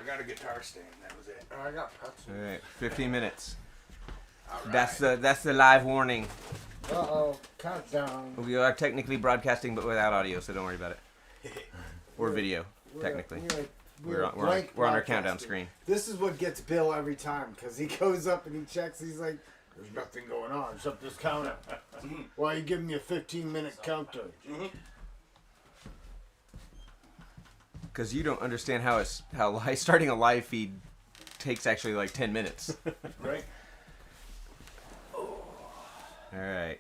got a guitar stand. That was it. I got pretzel. All right, 15 minutes. All right. That's the live warning. Uh-oh, countdown. We are technically broadcasting, but without audio, so don't worry about it. Or video, technically. We're on our countdown screen. This is what gets Bill every time, because he goes up and he checks. He's like, "There's nothing going on except this counter. Why are you giving me a 15-minute counter?" Because you don't understand how starting a live feed takes actually like 10 minutes. Right. All right.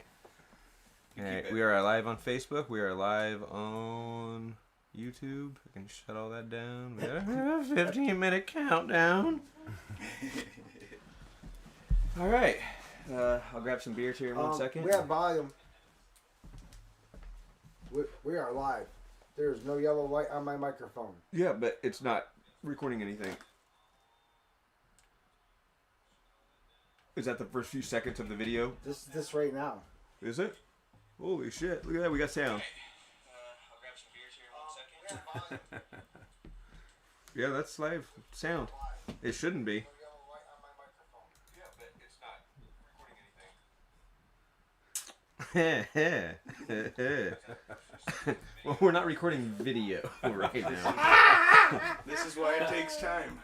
All right. We are live on Facebook. We are live on YouTube. I can shut all that down. We got a 15-minute countdown. All right. I'll grab some beers here in 1 second. We have volume. We are live. There's no yellow light on my microphone. Yeah, but it's not recording anything. Is that the first few seconds of the video? This right now. Is it? Holy shit. Look at that. We got sound. I'll grab some beers here in 1 second. Yeah, that's live sound. It shouldn't be. Yeah, but it's not. Well, we're not recording video right now. This is why it takes time.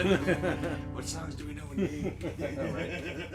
What songs do we know in Ying?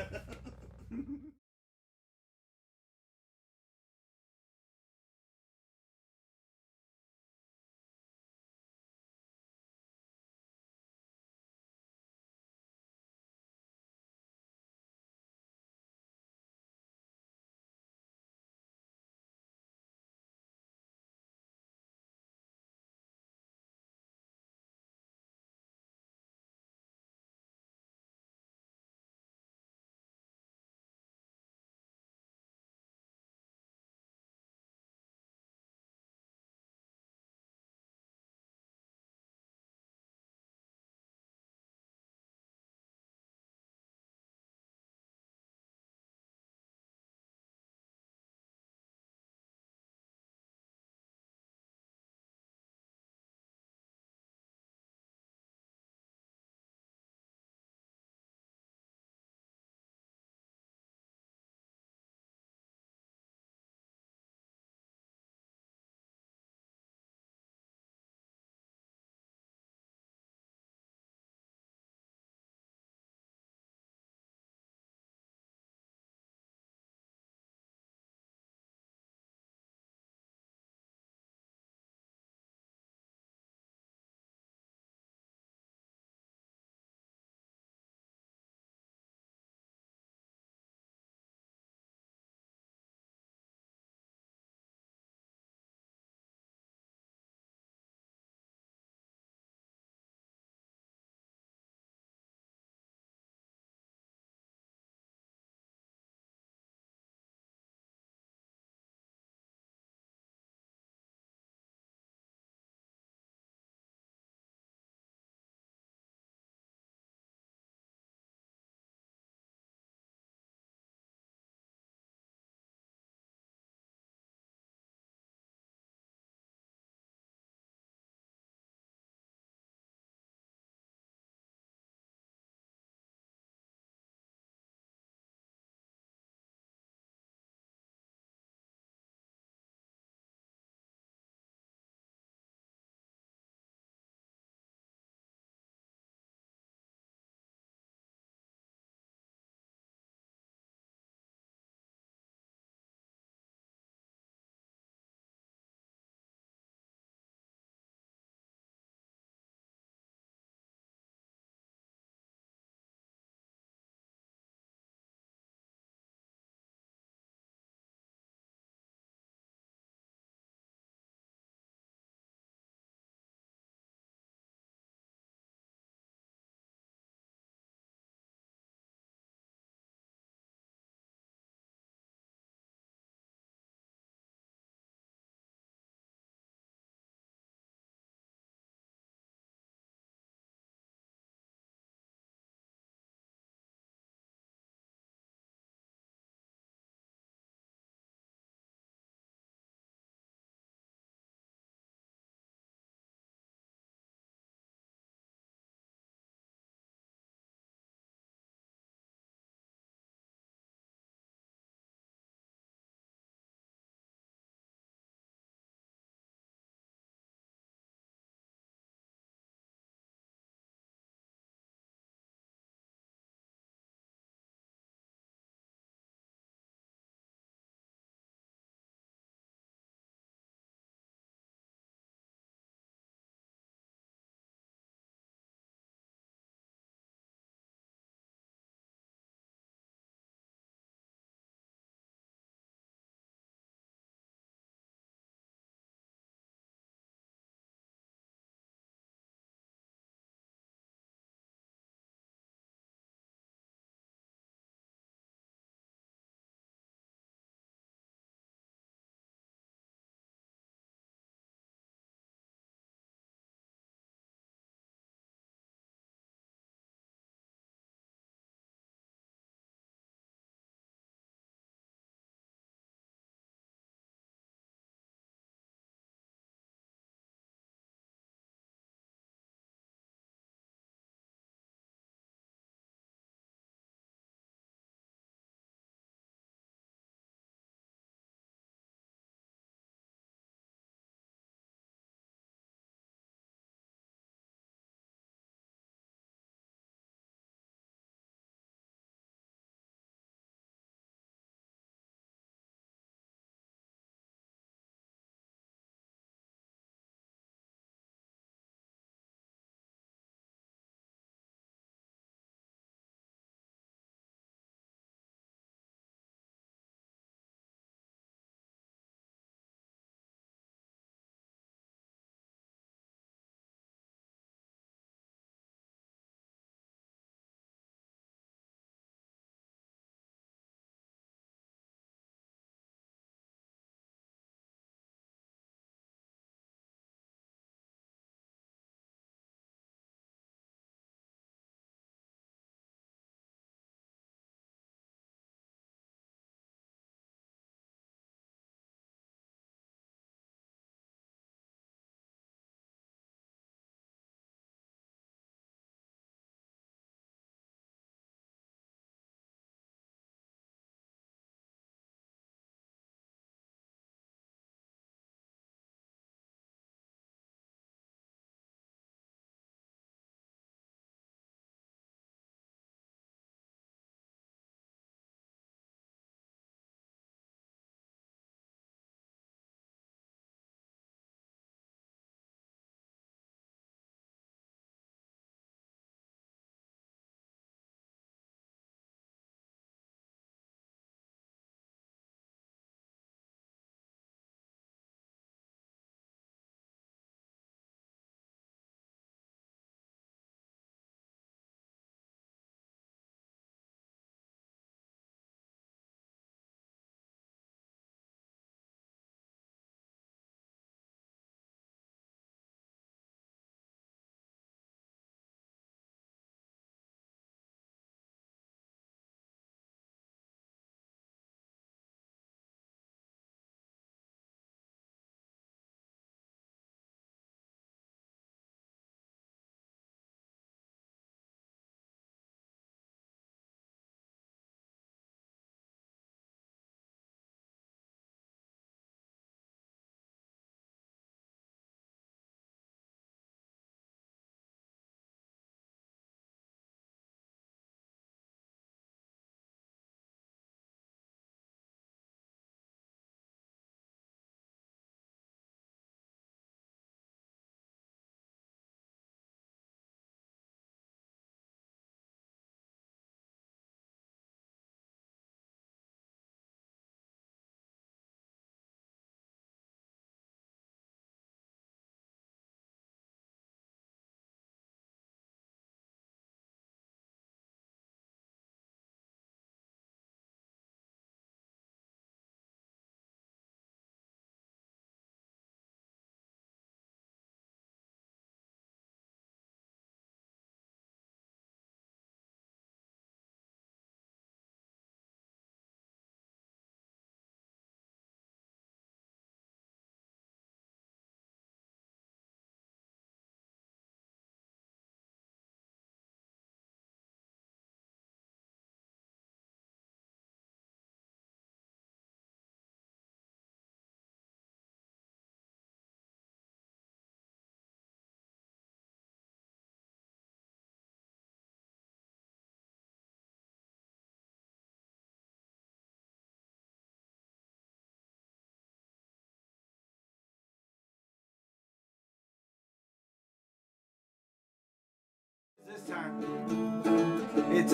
It's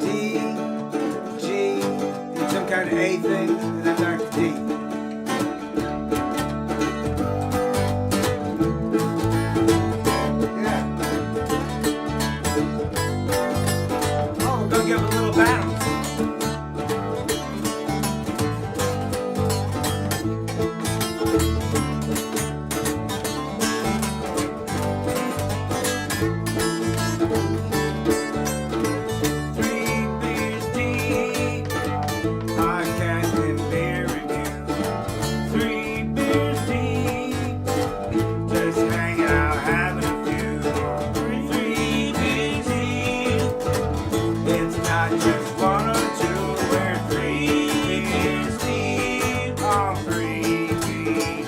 D, G, some kind of A thing, and then back to D. Give a little bounce. Three beers deep, podcast and beer review. 3 beers deep, just hanging out, having a few. 3 beers deep. It's not just 1 or 2, we're 3 beers deep on 3 beers deep.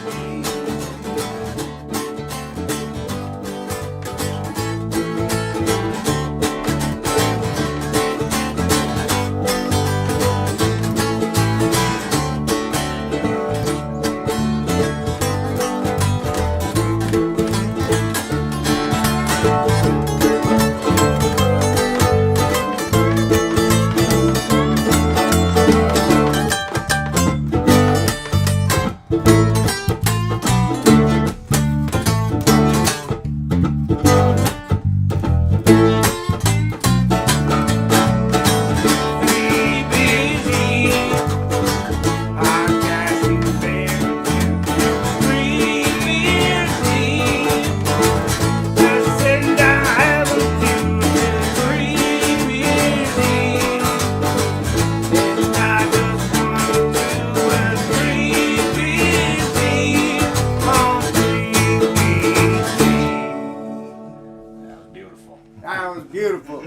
Beautiful.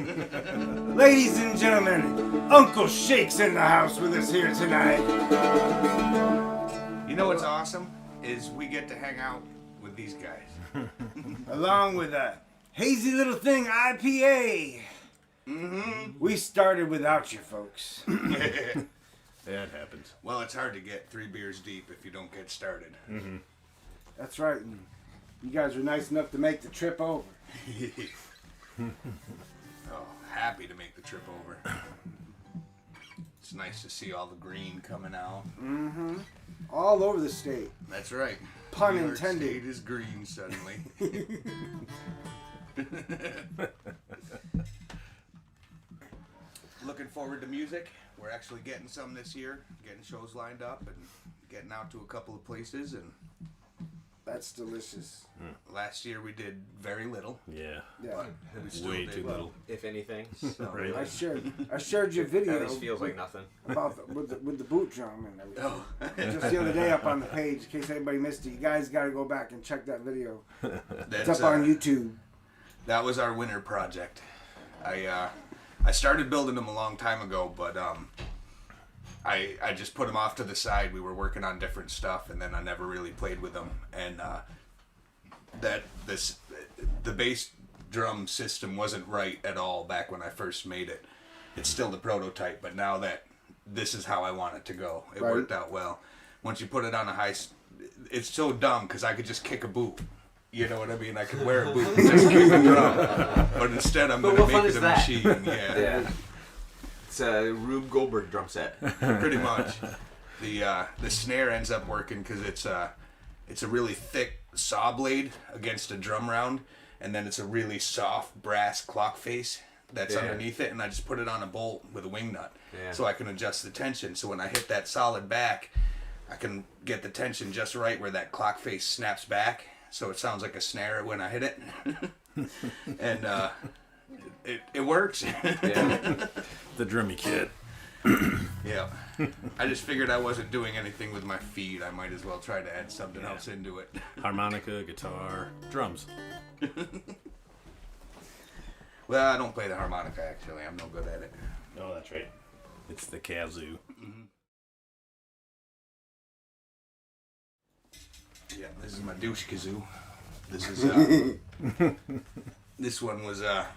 Ladies and gentlemen, Uncle Shake's in the house with us here tonight. You know what's awesome? Is we get to hang out with these guys. Along with a hazy little thing IPA. We started without you folks. That happens. Well, it's hard to get 3 beers deep if you don't get started. That's right. And you guys were nice enough to make the trip over. Oh, happy to make the trip over. It's nice to see all the green coming out. All over the state. That's right. Pun New York intended. State is green suddenly. Looking forward to music. We're actually getting some this year, getting shows lined up and getting out to a couple of places. And That's delicious. last year we did very little. Yeah. Yeah. But we still Way did too well. little. If anything. So Right. I shared your video at least feels like nothing. about with the boot drum and everything. Oh. Just the other day up on the page, in case anybody missed it. You guys got to go back and check that video. That's, It's up on YouTube. That was our winter project. I started building them a long time ago, but I just put them off to the side. We were working on different stuff, and then I never really played with them. And the bass drum system wasn't right at all back when I first made it. It's still the prototype, but now that this is how I want it to go, it Right. worked out well. Once you put it on a it's so dumb because I could just kick a boot. You know what I mean? I could wear a boot and just kick a drum. But instead I'm going to what fun make is it a that? machine. Yeah. It's a Rube Goldberg drum set. Pretty much. The snare ends up working because it's a really thick saw blade against a drum round, and then it's a really soft brass clock face that's underneath it, and I just put it on a bolt with a wing nut, so I can adjust the tension. So when I hit that solid back, I can get the tension just right where that clock face snaps back, so it sounds like a snare when I hit it. And it works. Yeah. The drummy kid. Yeah. I just figured I wasn't doing anything with my feet. I might as well try to add something else into it. Harmonica, guitar, drums. Well, I don't play the harmonica, actually. I'm no good at it. Oh, that's right. It's the kazoo. Yeah, this is my douche kazoo. This is this one was a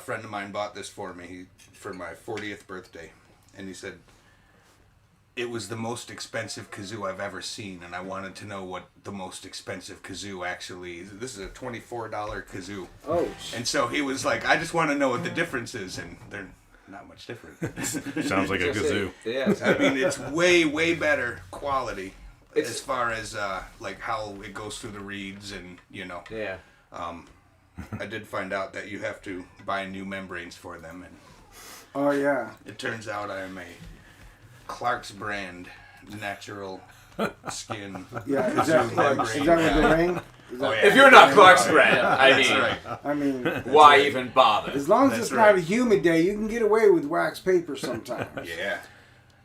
friend of mine bought this for me for my 40th birthday, and he said, it was the most expensive kazoo I've ever seen, and I wanted to know what the most expensive kazoo actually is. This is a $24 kazoo. Oh, And so he was like, I just want to know what the difference is, and they're not much different. Sounds like a kazoo. Yeah. I mean, it's way, way better quality as far as like how it goes through the reeds, and Yeah. I did find out that you have to buy new membranes for them, and oh yeah. it turns out I am a Clark's brand natural skin. Yeah, is kazoo that membrane with the guy. ring? Is that, Oh, yeah. If you're not Clark's brand, I That's mean, right. I mean, why even bother? as long as That's it's right. not a humid day, you can get away with wax paper sometimes. Yeah.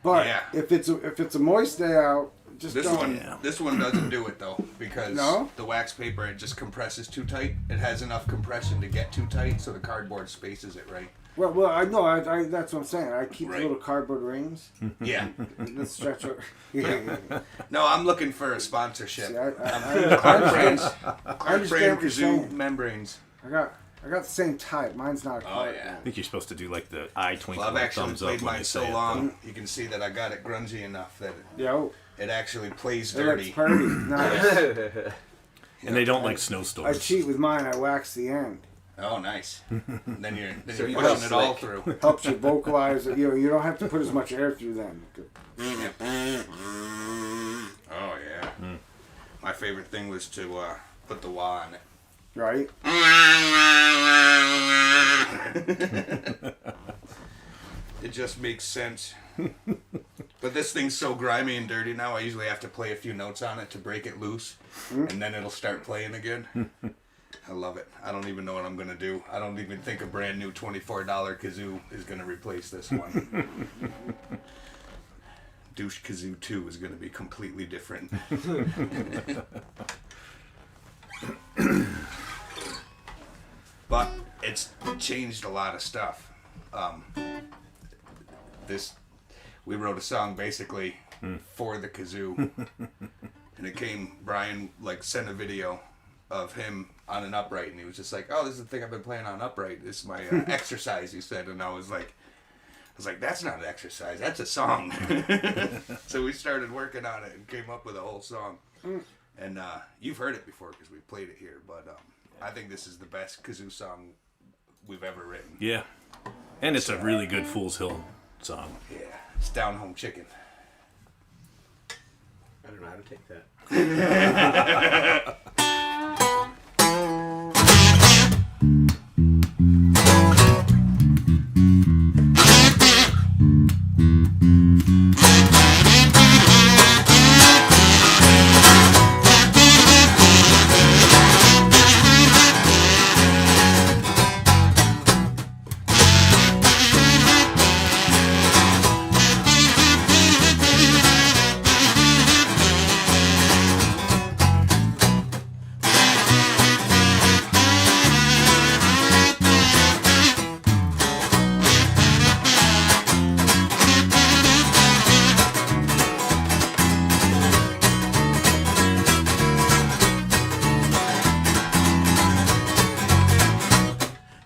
But Yeah. if it's a moist day out, just This don't. this one doesn't do it though, because No? the wax paper, it just compresses too tight. It has enough compression to get too tight, so the cardboard spaces it right. Well, I know. I that's what I'm saying. I keep Right. little cardboard rings. Yeah. That stretch over. Yeah. No, I'm looking for a sponsorship. See, Clark I Brand's understand Clark what Brand you're kazoo saying. membranes. I got the same type. Mine's not a Oh Clark. yeah. I think you're supposed to do like the eye twinkle Well, I've actually thumbs up played when mine you so say it. long, you can see that I got it grungy enough that Yo, it actually plays it looks dirty. pretty. Nice. And they don't like I snowstorms. cheat with mine. I wax the end. Oh, nice. Then you're So you're you pushing go it all slick. through. Helps you vocalize. You don't have to put as much air through them. Oh yeah. My favorite thing was to put the wah on it. Right? It just makes sense. But this thing's so grimy and dirty now, I usually have to play a few notes on it to break it loose, and then it'll start playing again. I love it. I don't even know what I'm going to do. I don't even think a brand new $24 kazoo is going to replace this one. Douche Kazoo 2 is going to be completely different. But it's changed a lot of stuff. We wrote a song basically for the kazoo, and it came. Brian sent a video of him on an upright, and he was just like, "Oh, this is the thing I've been playing on upright. This is my exercise," he said, and I was like, "That's not an exercise. That's a song." So we started working on it and came up with a whole song. And you've heard it before because we played it here, but I think this is the best kazoo song we've ever written. Yeah. And it's a really good Fool's Hill song. Yeah, it's Down Home Chicken. I don't know how to take that.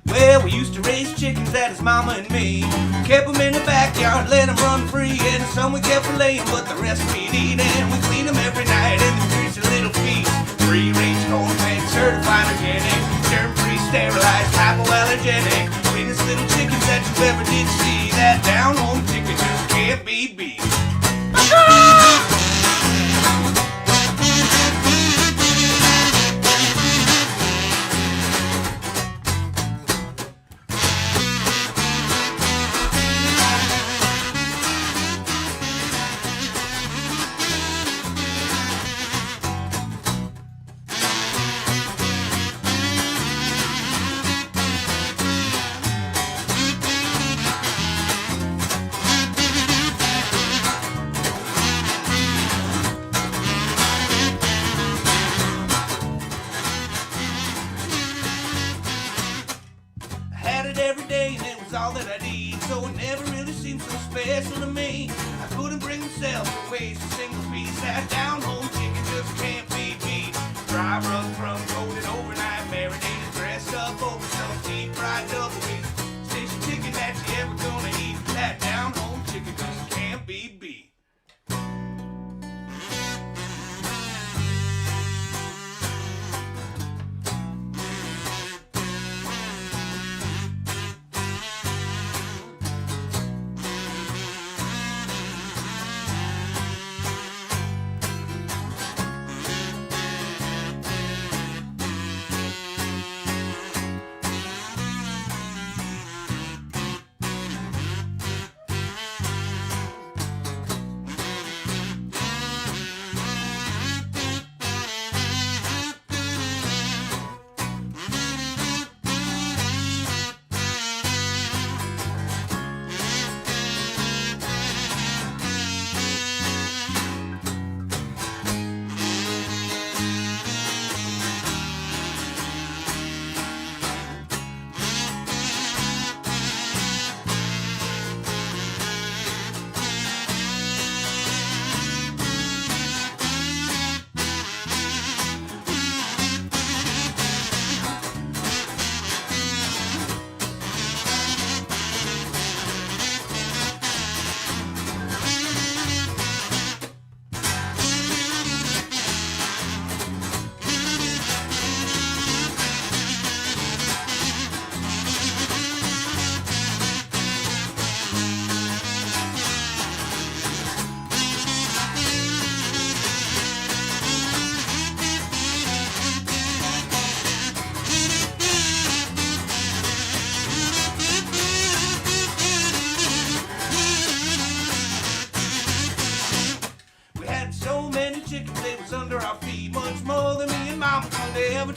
Well, we used to raise chickens, that is Mama and me. Kept them in the backyard, let them run free. And some we kept laying, but the rest we'd eat. And we clean them every night, and the greasy little feast. Free-range corn fed, certified organic, germ-free, sterilized, hypoallergenic. Cleanest little chickens that you ever did see. That down-home chicken just can't be beat. I had it every day and it was all that I need, so it never really seemed so special to me. I couldn't bring myself to waste a single piece. That down-home chicken just can't be beat. Dry rub from coated overnight, marinated, dressed up over some deep fried double wings. Station chicken that you ever gonna eat. That down-home chicken just can't be beat.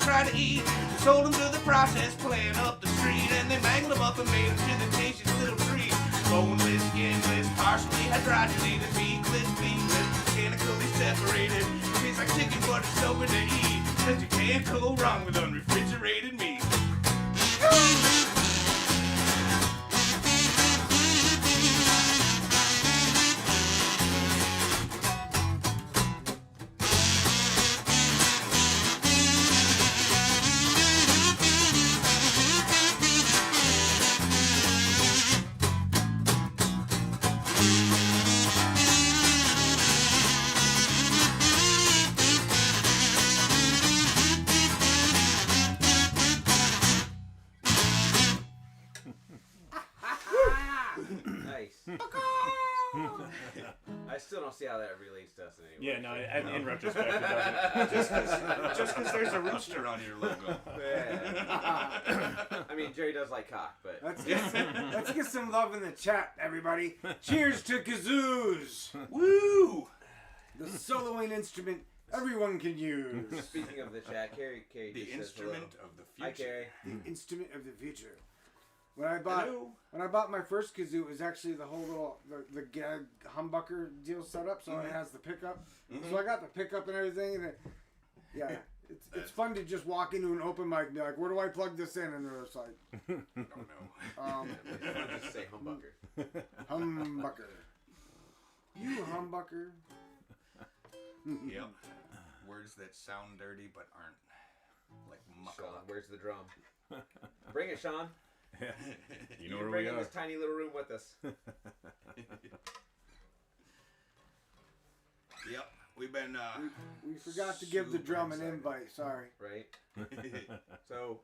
try to eat. Sold them to the process plant up the street, and they mangled them up and made them to the tastiest little treat. Boneless, skinless, partially hydrogenated, beakless, beanless, mechanically separated. Tastes like chicken, but it's so good to eat. Cause you can't go wrong with unrefrigerated meat. Nice. I still don't see how that relates to us in any way. Yeah, no, in retrospect, it doesn't. Just because there's a rooster on your logo. Yeah. I mean, Jerry does like cock, but Let's get some love in the chat, everybody. Cheers to kazoos. Woo! The soloing instrument everyone can use. speaking of the chat, Carrie The just says instrument hello. of the Hi, future. Carrie. The instrument of the future. When I bought my first kazoo, it was actually the whole little the gag humbucker deal set up, so it has the pickup. So I got the pickup and everything, and it's fun to just walk into an open mic and be like, "Where do I plug this in?" And they're just like, I don't know. Just say humbucker. "Humbucker, you humbucker." Yep. Words that sound dirty but aren't. Like Sean, muckle. where's the drum? Bring it, Sean. You know where bring we in are. this tiny little room with us. Yep. We've been We forgot to give the super drum an excited. invite. Sorry, Right? So,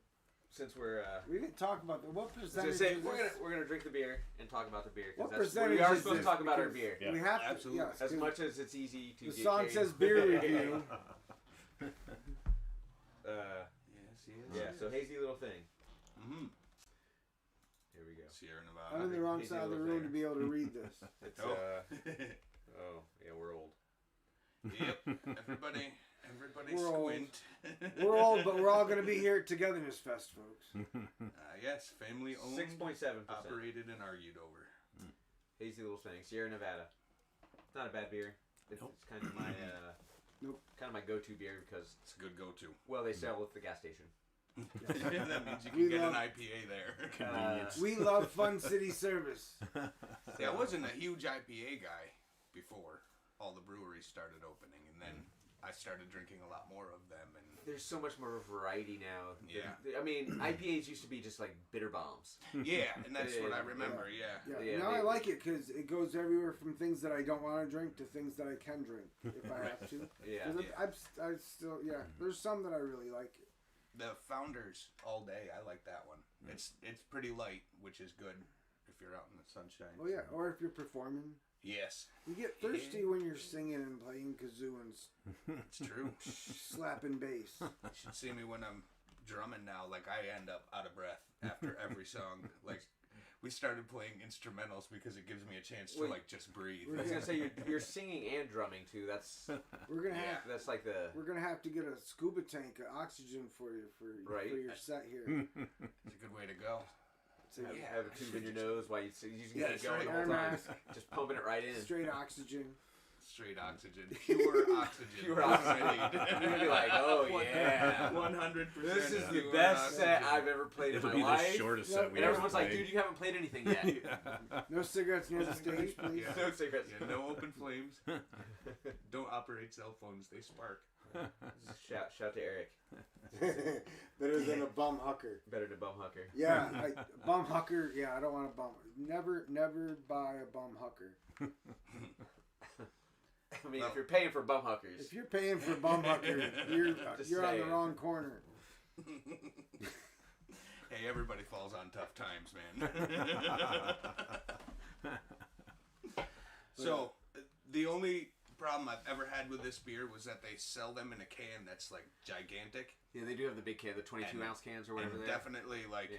since we're we didn't talk about that. What so percentage? say, is we're this? gonna drink the beer and talk about the beer. 'Cause What that's, percentage we are is supposed to this? talk about our Because beer. Yeah. We have to. Absolutely. Yes, As 'cause much as it's easy to the get song carried says away. beer review. Yes, Yeah, so hazy little thing. Mm-hmm. Here we go. Sierra Nevada. I'm in the wrong Hazy side of the little room thing. to be able to read this. It's Oh. oh yeah, we're old. Yep. Everybody We're old. squint. We're old, but we're all going to be here at Togetherness Fest, folks. Yes, family owned, 6.7%. operated, and argued over. Hazy little thing, Sierra Nevada. It's not a bad beer. It's kind of my kind of my go-to beer because It's a good go-to. well they sell at the gas station. That means you We can get love- an IPA there. Convenience. We love Fun City Service. Yeah, I wasn't a huge IPA guy before all the breweries started opening, and then I started drinking a lot more of them. And There's so much more variety now. Yeah. I mean, IPAs used to be just like bitter bombs. yeah, and that's what I remember. Yeah. Yeah, Yeah, now I they- like it because it goes everywhere from things that I don't want to drink to things that I can drink if I have to. Yeah. 'Cause I still, there's some that I really like. The Founders All Day, I like that one. It's pretty light, which is good if you're out in the sunshine. Oh, yeah, or if you're performing. Yes, You get thirsty when you're singing and playing kazoo and it's true. slapping bass. You should see me when I'm drumming now. Like, I end up out of breath after every song. Like, we started playing instrumentals because it gives me a chance to, Wait. like, just breathe. I was gonna say you're singing and drumming too. That's We're gonna have that's like the we're gonna have to get a scuba tank of oxygen for you for Right. your set here. It's a good way to go. So, have a tube in your nose while you just Yeah, keep going straight the whole air time, mask. just pumping it right in. Straight oxygen. Straight oxygen. Pure oxygen. Pure oxygen. You're gonna be like, oh yeah, 100%. this is the pure best oxygen. set I've ever played It'll in be my the life. shortest Yeah, set we And ever everyone's like, played. dude, you haven't played anything yet. No cigarettes near the stage, please. Yeah. No cigarettes. Yeah, no open flames. Don't operate cell phones. They spark. Shout to Eric. Better than a bum hucker. Better to bum hucker. Yeah, bum hucker. Yeah, I don't want a bum. Never buy a bum hucker. I mean, if you're paying for bum huckers, If you're paying for bum hucker, Just you're on the saying. wrong corner. Hey, everybody falls on tough times, man. So, the only problem I've ever had with this beer was that they sell them in a can that's like gigantic. Yeah, they do have the big can, the 22-ounce cans or whatever. And definitely, like,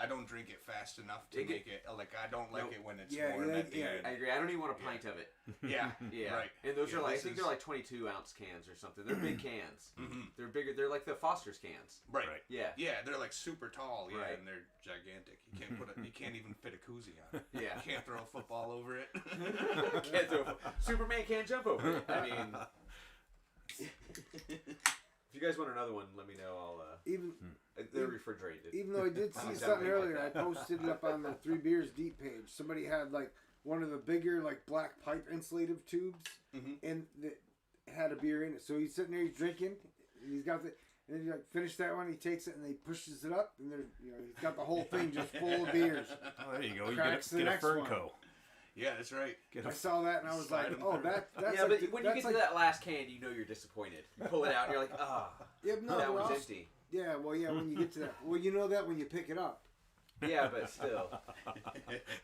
I don't drink it fast enough to make it. Like, I don't like it when it's warm at the end. I agree. I don't even want a pint of it. Yeah, right. And those are like, I think they're like 22-ounce cans or something. They're big cans. They're bigger. They're like the Foster's cans. Right. Yeah. Yeah, they're like super tall. Yeah, and they're gigantic. You can't you can't even fit a koozie on it. Yeah. You can't throw a football over it. Can't throw. Superman can't jump over it. I mean. If you guys want another one, let me know. They're refrigerated. Even though I did see something earlier, I posted it up on the 3 Beers Deep page. Somebody had like one of the bigger like black pipe insulative tubes, and it had a beer in it. So he's sitting there, he's drinking, and he's got the. And then he like finished that one, he takes it and he pushes it up, and he's got the whole thing just full of beers. Oh, there you go. You Cracks get a Fernco. Yeah, that's right. I saw that and I was like, oh, that's yeah, like but when you get to that last can, you know you're disappointed. You pull it out and you're like, that was empty. Yeah, well, yeah, when you get to that. Well, you know that when you pick it up. Yeah, but still.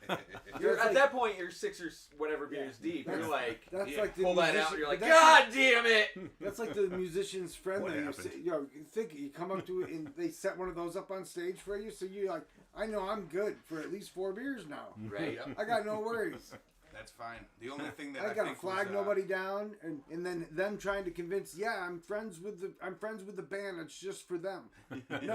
At that point, you're 6 or whatever beers deep. You're like, that's like the pull that out and you're like, God damn it! That's like the musician's friend that you come up to it and they set one of those up on stage for you, so you're like, I know I'm good for at least 4 beers now. Right. I got no worries. That's fine. The only thing that I gotta flag nobody down, and then them trying to convince. Yeah, I'm friends with the band. It's just for them.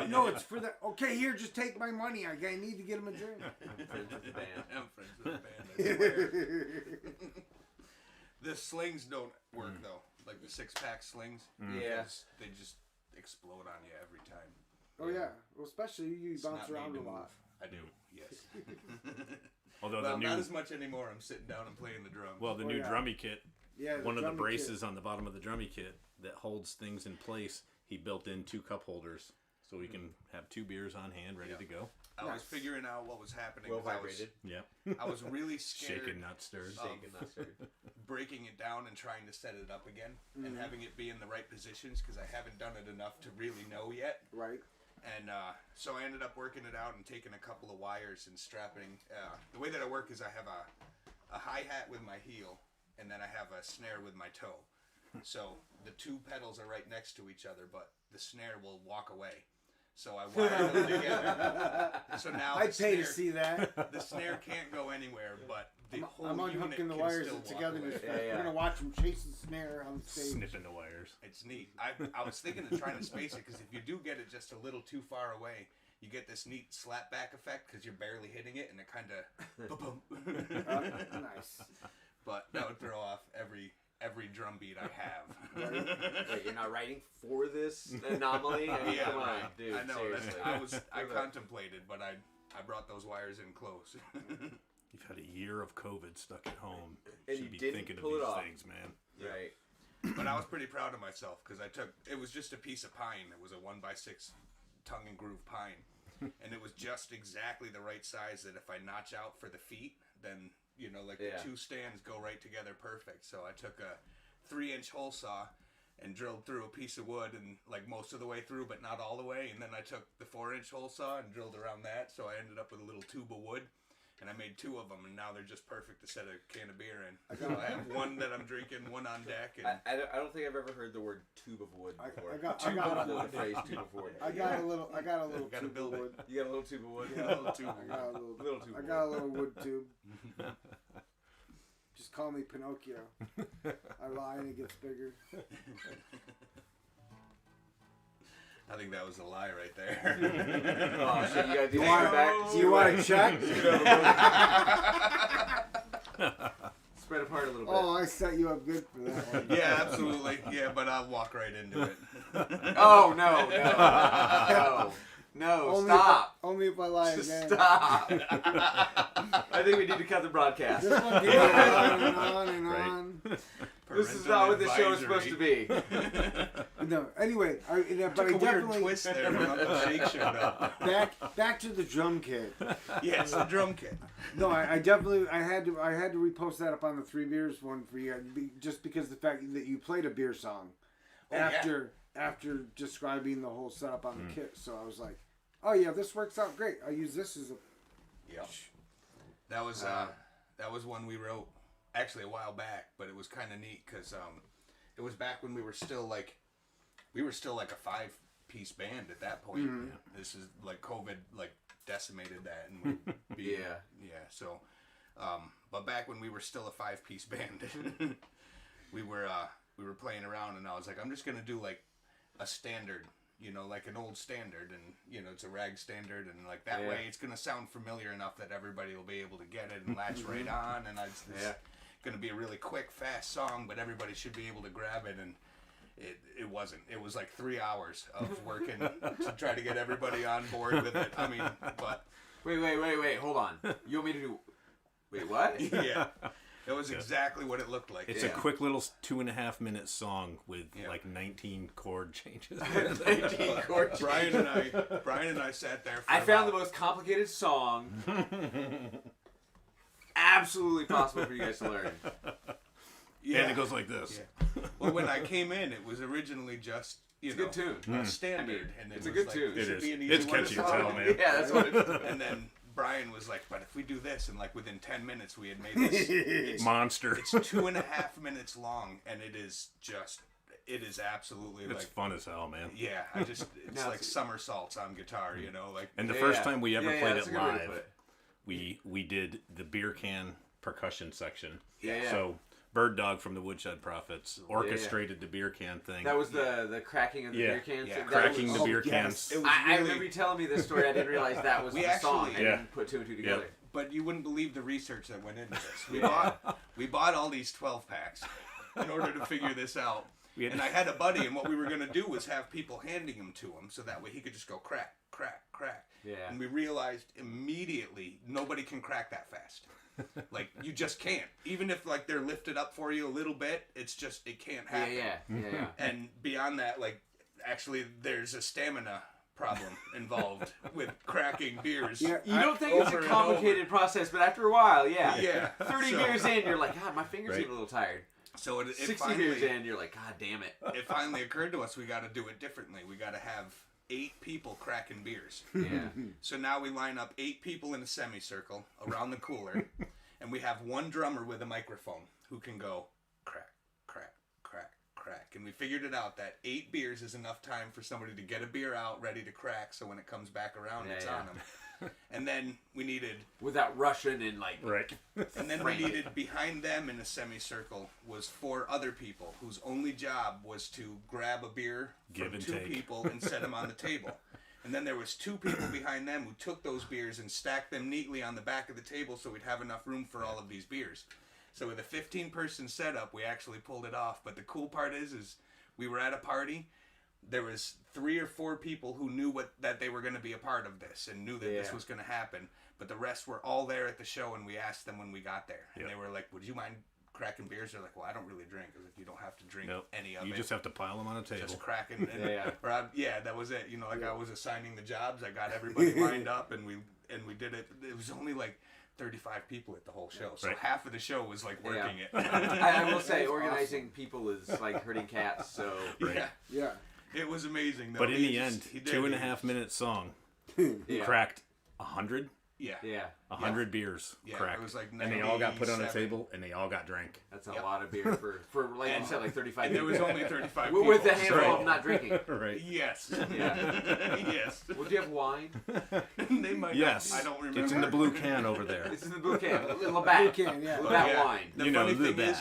No, it's for the. Okay, here, just take my money. I need to get them a drink. I'm friends with the band. I'm friends with the band. I swear. The slings don't work though, like the 6-pack slings. Yeah, they just explode on you every time. Oh yeah, well, especially you bounce around a lot. I do. Yes. Although not as much anymore. I'm sitting down and playing the drums. Well, the new drummy kit. Yeah, one of the braces on the bottom of the drummy kit that holds things in place. He built in 2 cup holders, so we can have 2 beers on hand, ready to go. I was figuring out what was happening. Well vibrated. I was really scared. Shaken, not stirred. Shaken, not stirred. Breaking it down and trying to set it up again, and having it be in the right positions because I haven't done it enough to really know yet. Right. And so I ended up working it out and taking a couple of wires and strapping. The way that I work is I have a hi-hat with my heel, and then I have a snare with my toe. So the 2 pedals are right next to each other, but the snare will walk away. So I wired them together. So now I'd pay to see that. The snare can't go anywhere, but the whole I'm unhooking the wires together. We're gonna watch them chase the snare on the stage. Snipping the wires. It's neat. I was thinking of trying to space it because if you do get it just a little too far away, you get this neat slap back effect because you're barely hitting it and it kind of nice. But that would throw off every drum beat I have. Wait, you're not writing for this anomaly? I mean, come on, dude. I know. Seriously. I contemplated, but I brought those wires in close. You've had a year of COVID stuck at home. And should you be didn't thinking pull of it these off. things, man. Right. But I was pretty proud of myself because it was just a piece of pine. It was a 1x6 tongue and groove pine. And it was just exactly the right size that if I notch out for the feet, then, the 2 stands go right together perfect. So I took a 3-inch hole saw and drilled through a piece of wood and like most of the way through, but not all the way. And then I took the 4-inch hole saw and drilled around that. So I ended up with a little tube of wood. And I made 2 of them, and now they're just perfect to set a can of beer in. So I have one that I'm drinking, one on deck. And I don't think I've ever heard the word tube of wood before. I got the phrase tube of wood. I got a little tube of wood. You got a little tube of wood? Yeah, I got a little wood tube. Just call me Pinocchio. I lie and it gets bigger. I think that was a lie right there. Oh, shit, you gotta do back. Do you want to check? Spread apart a little bit. Oh, I set you up good for that one. Yeah, absolutely. Yeah, but I'll walk right into it. Oh, no, stop. Only if I lie Just again. stop. I think we need to cut the broadcast. This one can go on and on and on. This is not what the show is supposed to be. No, anyway, but I Took a weird definitely twist there when Uncle Shake showed up. back to the drum kit. Yeah, it's the drum kit. No, I definitely I had to repost that up on the 3 Beers one for you, just because the fact that you played a beer song after describing the whole setup on the kit. So I was like, oh yeah, this works out great. I use this as a. Yep. That was one we wrote actually a while back, but it was kind of neat because it was back when we were still like a 5 5-piece band at that point. This is like COVID like decimated that, and so but back when we were still a 5-piece band, we were playing around, and I was like, I'm just gonna do like a standard, like an old standard, and it's a rag standard, and like that way it's gonna sound familiar enough that everybody will be able to get it and latch right on, and it's gonna be a really quick, fast song, but everybody should be able to grab it. And it wasn't. It was like 3 hours of working to try to get everybody on board with it. I mean, but Wait, hold on. You want me to do? Wait, what? Yeah, it was exactly what it looked like. It's a quick little 2.5-minute song with like 19 chord changes. 19 chord Brian and I sat there. I found the most complicated song absolutely possible for you guys to learn. Yeah. And it goes like this. Yeah. Well, when I came in, it was originally just it's a good tune. A standard, and it's a good tune. It is. It's catchy as hell, man. Yeah, that's what it is. And then Brian was like, "But if we do this," and like within 10 minutes, we had made this Monster. It's 2.5 minutes long, and it is absolutely It's fun as hell, man. Yeah, it's like somersaults on guitar, like. And the first time we ever played it that's a good way to live, put it. we did the beer can percussion section. Yeah. So Bird Dog from the Woodshed Prophets orchestrated the beer can thing. That was the cracking of the beer cans. Yeah, That cracking was, the beer cans. It was I really, remember you telling me this story. I didn't realize that was the song. I didn't put 2 and 2 together. but you wouldn't believe the research that went into this. We bought all these 12 packs in order to figure this out. And I had a buddy, and what we were going to do was have people handing them to him, so that way he could just go crack, crack, crack. Yeah. And we realized immediately nobody can crack that fast. Like, you just can't. Even if like they're lifted up for you a little bit, it can't happen. Yeah. And beyond that, like, actually there's a stamina problem involved with cracking beers. You don't think it's a over and complicated process, but after a while, Yeah. 30 beers in, you're like, God, my fingers get a little tired. So it 60 finally, beers in, you're like, God damn it. It finally occurred to us we got to do it differently. We got to have 8 people cracking beers. Yeah. So now we line up 8 people in a semicircle around the cooler, and we have one drummer with a microphone who can go crack, crack, crack, crack. And we figured it out that 8 beers is enough time for somebody to get a beer out ready to crack, so when it comes back around, it's on them. And then we needed... Without rushing and like... Right. And then we needed, behind them in a semicircle, was 4 other people whose only job was to grab a beer from 2 people and set them on the table. And then there was 2 people behind them who took those beers and stacked them neatly on the back of the table so we'd have enough room for all of these beers. So with a 15-person setup, we actually pulled it off. But the cool part is we were at a party. There was 3 or 4 people who knew that they were going to be a part of this and knew that this was going to happen. But the rest were all there at the show, and we asked them when we got there. And they were like, would you mind cracking beers? They're like, well, I don't really drink. I was like, you don't have to drink any of it. You just have to pile them on a table. Just cracking. That was it. I was assigning the jobs. I got everybody lined up, and we did it. It was only like 35 people at the whole show, so half of the show was like working it. I will say, organizing people is like herding cats. So yeah, it was amazing. Though. But in the end, 2.5 minute song cracked 100. Yeah. 100 beers cracked. It was like and they all got put on a table, and they all got drank. That's a lot of beer for like you said, like 35 and people. there was only 35 people. With the handful of not drinking. Right. Yes. Yes. Well, do you have wine? They might yes. I don't remember. It's in the blue can over there. It's in the blue can. Labatt. Labatt wine. The funny thing is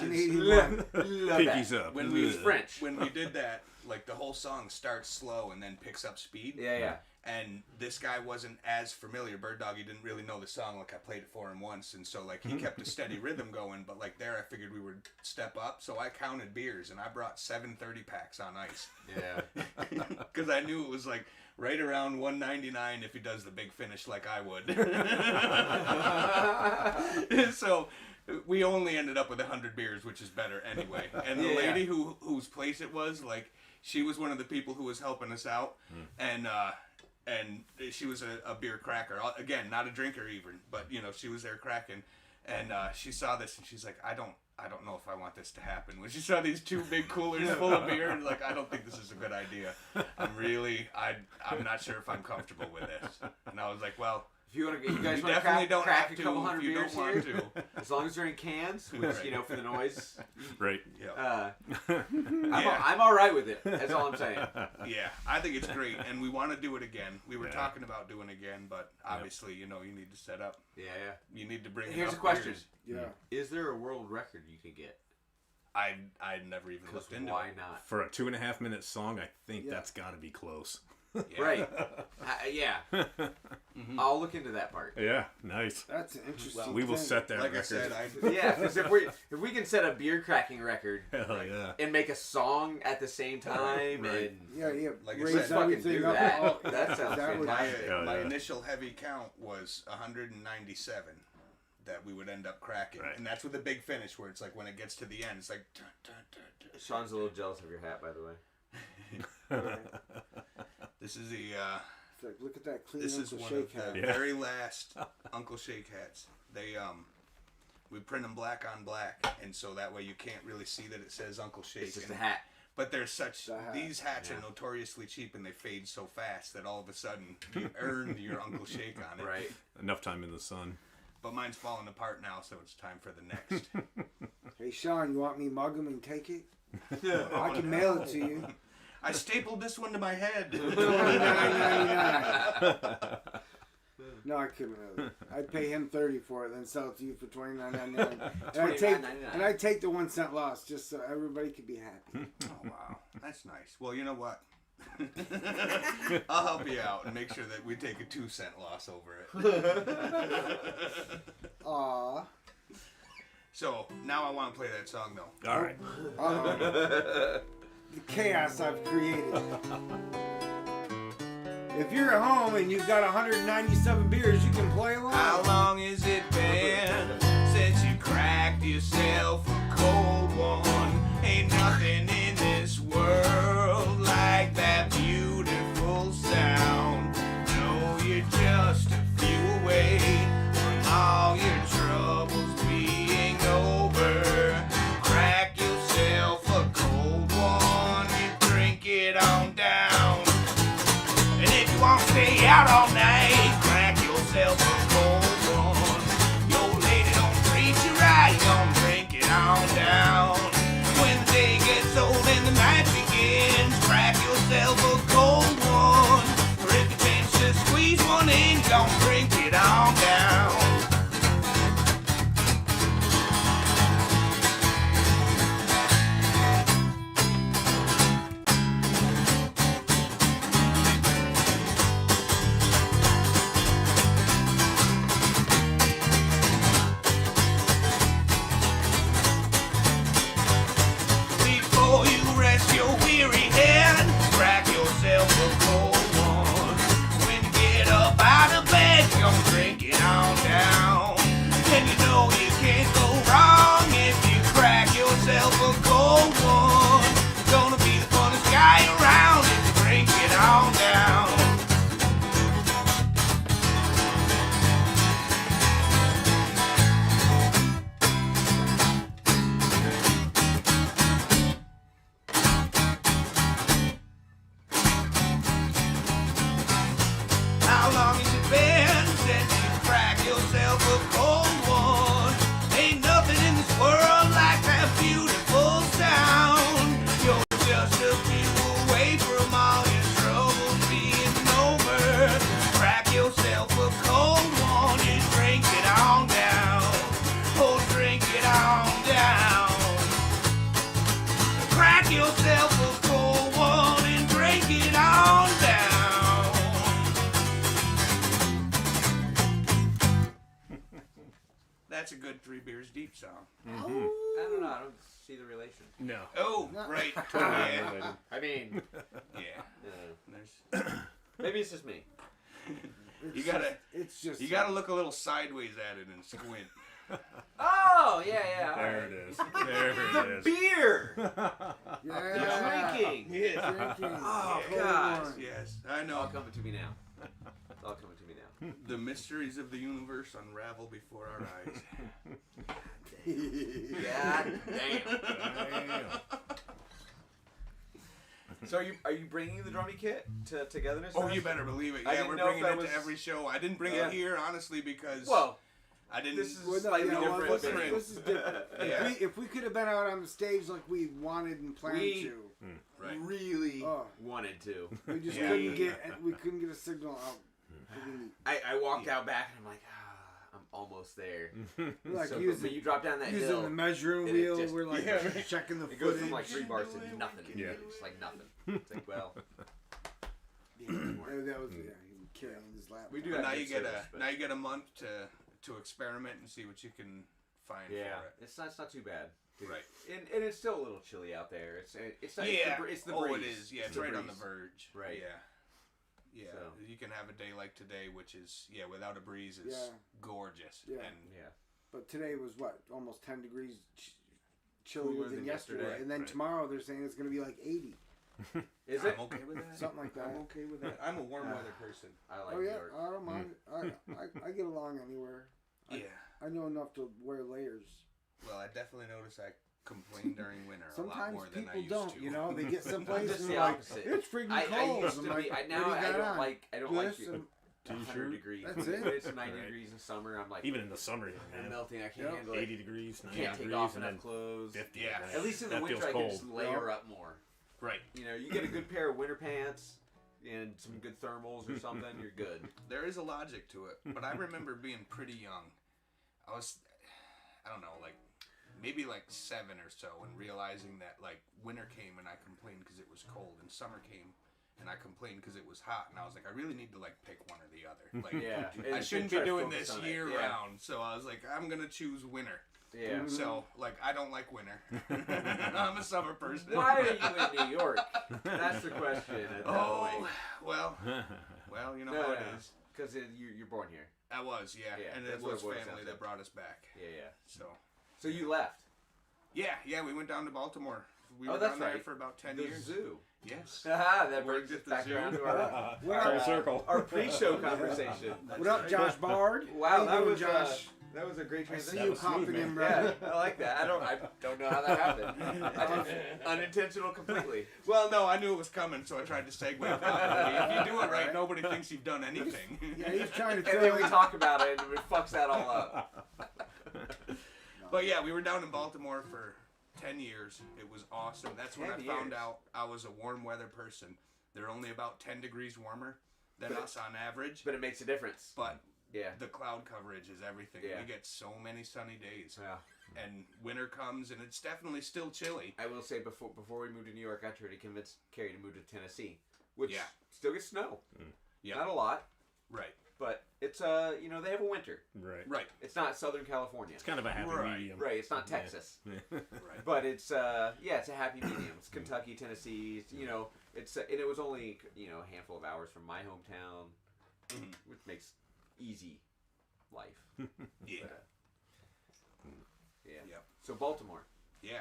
Pinkies up. when we French. When we did that, like the whole song starts slow and then picks up speed. Yeah. And this guy wasn't as familiar. Bird Dog, he didn't really know the song. Like, I played it for him once, and so like he kept a steady rhythm going. But like there, I figured we would step up. So I counted beers, and I brought 7 30-packs on ice. Yeah. Because I knew it was like right around $1.99 if he does the big finish like I would. So we only ended up with 100 beers, which is better anyway. And the lady whose place it was, like, she was one of the people who was helping us out, and she was a beer cracker. Again, not a drinker even, but she was there cracking, and she saw this and she's like, I don't know if I want this to happen. When she saw these 2 big coolers full of beer, and like, I don't think this is a good idea. I'm not sure if I'm comfortable with this. And I was like, well, If you want to, you guys You want definitely to don't crack have a couple to hundred if you beers don't want here, to. as long as they're in cans, which for the noise. Right. Yeah. I'm all right with it. That's all I'm saying. Yeah, I think it's great, and we want to do it again. We were talking about doing it again, but obviously, you need to set up. Yeah. You need to bring. Here's a enough question. beers. Yeah. Is there a world record you can get? I'd never even looked into why it. not? For a 2.5 minute song, I think that's got to be close. Yeah. Right. Yeah. I'll look into that part. Yeah, nice. That's an interesting. We will thing. set that Like record. I said, Yeah, because if we can set a beer cracking record Hell yeah. and make a song at the same time, Right. and Yeah. Like I Raise said, fucking everything do up. that. Oh, That sounds would- fantastic. Hell my yeah. initial heavy count was 197 that we would end up cracking, Right. and that's with a big finish where it's like when it gets to the end, it's like. Dun, dun, dun, dun. Sean's a little jealous of your hat, by the way. This is the. It's like, look at that clean This is Uncle one Shake of hat. the Yeah. very last Uncle Shake hats. They we print them black on black, and so that way you can't really see that it says Uncle Shake. It's just a And- hat. But they're such. The hat. These hats Yeah. are notoriously cheap, and they fade so fast that all of a sudden you earned your Uncle Shake on it. Right. Enough time in the sun. But mine's falling apart now, so it's time for the next. Hey Sean, you want me mug 'em and take it? I can mail it to you. I stapled this one to my head. $29.99. No, I couldn't really. I'd pay him $30 for it, then sell it to you for $29.99. And I take the 1 cent loss just so everybody could be happy. Oh wow, that's nice. Well, you know what? I'll help you out and make sure that we take a 2 cent loss over it. Aw. So now I want to play that song though. All right. The chaos I've created. If you're at home and you've got 197 beers, you can play along. How long has it been since you cracked yourself a cold one? Ain't nothing in this world like that beautiful sound. No, you're just a few away from all your troubles being over. Crack yourself a cold one, you drink it on down. And if you want to stay out all night, crack yourself a cold one. Your lady don't treat you right, you gon' drink it on down. When the day gets old and the night begins, crack yourself a cold one. Or if you chance to squeeze one in, you gon' drink it on down. Before you rest your weary head, crack yourself a cold one. When you get up out of bed, you gon' drink it on down. And you know you can't go wrong if you crack yourself a cold one. You're gonna be the funnest guy around if you drink it on down. How long has it been since you cracked yourself a cold one? Ain't nothing in this world like that beautiful sound. You're just a few away from all your troubles being over. Crack yourself a cold one and drink it on down. Oh, drink it on down. Crack yourself a cold one and drink it on down. That's a good 3 Beers Deep song. I don't know. I don't see the relation. No. Oh, right. Yeah. I mean, Yeah. There's, maybe it's just me. you gotta It's look a little sideways at it and squint. Oh, yeah. There it is. There The it is. beer! Yeah. The drinking! Yes. Drinking. Oh, Yes. gosh. Yes, I It's all know. coming to me now. It's all coming to me now. The mysteries of the universe unravel before our eyes. God damn. So are you bringing the drummy kit to Togetherness? Oh, Fest? you better believe it. I Yeah, didn't we're know if bringing that it was- to every show. I didn't bring Yeah. it here, honestly, because I didn't. This is Well, no, slightly yeah, well, different. this, venue. this is different. Yeah. If we could have been out on the stage like we wanted and planned We- to, Right. Really Oh. wanted to. we just Yeah. couldn't get a signal out. I walked out back and I'm like, I'm almost there. We're like So, using, but you drop down that using hill. the measuring and it wheel. just- We're like Yeah. checking the It goes footage. from like 3 bars to nothing. Yeah. It's like nothing. It's like, well. That was him carrying his laptop. We do But have now good you get service, but- now you get a month to experiment and see what you can find Yeah, for it. it's not too bad. Right. And it's still a little chilly out there. It's not, Yeah. it's the oh, breeze. it is. Yeah, it's the right on the breeze. verge. Right. Yeah. Yeah. So. You can have a day like today, which is without a breeze, is Yeah. gorgeous. Yeah. And Yeah. But today was what, almost 10 degrees chillier Cooler than than yesterday. yesterday. And then Right. tomorrow they're saying it's going to be like 80. Is it? I'm okay with that. Something like that. I'm okay with that. I'm a warm weather person. I like Oh New yeah, York. I don't mind. I get along anywhere. Yeah. I know enough to wear layers. Well, I definitely notice I complain during winter a lot Sometimes more than I people used don't. to. You know, they get I'm someplace just and the they're like, opposite. it's freaking I cold. used I'm to like, be. what Now do you I got don't on? like. I don't like This it. and- 100 degrees. That's it. When it's 90 Right. degrees in summer, I'm like, Even in the summer, I'm man. melting. I can't Yep. handle it. 80 degrees, 90 Can't take degrees, off and enough then clothes. 50. Yeah. Right. At least in the That winter, feels I can cold. just layer up more. Right. You know, you get a good pair of winter pants and some good thermals or something, you're good. There is a logic to it, but I remember being pretty young. I don't know, like maybe like 7 or so, and realizing that like winter came and I complained because it was cold, and summer came and I complained because it was hot, and I was like, I really need to like pick one or the other. Like, Yeah. I shouldn't be try to doing focus this on it. year Yeah. round. So I was like, I'm gonna choose winter. Yeah. So like, I don't like winter. I'm a summer person. Why are you in New York? That's the question at that Oh, point. well, you know how it is. Because you're born here. I was, yeah, Yeah, and that's it what was it boils family down that to. brought us back. Yeah. So So you left. yeah, we went down to Baltimore. We Oh, were that's down there right. for about 10 The years. zoo. Yes. Haha, that Worked brings us at the back zoo. around to our, Full circle. our pre-show conversation. What up, Josh Bard? Wow, How that you doing, was Josh? that was a great I see transition. you was smooth, popping man. in, brother. Yeah, I like that. I don't know how that happened. Unintentional completely. Well, no, I knew it was coming, so I tried to segue properly. If you do it right, nobody thinks you've done anything. Yeah, he's trying to And then we throw talk about it and it fucks that all up. But yeah, we were down in Baltimore for 10 years. It was awesome. That's when I 10 found years. out I was a warm weather person. They're only about 10 degrees warmer than us on average. But it makes a difference. But Yeah. the cloud coverage is everything. Yeah. We get so many sunny days. Yeah. And winter comes, and it's definitely still chilly. I will say before we moved to New York, I tried to convince Carrie to move to Tennessee, which Yeah. still gets snow. Yeah. Not a lot, Right. but it's they have a winter. Right. Right. It's not Southern California. It's kind of a happy Right. medium. Right, it's not Texas. Right. But it's it's a happy medium. It's Kentucky, Tennessee. It's and it was only a handful of hours from my hometown, which makes easy life. Yeah. Yeah. Yep. So Baltimore, Yeah.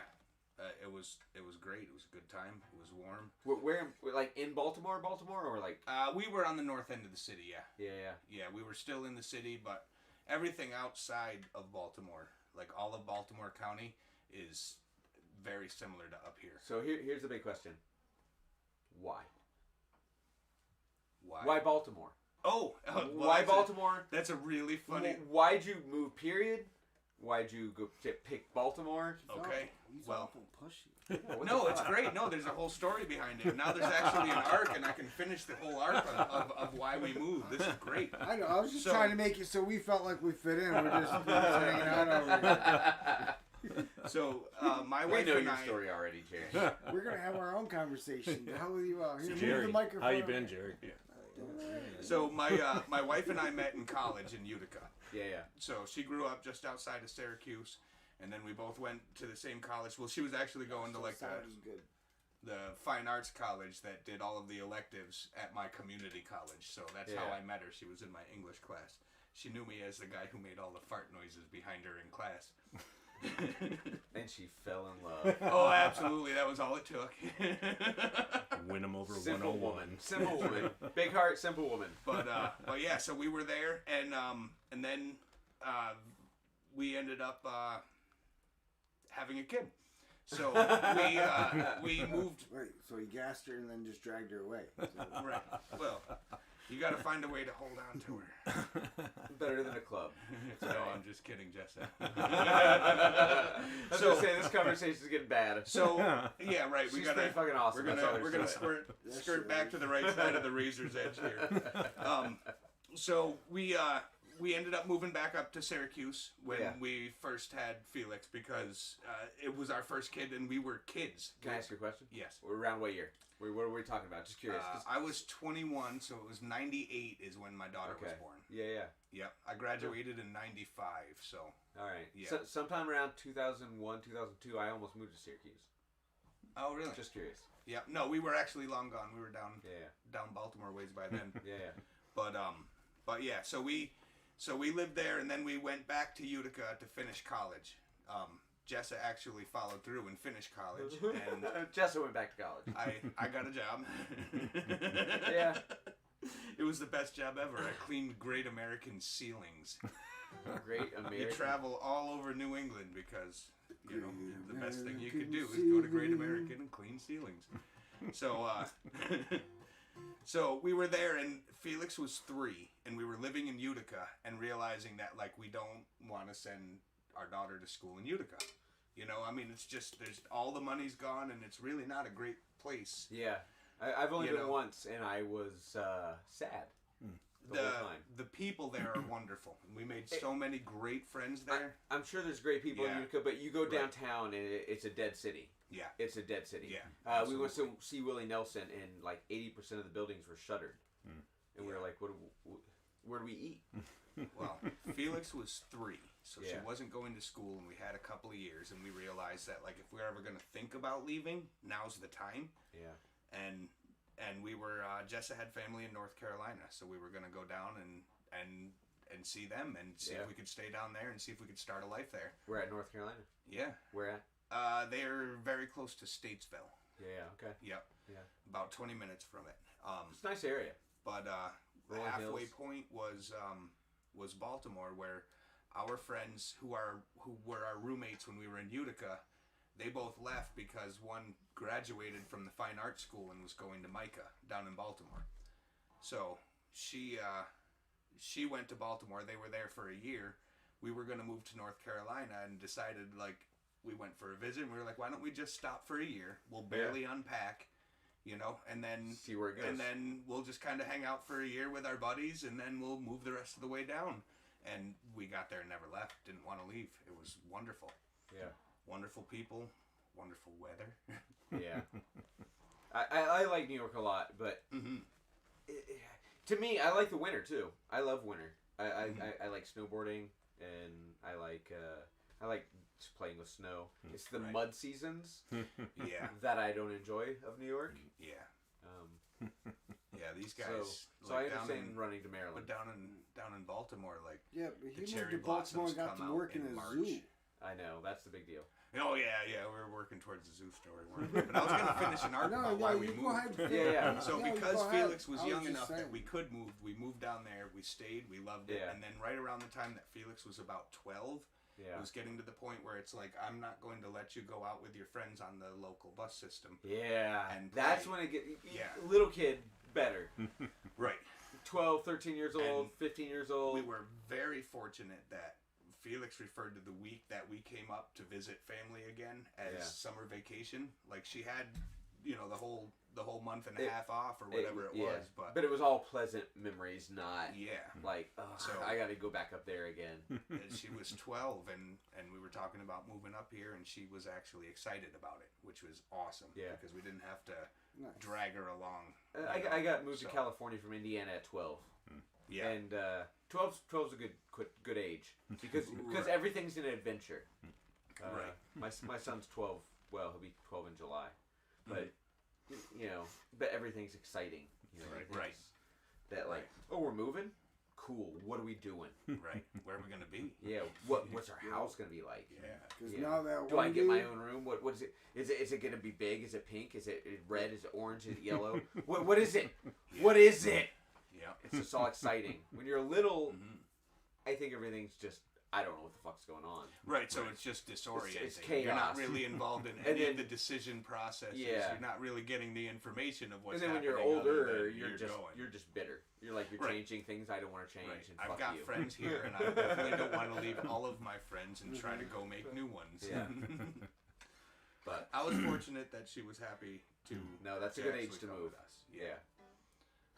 It was great. It was a good time. It was warm. where like in Baltimore, or like We were on the north end of the city. Yeah. yeah. Yeah, we were still in the city, but everything outside of Baltimore, like all of Baltimore County, is very similar to up here. So here's the big question: Why? Why? Why Baltimore? Oh, well, Why that's Baltimore? That's a really funny. Why'd you move? Period. Why'd you go pick Baltimore? Okay. He's Well, awful pushy. no, it's great. No, there's a whole story behind it. Now there's actually an arc, and I can finish the whole arc of why we moved. This is great. I know. I was just So- trying to make it so we felt like we fit in. We're just hanging out over here. So my We wife know and your I. story already, Jerry. We're gonna have our own conversation. The hell with you? Here, move Jerry, the microphone. how you been, Jerry? So my wife and I met in college in Utica. Yeah. So she grew up just outside of Syracuse, and then we both went to the same college. Well, she was actually going to like Sound is good. the fine arts college that did all of the electives at my community college. So that's how Yeah. I met her. She was in my English class. She knew me as the guy who made all the fart noises behind her in class. And she fell in love. Oh, absolutely. That was all it took. Win them over Simple 101. woman. Simple woman. Big heart, simple woman. But yeah, so we were there, and then we ended up having a kid. So we moved. Wait, so he gassed her and then just dragged her away. So, Right. Well, you got to find a way to hold on to her. Better than a club. No, I'm just kidding, Jess. I was gonna say this conversation's getting bad. So yeah, right. We She's gotta. pretty fucking awesome. We're That's all gonna there's to it. skirt back to the right side of the razor's edge here. So we ended up moving back up to Syracuse when Yeah. we first had Felix because it was our first kid and we were kids. Can I ask you a question? Yes. We're around what year? What are we talking about? Just curious. I was 21, so it was 98 is when my daughter was born. Yeah. Yep. I graduated in 95, so. All right. Yeah. So, sometime around 2001, 2002, I almost moved to Syracuse. Oh, really? Just curious. Yep. No, we were actually long gone. We were down Baltimore ways by then. Yeah. But yeah, so we lived there, and then we went back to Utica to finish college. Jessa actually followed through and finished college, and Jessa went back to college. I got a job. Yeah. It was the best job ever. I cleaned Great American ceilings. Great American. You travel all over New England because, you know, the best thing you could do is go to Great American and clean ceilings. So, so we were there, and Felix was 3, and we were living in Utica and realizing that, like, we don't want to send our daughter to school in Utica. You know, I mean, it's just, there's all the money's gone, and it's really not a great place. Yeah. I've only You been know. once, and I was sad. The whole time. The people there are wonderful. We made so many great friends there. I'm sure there's great people in Yeah. Utica, but you go downtown, and it's a dead city. Yeah. It's a dead city. Yeah, We went to absolutely. see Willie Nelson, and like 80% of the buildings were shuttered. And we were like, where do we eat? Well, Felix was 3, so she Yeah. wasn't going to school, and we had a couple of years, and we realized that, like, if we're ever going to think about leaving, now's the time. Yeah. And we were Jessa had family in North Carolina, so we were going to go down and see them and see if we could stay down there and see if we could start a life there. We're at North Carolina. Yeah. Where at? They're very close to Statesville. Yeah. Okay. Yep. Yeah. About 20 minutes from it. It's a nice area. But the Rolling halfway hills. point was Baltimore, where our friends who were our roommates when we were in Utica, they both left because one graduated from the fine arts school and was going to MICA down in Baltimore. So she went to Baltimore. They were there for a year. We were going to move to North Carolina and decided, like, we went for a visit and we were like, why don't we just stop for a year? We'll barely unpack, you know, and then See where it goes. and then we'll just kind of hang out for a year with our buddies, and then we'll move the rest of the way down. And we got there and never left. Didn't want to leave. It was wonderful. Yeah. Wonderful people. Wonderful weather. Yeah. I like New York a lot, but to me, I like the winter too. I love winter. I like snowboarding, and I like just playing with snow. It's the Right. mud seasons Yeah. that I don't enjoy of New York. Yeah. Um, Yeah. These guys. so I like, down understand in- running to Maryland. But down in Baltimore, like, yeah, but the he moved cherry to Baltimore and blossoms got come to out work in in a March. zoo. I know, that's the big deal. oh yeah, we were working towards the zoo story. Weren't we? But I was gonna finish an arc about why we you go moved. ahead. Yeah. So Yeah, because go ahead. Felix was I young just enough that saying. we could move, we moved down there. We stayed. We loved it. Yeah. And then right around the time that Felix was about 12, Yeah. it was getting to the point where it's like, I'm not going to let you go out with your friends on the local bus system. Yeah. And That's play. when it gets Yeah. little kid better. Right. 12, 13 years old, And 15 years old. We were very fortunate that Felix referred to the week that we came up to visit family again as summer vacation. Like, she had, you know, the whole month and a half off or whatever it was. But it was all pleasant memories, not yeah. like, So- I got to go back up there again. And she was 12, and we were talking about moving up here, and she was actually excited about it, which was awesome. Yeah. Because we didn't have to Nice. drag her along. I got moved to So- California from Indiana at 12. Yeah. And 12's a good age because Right. everything's an adventure. Right. My son's 12. Well, he'll be 12 in July. But you know, but everything's exciting. You know, Right. everything's- Right. That like, oh, we're moving. Cool. What are we doing? Right. Where are we going to be? Yeah. What's our house gonna be like? Yeah. Because Yeah. now that Do one I get my dude- own room? What is it? Is it gonna be big? Is it pink? Is it red? Is it orange? Is it yellow? What is it? What is it? Yeah. It's just all exciting. When you're little, I think everything's just I don't know what the fuck's going on. Right, so it's just disorienting. It's chaos. You're not really involved in any of the decision processes. Yeah. You're not really getting the information of what's And then when happening. you're older, other than you're going. just bitter. You're like you're Right. changing things I don't want to change. Right. And I've fuck got you. friends here, and I definitely don't want to leave all of my friends and try to go make new ones. Yeah. But I was fortunate that she was happy to. no, that's a to good actually age to come move. with us. Yeah.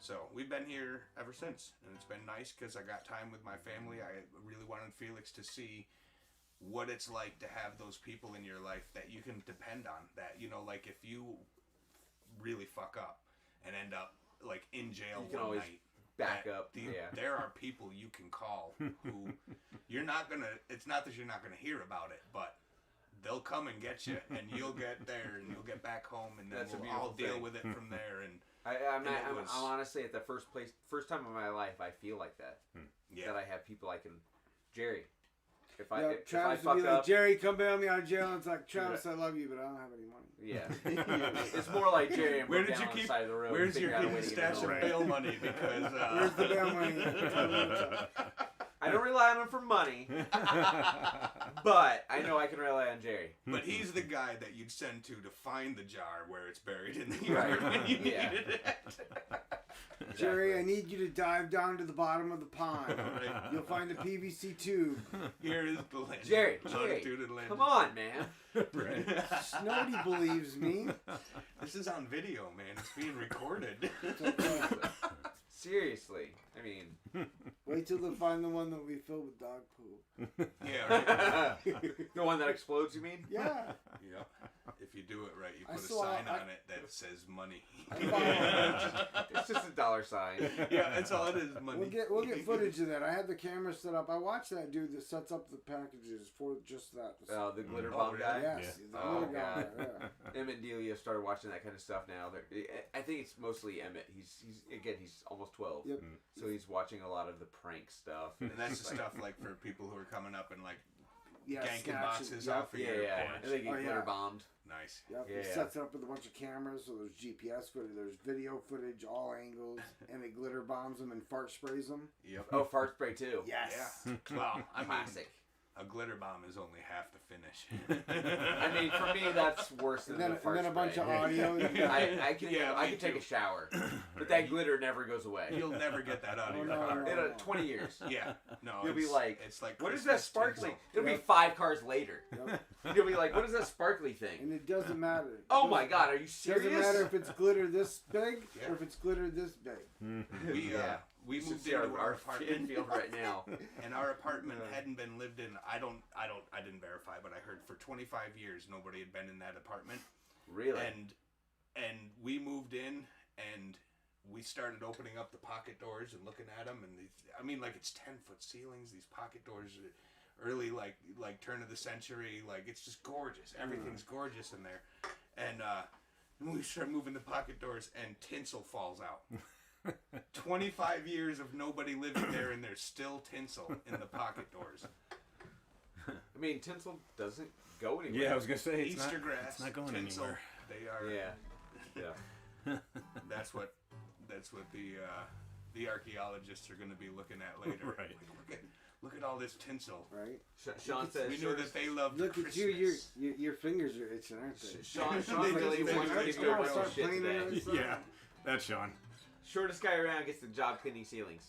So we've been here ever since, and it's been nice because I got time with my family. I really wanted Felix to see what it's like to have those people in your life that you can depend on. That, you know, like if you really fuck up and end up like in jail You can one always night, back up. Yeah. there are people you can call who you're not gonna. It's not that you're not gonna hear about it, but they'll come and get you, and you'll get there, and you'll get back home, and then That's a we'll all beautiful deal thing. with it from there. And I'm And it was- honestly at the first time in my life I feel like that. yeah, That I have people I can, Jerry. If Yeah, I if I Travis would fuck be like, up, Jerry, come bail me out of jail. And it's like, Travis, I love you, but I don't have any money. yeah, it's more like Jerry. I'm Where down did you on the keep? side of the road. Where's and your figure out a way hidden to get stash of home. bail money? Because Where's the bail money? I don't rely on him for money, but I know I can rely on Jerry. but he's the guy that you'd send to find the jar where it's buried in the Right. yard when you Yeah. needed it. Jerry, I need you to dive down to the bottom of the pond. Right. You'll find a PVC tube. Here is the legend. Jerry, Longitude and legend. come on, man. Nobody believes me. This is on video, man. It's being recorded. Seriously, I mean, Wait till they find the one that we filled with dog poop. Yeah, right. the one that explodes. You mean? Yeah. Yeah. If you do it right, you I put a saw- sign I- on it that says money. It's just a dollar sign. Yeah, that's all it is, money. We'll get footage of that. I had the camera set up. I watched that dude that sets up the packages for just that. The glitter Oh, bomb really? guy. Yes. Yeah. the Oh, other guy, God. yeah. Emmett and Delia started watching that kind of stuff now. I think it's mostly Emmett. He's almost 12. Yep. So he's watching a lot of the prank stuff. And that's the stuff like for people who are coming up and like Yeah, ganking snatching- boxes yep. off of Yeah, your yeah. porch. And they get Oh, yeah. glitter bombed. Nice. Yep. Yeah, He yeah. sets it up with a bunch of cameras, so there's GPS footage, there's video footage, all angles, and it glitter bombs them and fart sprays them. Yep. Oh, fart spray too. Yes. Yeah. Well, I mean, Classic. a glitter bomb is only half the finish. I mean, for me, that's worse than And the fart then a bunch spray. of audio. I can Yeah, I me can take too. a shower, but that glitter never goes away. You'll never get that out of Oh, your no, car. no. 20 years. Yeah. No. You'll be it's- like, it's like What is that Christmas sparkly? tinsel. It'll be Yep. 5 cars later. Yep. You'll be like, what is that sparkly thing? And it doesn't matter. Oh my God, are you It serious? doesn't matter if it's glitter this big Yeah. or if it's glitter this big. We You should moved see into our our apartment apartment, field right now. and our apartment hadn't been lived in. I didn't verify, but I heard for 25 years nobody had been in that apartment. Really? And we moved in, and we started opening up the pocket doors and looking at them, and I mean, like, it's 10-foot ceilings. These pocket doors are early, like turn of the century. Like, it's just gorgeous. Everything's gorgeous in there. And we start moving the pocket doors, and tinsel falls out. 25 years of nobody living there, and there's still tinsel in the pocket doors. I mean, tinsel doesn't go anywhere. Yeah, I was gonna say it's Easter not, grass, it's not going tinsel. anywhere. They are. Yeah. Yeah. That's what the archaeologists are going to be looking at later. Right. Like, look at all this tinsel. Right? Sean says, We knew that they loved Look Christmas. at you. Your fingers are itching, aren't they? Sean They really just- wants to they give just you a wanna real start shit playing today. it. Yeah, that's Sean. Shortest guy around gets the job cleaning ceilings.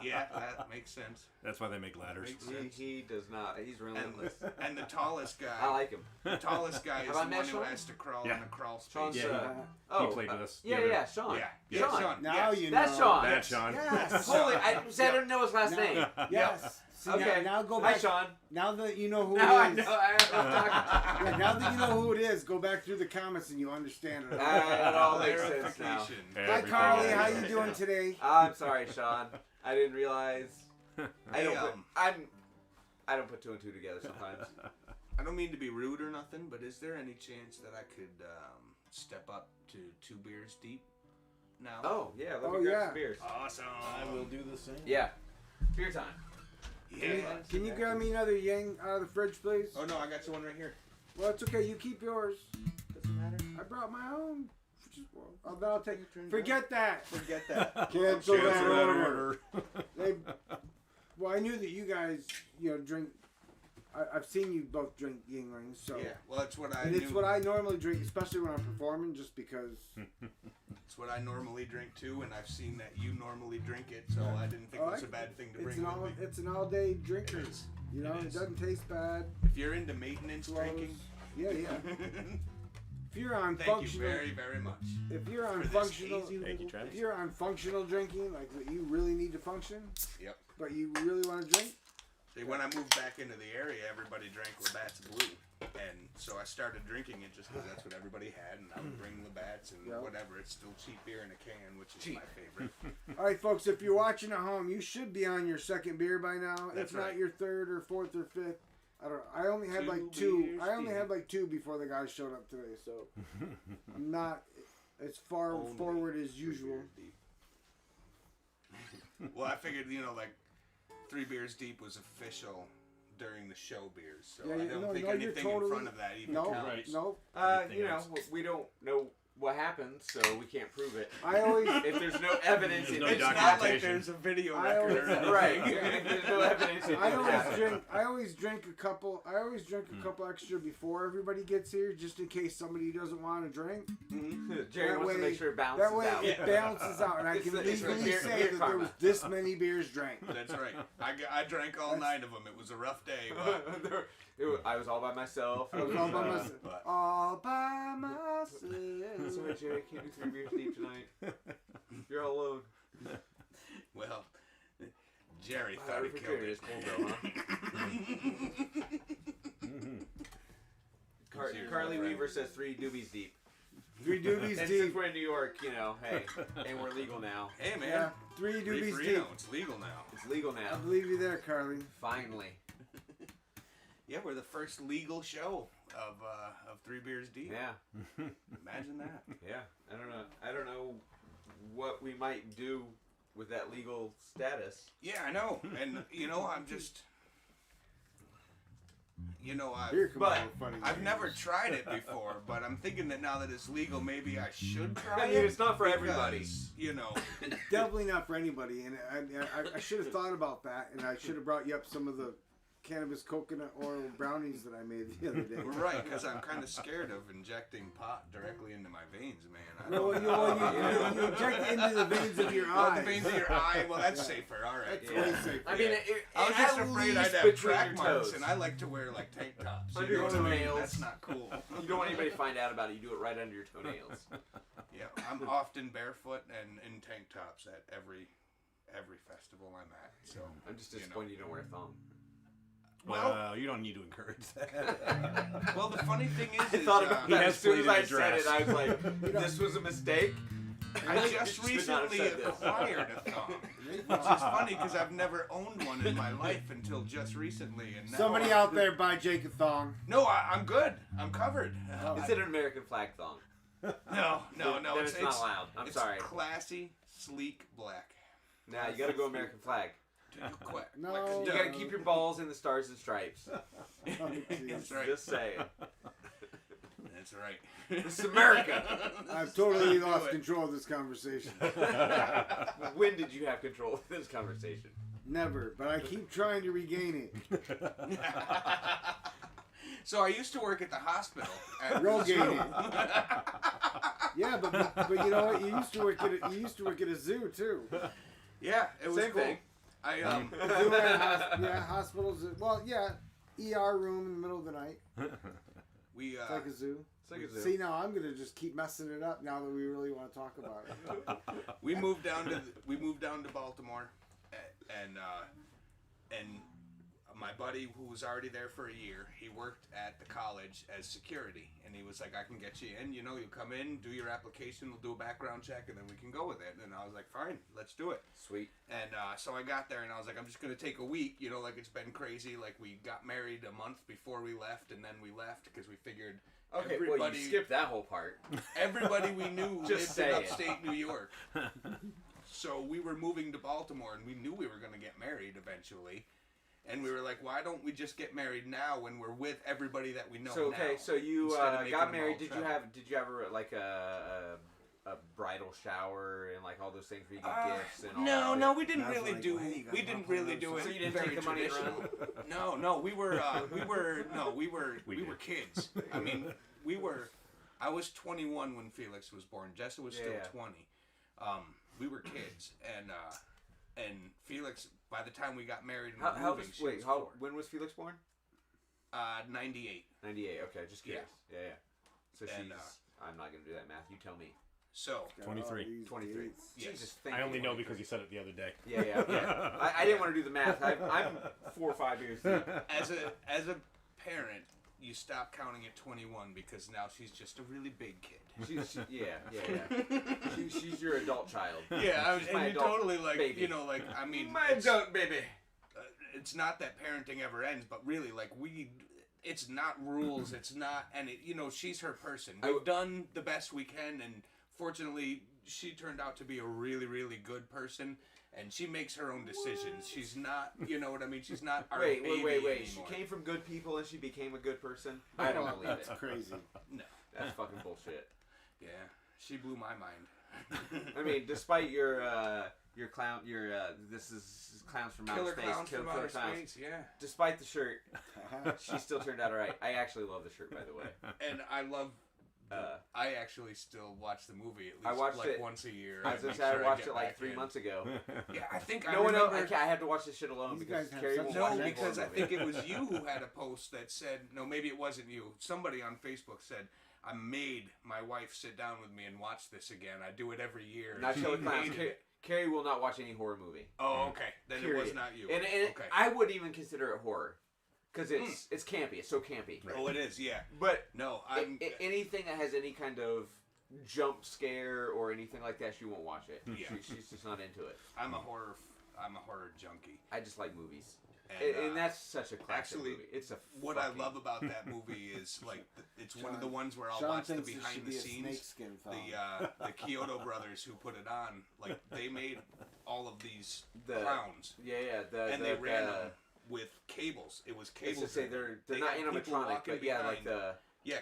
Yeah, that makes sense. That's why they make ladders. Makes sense. He does not. He's relentless. And the tallest guy, I like him. the tallest guy is Have the I one met who Sean? has to crawl Yeah. in a crawl space. Sean's, Yeah, oh, he played with us. Yeah, the other- yeah, Sean. Yeah, Sean. Sean. Now Yes. you know. That's Sean. That's Sean. Yes. Holy, I didn't know his last Now- name. Yes. See, Okay. now go Hi, back. Sean. Now that you know who Now I it know. is. I'm talking. Yeah, now that you know who it is, go back through the comments and you understand it. It all makes sense now. Clarification. Hi, Everything Carly. is- How you doing today? I'm sorry, Sean. I didn't realize. I don't. Hey, Put, I don't put 2 and 2 together sometimes. I don't mean to be rude or nothing, but is there any chance that I could step up to 2 beers deep now? Oh yeah, let Oh, me grab yeah. some beers. Awesome. I will do the same. Yeah, beer time. Yeah. Can you grab me another Yang out of the fridge, please? Oh no, I got you one right here. Well, it's okay. You keep yours. Doesn't matter. I brought my own. Oh, then I'll take it. Forget that. Forget that. Cancel that Cancel that order. order. They, why I knew that you guys, drink. I've seen you both drink Yinglings, so Yeah, well, it's what I and knew. it's what I normally drink, especially when I'm performing, just because. It's what I normally drink too, and I've seen that you normally drink it, so I didn't think it was a bad thing to bring with me. It's an all-day drinker. It is. You know, it doesn't taste bad. If you're into maintenance drinking, Yeah. If you're on thank you functional, very, very much. if you're on for this functional, hazy- Thank you, Travis. if you're on functional drinking, like that you really need to function, Yep. but you really want to drink, See, when I moved back into the area, everybody drank Labatt's Blue, and so I started drinking it just because that's what everybody had, and I would bring Labatt's and Yeah. whatever. It's still cheap beer in a can, which is my favorite. all right, folks. If you're watching at home, you should be on your second beer by now. That's if not right. your third or fourth or fifth. I don't know. I only had like Two two. beers I only deep. had like two before the guys showed up today, so I'm not as far Only forward as 3 usual. beers deep. Well, I figured, like 3 beers deep was official during the show beers, so Yeah, I yeah, don't no, think no, you're anything totally- in front of that even No, counts. no. Anything You know, else? we don't know what happened, so we can't prove it. I always. If there's no evidence, There's it no It's doesn't not like documentation. there's a video I record always- or anything. Right. If there's no evidence, it I didn't always happen. drink. I always drink a couple. I always drink a couple extra before everybody gets here, just in case somebody doesn't want to drink. Jerry That wants to way- make sure it balances That way out. it balances out, and I It's can the- it's the legally beer- say beer that karma. there was this many beers drank. That's right. I drank all 9 of them. It was a rough day, but I was all by myself. I was all by myself. But- All by That's myself. why Jerry can't do 3 beers deep tonight. You're all alone. well, Jerry thought he killed Jerry it. is cold though, huh? Seriously, Carly right. Weaver says 3 doobies deep. 3 doobies And deep. since we're in New York, hey, and we're legal now. Hey, man. Yeah, 3 Free doobies Frito, deep. it's legal now. It's legal I now. believe you there, Carly. Finally. Yeah, we're the first legal show of 3 beers deep. Yeah. Imagine that. Yeah. I don't know what we might do with that legal status. Yeah, I know. And I'm just Beer comes But out funny. I've never tried it before, but I'm thinking that now that it's legal, maybe I should try I mean, it. it's not for everybody. because, It's definitely not for anybody, and I should have thought about that, and I should have brought you up some of the cannabis coconut oil brownies that I made the other day. we're right, because I'm kind of scared of injecting pot directly into my veins, man. I No, don't you inject it into the veins of your Oh, eye. the veins of your eye. Well, that's safer. All right. That's Yeah. way safer. I mean, I was just at afraid least I'd have between track your marks, toes. and I like to wear like tank tops. Under your what I mean? toenails. That's not cool. You don't want anybody to find out about it. You do it right under your toenails. Yeah, I'm often barefoot and in tank tops at every festival I'm at. So I'm just disappointed you don't wear a thong. Well, you don't need to encourage that. Well, the funny thing is, I thought about He that has as soon as played I in a said dress. it. I was like, this was a mistake. I just You should not have recently said this. acquired a thong, which is funny because I've never owned one in my life until just recently. And now Somebody out there buy Jake a thong. No, I'm good. I'm covered. Is it an American flag thong? No. Then it's not allowed. I'm it's sorry. classy, sleek black. Nah, you gotta go American flag. Quick. No. You gotta keep your balls in the stars and stripes. Oh, geez. That's right. Just saying. That's right. This is America. I've totally Do lost it. control of this conversation. When did you have control of this conversation? Never, but I keep trying to regain it. So I used to work at the hospital. At Roll the zoo. gain it. Yeah, but you know what? You used to work at a zoo too. Yeah, it was Same cool. thing. I Zoo and yeah, hospitals. Well, yeah, ER room in the middle of the night. we It's like a zoo. It's like a zoo. See, now I'm gonna just keep messing it up now that we really want to talk about it. we moved down to Baltimore, and my buddy who was already there for a year, he worked at the college as security, and he was like, I can get you in, you come in, do your application, we'll do a background check, and then we can go with it. And I was like, fine, let's do it. Sweet. And so I got there, and I was like, I'm just going to take a week, like it's been crazy. Like we got married a month before we left, and then we left because we figured Okay, everybody, well, you skipped that whole part. everybody we knew Just lived in saying. upstate New York. So we were moving to Baltimore, and we knew we were going to get married eventually. And we were like, why don't we just get married now when we're with everybody that we know So okay, now? so you instead of making got them married. all Did travel? you have a a bridal shower and like all those things where you get gifts and all No, that? no, we didn't That's really like, do. wait, you got We my didn't plan really up, do it. so you didn't very take the money and traditional. run? No, we were did. kids. I mean, I was 21 when Felix was born. Jessa was still Yeah. 20. We were kids, and Felix. By the time we got married and How moving, does, she wait, was how 4. when was Felix born? 98. 98. Okay, just curious. Yeah. So she's. And, I'm not gonna do that math. You tell me. So Got 23. all these 23. dates. Yes. Jesus, thank I you, only know 23. because you said it the other day. Yeah. I didn't want to do the math. I'm 4 or 5 years deep. as a parent, you stop counting at 21 because now she's just a really big kid. She's your adult child. Yeah, She's my and you adult totally like, baby. you know, like I mean, My it's, adult baby. it's not that parenting ever ends, but really, like it's not rules. It's not, and it, you know, she's her person. We've done the best we can, and fortunately, she turned out to be a really, really good person. And she makes her own decisions. She's not, you know what I mean? She's not our Wait. baby She anymore. came from good people and she became a good person. I don't believe it. That's crazy. No. That's fucking bullshit. Yeah, she blew my mind. I mean, despite your clown, this is clowns from outer Killer space, clowns from outer space, yeah. Despite the shirt, she still turned out alright. I actually love the shirt, by the way. And I love. I actually still watch the movie at least I watched like it once a year. I was make gonna say sure I watched get it like back 3 in. months ago. Yeah, I think No I one else. remember. I had to watch this shit alone These because guys have Carrie such won't a watch No, any because horror I movie. think it was you who had a post that said, no, maybe it wasn't you. Somebody on Facebook said, I made my wife sit down with me and watch this again. I do it every year. Not She Killer Clowns. hated it. Carrie will not watch any horror movie. Oh, okay. Then it was Period. not you. And okay. I wouldn't even consider it horror because it's campy. It's so campy. Oh, it is, yeah. But No, I'm. anything that has any kind of jump scare or anything like that, she won't watch it. Yeah. She's just not into it. I'm a horror junkie. I just like movies, And, and that's such a classic actually, movie. It's a What fucking, I love about that movie is like it's one of the ones where I'll Sean watch the thinks it behind should the be a scenes. snakeskin film. The Kyoto brothers who put it on, like they made all of these The- clowns, and they ran them with cables. It was It's cable. to say driven. they're They not had people animatronic, walking but yeah, like behind. the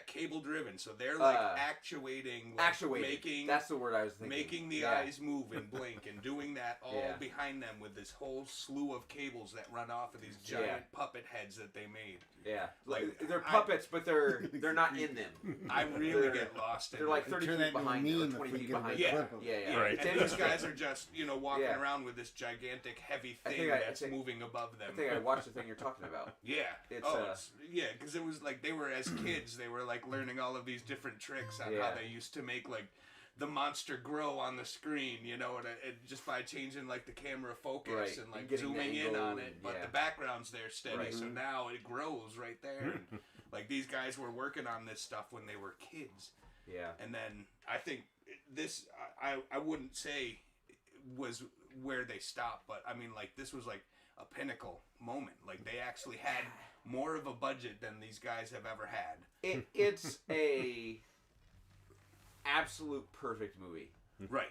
cable driven. So they're like actuating, like, actuated. making That's the word I was thinking. making the Yeah. eyes move and blink and doing that all Yeah. behind them with this whole slew of cables that run off of these giant puppet heads that they made. Yeah, Like, they're puppets, but they're not in them. I really They're- get lost in They're like it. 30 Turn feet that into a behind you, or meme if 20 we feet get a behind big you. clip of Yeah, it. yeah. Right. And these guys are just, walking Yeah. around with this gigantic heavy I thing think I that's think- moving above I them. think I watched the thing you're talking about. Yeah. It's, Because it was like they were as kids, they were like learning all of these different tricks on how Yeah. they used to make like the monster grow on the screen, and just by changing like the camera focus Right. and like Getting the zooming in angle on it, and- but yeah. the background's there steady, Right. so now it grows right there. And, like these guys were working on this stuff when they were kids, Yeah. and then I think this I wouldn't say was where they stopped, but I mean like this was like a pinnacle moment. Like they actually had more of a budget than these guys have ever had. It's a absolute perfect movie. Right.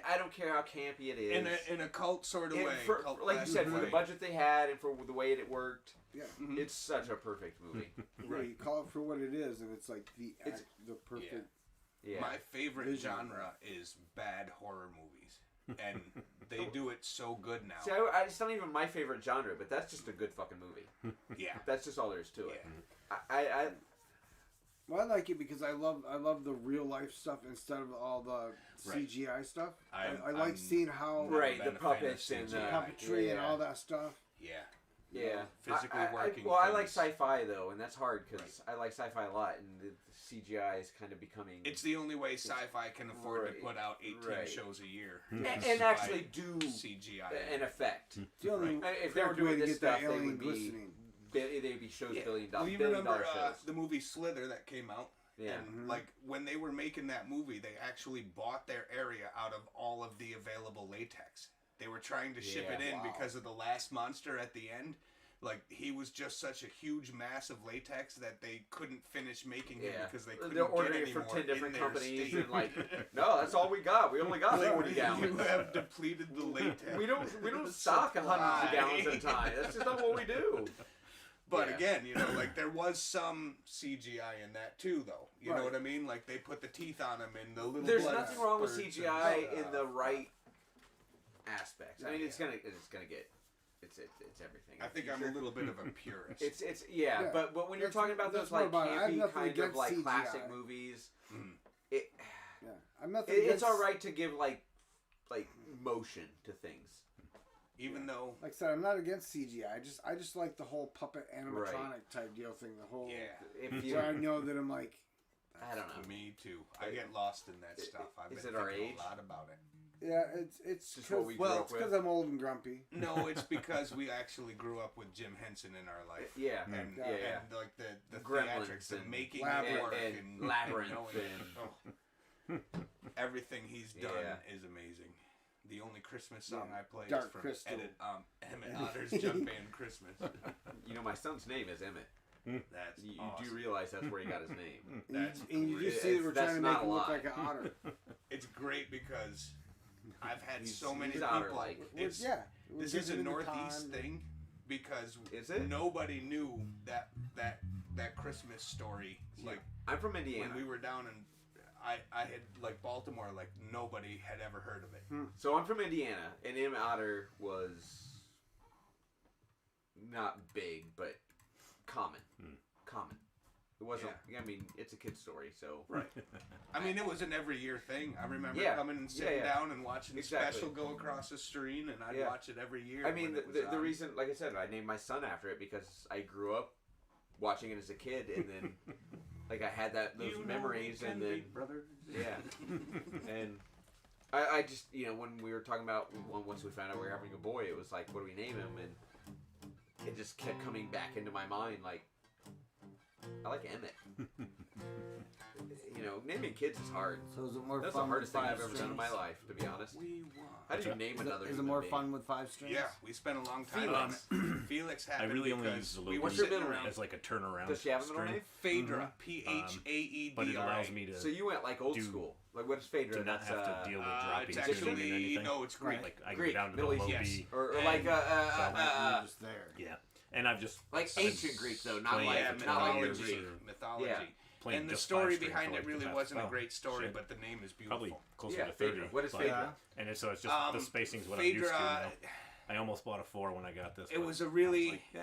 I don't care how campy it is. In a cult sort of It- way. for, cult like you said, for the way. budget they had and for the way it worked, Yeah. Mhm. it's such a perfect movie. Yeah, you call it for what it is, and it's like It's- the perfect. Yeah. My favorite Vision. genre is bad horror movies. And they do it so good now. See, it's not even my favorite genre, but that's just a good fucking movie. Yeah. That's just all there is to it. Yeah. I Well, I like it because I love the real life stuff instead of all the Right. CGI stuff. I I'm- like seeing how right, been the a fan of puppets and CGI. puppetry yeah. and all that stuff. Yeah. Yeah, Physically working Well, I like things. sci-fi though, and that's hard because I like sci-fi a lot, and the CGI is kind of becoming It's the only way sci-fi can afford Right. to put out 18 Right. shows a year. and is actually by do CGI. an effect. It's the only If they were correct way doing to this get that stuff, they alien would be glistening. they'd be shows Yeah. billion Well, you dollar remember shows. the movie Slither that came out? Yeah. And like when they were making that movie, they actually bought their area out of all of the available latex. They were trying to ship it Yeah, in wow. because of the last monster at the end. Like he was just such a huge mass of latex that they couldn't finish making him Yeah, because they couldn't they're get ordering any it from more 10 in different their companies, state. and like, no, that's all we got. We only got 40 You gallons. have depleted the latex. We don't stock hundreds of gallons at a time. That's just not what we do. But Yeah. again, you know, like there was some CGI in that too, though. You know what I mean? Like they put the teeth on him and the little. There's blood nothing wrong with spurts CGI and in the right aspects. I mean, it's Yeah. gonna get it's everything. I think I'm a little bit of a purist. It's Yeah. but when you're That's- talking about that's those like more about it. I have campy nothing kind of against like CGI. classic movies, it Yeah, I'm nothing. it's against- all right to give like motion to things. Even though, Like I said, I'm not against CGI. I just like the whole puppet animatronic type deal thing. The whole. yeah, If you, So I know that I'm like. I don't know. me too. I get lost in that stuff. I've is been it our thinking age? a lot about it. Yeah, it's Just what we grew up with. because I'm old and grumpy. No, it's because we actually grew up with Jim Henson in our life. Yeah, And, yeah. and like the Gremlins theatrics, the and making Labyrinth. it work, And Labyrinth you know, and- everything he's done Yeah. is amazing. The only Christmas song I play Dark is from Crystal. Emmett Otter's Jump Band Christmas. You know, my son's name is Emmett. That's You awesome. do realize that's where he got his name. That's And you great. just see that we're That's trying to make not a him look lie. like an otter. It's great because I've had so many he's people. otter-like. It's, Yeah. This is a Northeast thing because Is it? nobody knew that Christmas story. Like I'm from Indiana, when we were down in, I had like Baltimore, like nobody had ever heard of it. so I'm from Indiana, and Emmett Otter was not big, but common. Common. It wasn't. I mean, it's a kid's story, so Right. I mean, it was an every year thing. I remember Yeah. coming and sitting Yeah. down and watching the Exactly. special go across the screen, and I'd Yeah. watch it every year. I mean, when it was the on. reason, like I said, I named my son after it because I grew up watching it as a kid, and then like I had those You know memories, we and can then be brothers. yeah, and I just when we were talking about once we found out we were having a boy, it was like, what do we name him? And it just kept coming back into my mind, like I like Emmett. Naming kids is hard. So is it more That's fun the hardest with thing 5 I've ever done in my strings? life, to be honest. We won. How do you name another? Is it human more being? fun with 5 strings? Yeah, we spent a long time Felix. on it. Felix I happened really only because use the we little were What's your sitting middle around. as like a turnaround. Does she have a middle string, name? Phaedra, Phaedra. but it allows me to So you went like old Do- school. Like what is Phaedra? to not That's have to deal with dropping It's tuning and actually anything. no, it's Greek. Like I can Greek, go down to Middle the low East, B. yes. Or And- like You're just there. Yeah, and I've just like I've been ancient Greek though, not playing like yeah, for not like 20 your years Greek. or mythology. Yeah. playing And the just story 5 string behind for, it like, really the past- wasn't a oh, great story, shit. but the name is beautiful. Probably closer Yeah, to 30. Phaedra. What is but- Phaedra? And so it's just the spacing's what I'm used to. Phaedra, Now. I almost bought a 4 when I got this. it but was a I really. like, yeah,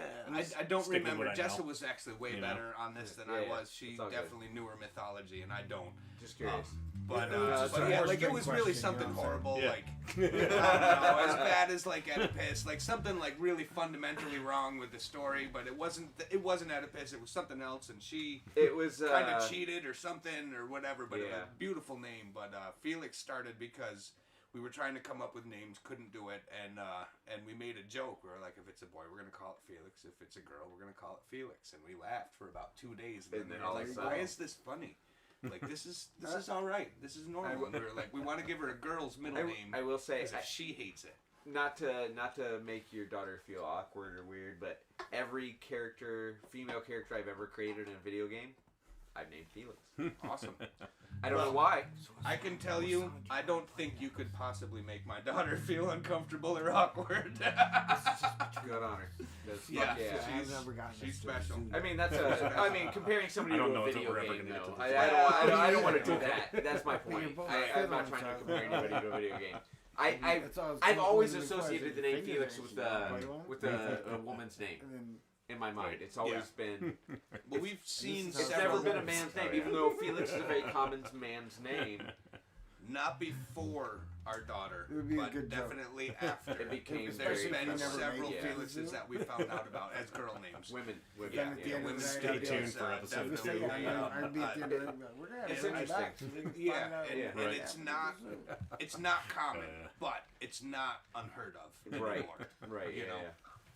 I don't stick with remember. what I Jessa know. was actually way You know? better on this than Yeah, I yeah. was. She It's all good. definitely knew her mythology, and I don't. Just curious. But, it's but a yeah, more like it string was really question, something you know what I'm horrible, Yeah. like I don't know, as bad as like Oedipus, like something like really fundamentally wrong with the story. But it wasn't Oedipus. It was something else, and she It was kind of cheated or something or whatever. But it was Yeah. a beautiful name. But Felix started because we were trying to come up with names, couldn't do it, and we made a joke. We were like, if it's a boy, we're gonna call it Felix. If it's a girl, we're gonna call it Felix. And we laughed for about 2 days. And then they were all like, of a why sudden- is this funny? Like this is all right. This is normal. And we were like, we want to give her a girl's middle name. I will say, 'cause if she hates it. not to make your daughter feel awkward or weird, but every female character I've ever created in a video game, I've named Felix. Awesome. I don't know why. I can tell you, I don't think you could possibly make my daughter feel uncomfortable or awkward. Good on her. That's Yeah. fuck yeah. I've never gotten she's this to special. Zoom. I mean, comparing somebody I don't to know a if video we're ever game, gonna get though. to I this. don't want to do that. That's my point. both I'm not fiddling, trying to so- compare anybody to a video game. I've That's all I was I've thinking always when the associated the question, name finger Felix there, with a woman's name And then in my mind. It's always been. Well, we've seen This is how It's never several, been a man's name, even though Felix is a very common man's name. not before our daughter, It would be a but good joke. definitely after. It became There's very been prevalent. several Yeah. Felixes that we found out about as girl names. Women. Yeah, at the yeah, end of women the day, Stay I'd be tuned like, for episode Just 2. saying, Yeah. I'd be at the end of it. We're gonna have it's to bring it interesting. back. So we can find Yeah, out. and, Yeah. and Right. it's not common, but it's not unheard of Right. anymore. Right. You Yeah. know, yeah.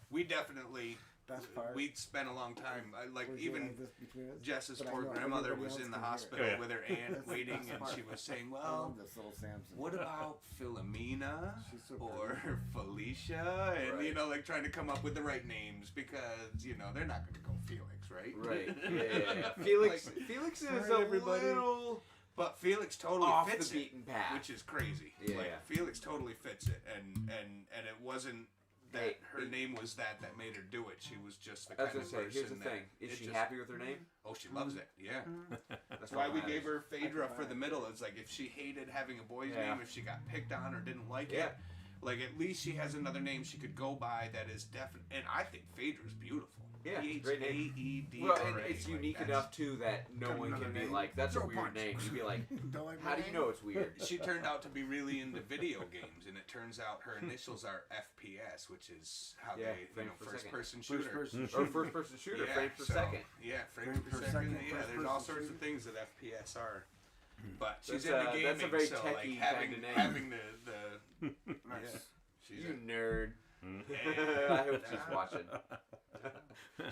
we definitely Best part. we spent a long time. Like We're doing even like this between us, Jess's but I poor know grandmother everybody was else in the can hear it. hospital Oh, yeah. with her aunt That's the waiting, best and part. she was saying, I "Well, love this little Samson. what about Philomena She's so or Felicia?" And Right. you know, like trying to come up with the right names because you know they're not going to go Felix, right? Right. Yeah. Felix. Felix is sorry, a everybody. little But Felix totally off fits the it. beaten path. Which is crazy. Yeah. Like Felix totally fits it, and it wasn't her name was that made her do it. She was just the I was kind gonna of say, person here's the thing. Is she happy with her name? Oh, she loves it. Yeah. That's why all we that gave matters. her Phaedra for the middle. It's like if she hated having a boy's Yeah. name, if she got picked on or didn't like Yeah. it, like at least she has another name she could go by that is definite. And I think Phaedra's beautiful. Yeah, great name. P-H-A-E-D-R-A. Well, and it's unique enough too that no one can be like, "That's a Throw a weird punch. name." You'd be like, Don't like my "How do you name? know it's weird?" She turned out to be really into video games, and it turns out her initials are FPS, which is how Yeah, they, frame per second. first-person shooter. Or first-person shooter, frame per second. Yeah, frames per second. Yeah, there's all sorts of things that FPS are. But she's into gaming, that's a very so techie like kind of name. having the yeah, she's You nerd. I hope she's watching.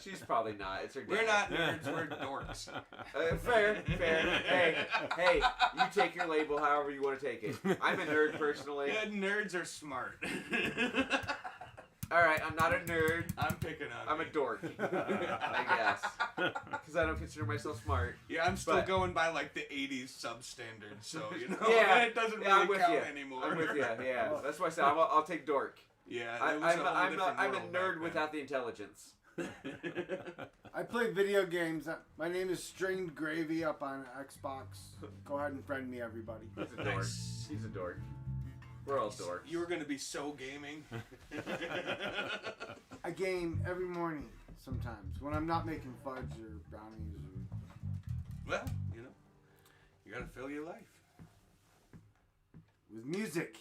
She's probably not. It's her dad. we're not nerds, we're dorks. Fair. Hey, you take your label however you want to take it. I'm a nerd personally. Yeah, nerds are smart. All right, I'm not a nerd. I'm picking on I'm a you. dork, I guess, because I don't consider myself smart. Yeah, I'm still But- going by like the 80s substandard, so you know Yeah, it doesn't yeah, I'm really with count you. anymore. I'm with you. Yeah, that's why I said I'll take dork. Yeah, I'm it was a whole different a world nerd back without the intelligence. then. I play video games. My name is Strained Gravy up on Xbox. Go ahead and friend me, everybody. He's a dork. Nice. He's a dork. We're all dorks. You were gonna be so gaming. I game every morning sometimes when I'm not making fudge or brownies. Well, you know, you gotta fill your life. With music.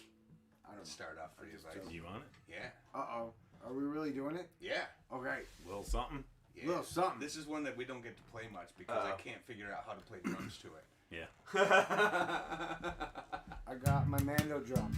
I don't know. Start off for your life. You want it? Yeah, Uh-oh. Are we really doing it? yeah, Okay. Little something? yeah. Little something. This is one that we don't get to play much because I can't figure out how to play drums to it. Yeah. I got my Mando drum.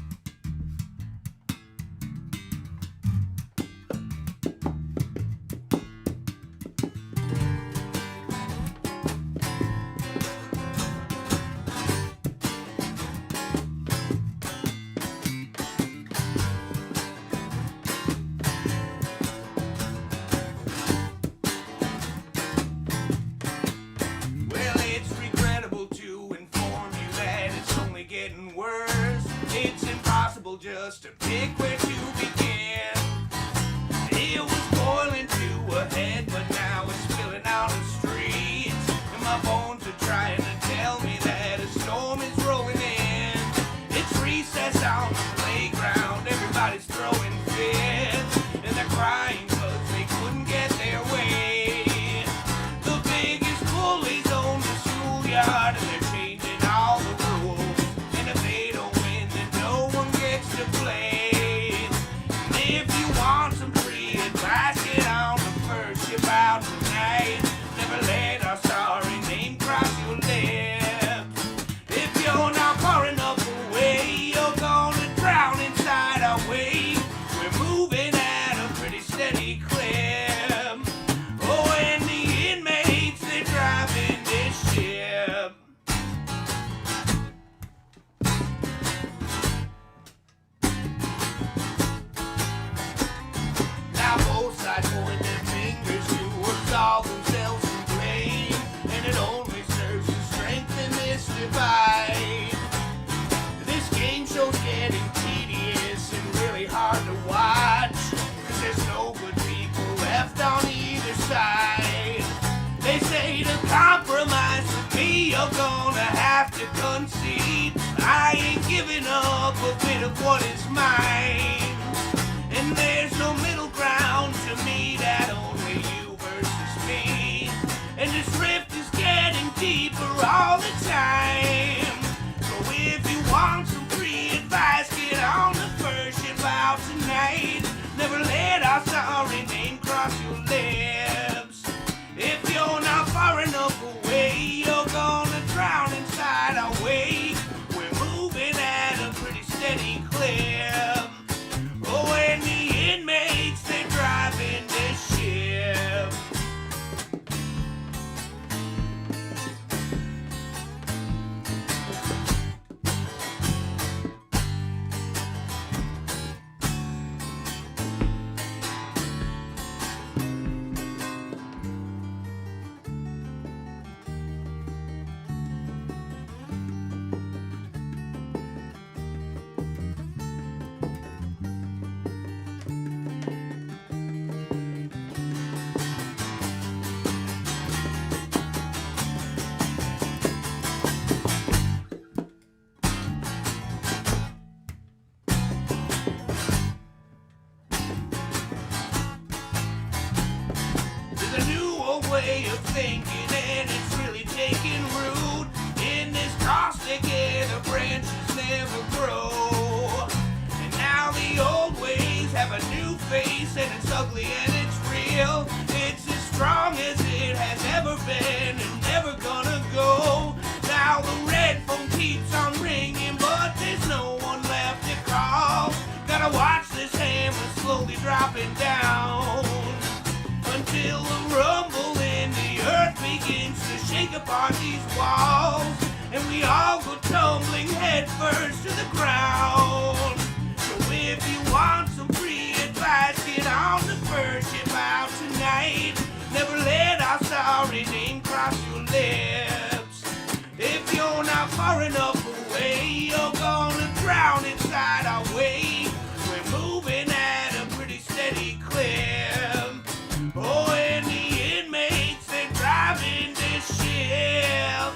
Well, it's regrettable to inform you that it's only getting worse. It's impossible just to pick where to begin. It was boiling to a head, but now it's spilling out the streets. And my bones are trying to tell me that a storm is rolling in. It's recess on the playground, everybody's throwing fits. And they're crying 'cause they couldn't get their way. The biggest bullies own the schoolyard, and they're changing all the rules. And if they don't win, then no one gets to play. And if you want some free advice, get on the first ship out tonight. Never let our sorry name cross your lips. If you're not far enough away, you're gonna drown inside our wave. We're moving at a pretty steady clip. Oh, and the inmates, they're driving this ship. Now both sides point their fingers to absolve themselves from blame, and it only serves to strengthen this divide. This game show's getting tedious and really hard to watch, 'cause there's no good people left on either side. They say to compromise with me, you're gonna have to concede. I ain't giving up a bit of what is mine. And there's no middle ground to me, that only you versus me. And this rift is getting deeper all the time. So if you want some free advice, get on the first ship out tonight. Never let our sorry name cross your lips. If you're not far enough away, you're gonna drown inside our wave. We're moving at a pretty steady clip. way of thinking, and it's really taking root. In this caustic air, the branches never grow. And now the old ways have a new face, and it's ugly and it's real. It's as strong as it has ever been and never gonna go. Now the red phone keeps on ringing, but there's no one left to call. Gotta watch this hammer slowly dropping down until the rumble in the earth begins to shake upon these walls, and we all go tumbling head first to the ground. So if you want some free advice, get on the first ship out tonight. Never let our sorry name cross your lips. If you're not far enough away, you're gonna drown inside our wave. We're moving at a pretty steady clip. Oh, and the inmates, they're driving this ship.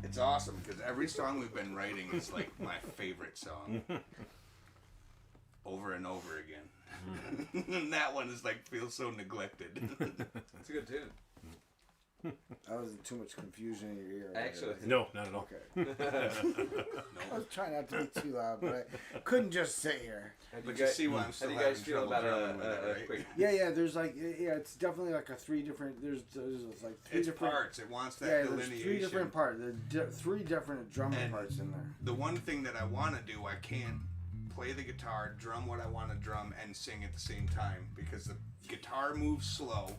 It's awesome because every song we've been writing is like my favorite song. Over and over again. And that one is like feels so neglected. It's a good tune. That was too much confusion in your ear. Actually, No, not at all. Okay. I was trying not to be too loud, but I couldn't just sit here. But you see why I'm how still do you guys having feel trouble about drumming with it, a right? quick? Yeah, there's like, it's definitely like a three different, there's like three It's different parts. It wants that Yeah, there's delineation. three different parts. There's three different drumming And parts in there. The one thing that I want to do, I can't play the guitar, drum what I want to drum, and sing at the same time because the guitar moves slow.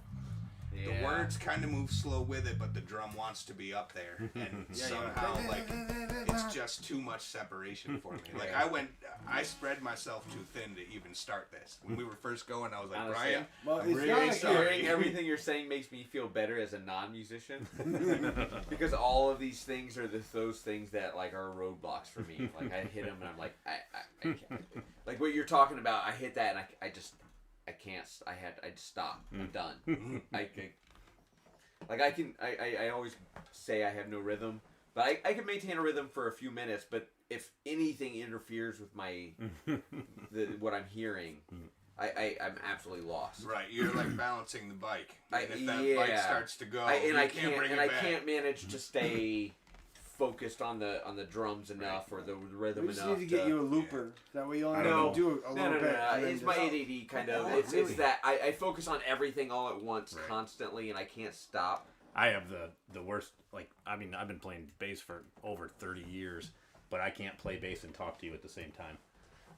Yeah. The words kind of move slow with it, but the drum wants to be up there, and somehow like it's just too much separation for me. Like I spread myself too thin to even start this. When we were first going, I was like, Honestly, Brian, well, I'm it's really not like sorry. Hearing everything you're saying makes me feel better as a non-musician because all of these things are those things that like are roadblocks for me. Like I hit them and I'm like I can't. Like what you're talking about, I hit that and I just can't. I just stop. I'm done. I always say I have no rhythm, but I can maintain a rhythm for a few minutes. But if anything interferes with my what I'm hearing, I'm absolutely lost. Right, you're like balancing the bike. And if that yeah. bike starts to go, I I can't manage to stay focused on the drums enough or the rhythm We just enough. need to get you a looper. That way you only No. have to do a little bit. and then It's my just- ADD kind of. Oh, It's really? that I focus on everything all at once Right. constantly, and I can't stop. I have the worst. Like, I mean, I've been playing bass for over 30 years, but I can't play bass and talk to you at the same time.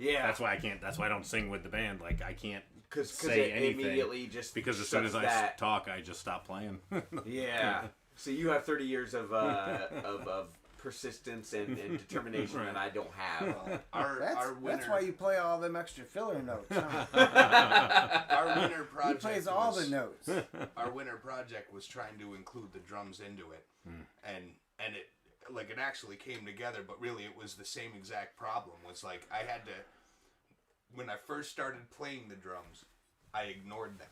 Yeah, That's why I can't. That's why I don't sing with the band. Like, I can't because say it anything immediately just because as soon as shuts I that. talk, I just stop playing. Yeah. So you have 30 years of persistence and determination that I don't have. Our winner, That's why you play all them extra filler notes. Huh? our winner He project plays all was, the notes. Our winter project was trying to include the drums into it, and it like it actually came together. But really, it was the same exact problem. Was like I had to when I first started playing the drums, I ignored them.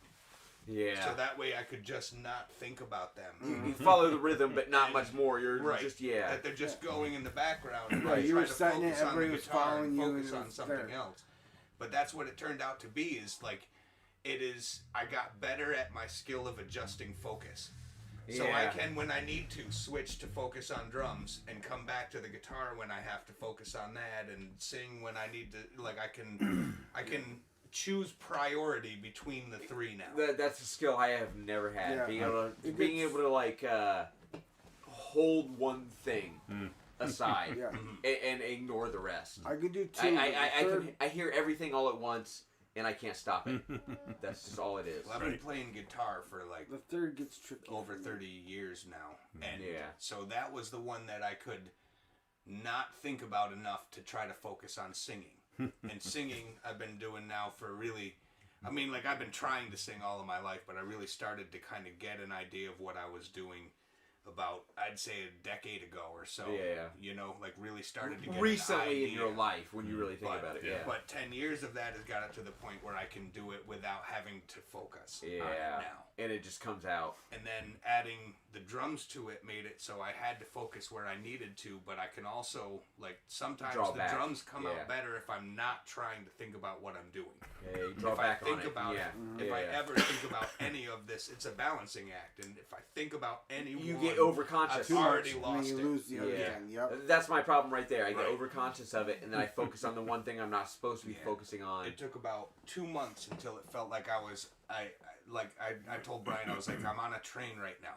Yeah. So that way I could just not think about them. You follow the rhythm, but not much more. You're Right. just That they're just going in the background. And Right, I you try were to setting it, focus on the everybody was guitar following and you, focus and it on was something there. else. But that's what it turned out to be. Is like, it is. I got better at my skill of adjusting focus. So I can, when I need to, switch to focus on drums and come back to the guitar when I have to focus on that, and sing when I need to. Like I can choose priority between the three now. That's a skill I have never had. Yeah. Being able to like hold one thing aside Yeah. and ignore the rest. I could do two. I hear everything all at once and I can't stop it. That's just all it is. Well, I've been playing guitar for like The third gets tricky. over 30 years now, and Yeah. so that was the one that I could not think about enough to try to focus on singing. And singing I've been doing now for really, I mean, like I've been trying to sing all of my life, but I really started to kind of get an idea of what I was doing about, I'd say, a decade ago or so. Yeah. You know, like really started to get Recently an in your idea. life, when you really think about it, yeah. But 10 years of that has got it to the point where I can do it without having to focus on it Yeah. now. And it just comes out. And then adding the drums to it made it so I had to focus where I needed to, but I can also, like, sometimes Draw the back. drums come Yeah. out better if I'm not trying to think about what I'm doing. Yeah, you draw If back I think on it. about yeah. it, if I Yeah. ever think about any of this, it's a balancing act. And if I think about any You one, get overconscious. I've already When lost you it. lose the other Yeah. thing. Yep. That's my problem right there. I get Right. overconscious of it, and then I focus on the one thing I'm not supposed to be Yeah. focusing on. It took about 2 months until it felt like I was, I told Brian, I was like, I'm on a train right now.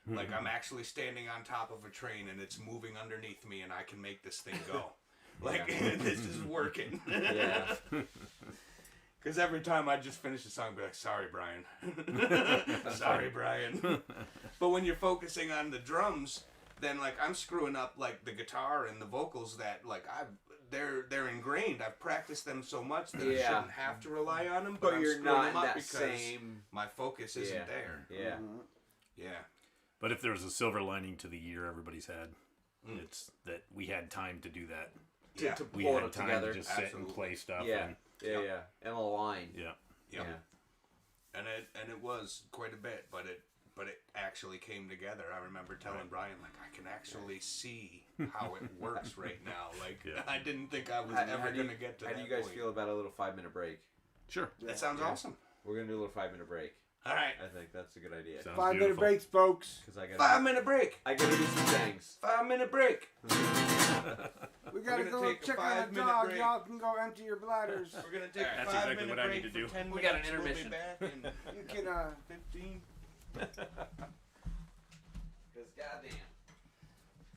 Like, I'm actually standing on top of a train and it's moving underneath me and I can make this thing go. Like, this is working. Yeah. Because every time I just finish the song, I'd be like, sorry, Brian. Sorry, Brian. But when you're focusing on the drums, then, like, I'm screwing up, like, the guitar and the vocals that, like, they're ingrained. I've practiced them so much that I Yeah. shouldn't have to rely on them. But I'm you're screwing not them in up that because same. my focus isn't Yeah. there. Yeah. Yeah. But if there was a silver lining to the year everybody's had, it's that we had time to do that. Yeah. To We pull had it time together. to just sit Absolutely. and play stuff. Yeah. And, Yeah. And align. yeah. Yep. Yeah. And it was quite a bit, but it actually came together. I remember telling Brian, like, I can actually see how it works right now. Like, Yeah. I didn't think I was How ever do you- going to get to How that do you guys point. feel about a little 5-minute break? Sure. That sounds awesome. We're gonna do a little 5-minute break. All right. I think that's a good idea. Sounds 5-minute beautiful. breaks, folks. Because I got 5-minute break. I gotta do some things. 5-minute break. We gotta gonna go take a check on the 5-minute dog. break. Y'all can go empty your bladders. We're going to take a That's 5-minute exactly what I break need to do. for 10 We minutes. got an intermission. We'll be back in You can 15. Because goddamn.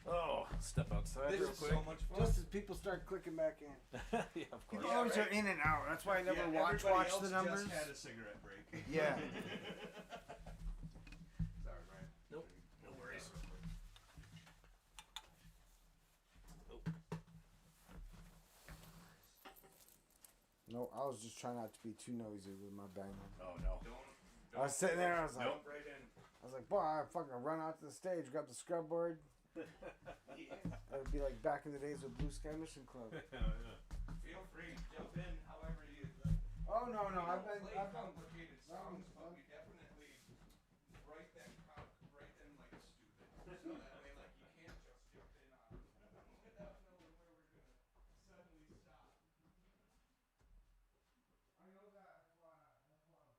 Oh, step outside This real is quick. so much fun. just as people start clicking back in. Yeah, of course. People always are in and out. That's why I never watch everybody the else numbers. just had a cigarette break. Yeah. Sorry, Brian. Nope. No worries. No, I was just trying not to be too noisy with my banging. Oh no. I was sitting there. I was like, Nope. Right in. I was like, boy, I fucking run out to the stage, grab the scrub board. That would be like back in the days with Blue Sky Mission Club. Feel free to jump in however you like. Oh no, We don't I've play been. complicated songs, but we definitely write them like stupid. So that way, like, you can't just jump in on without knowing where we're gonna suddenly stop. I know that. That's why I was doing that.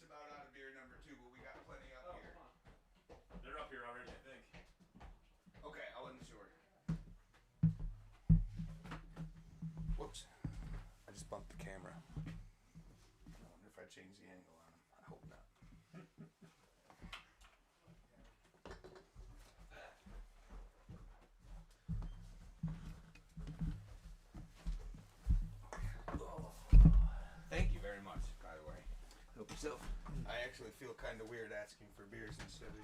about out of beer number 2, but we got plenty up here. They're up here already, I think. Okay, I wasn't sure. Whoops. I just bumped the camera. I wonder if I changed the angle on him. I hope not. Thank you very much, by the way. Help yourself. I actually feel kind of weird asking for beers instead of,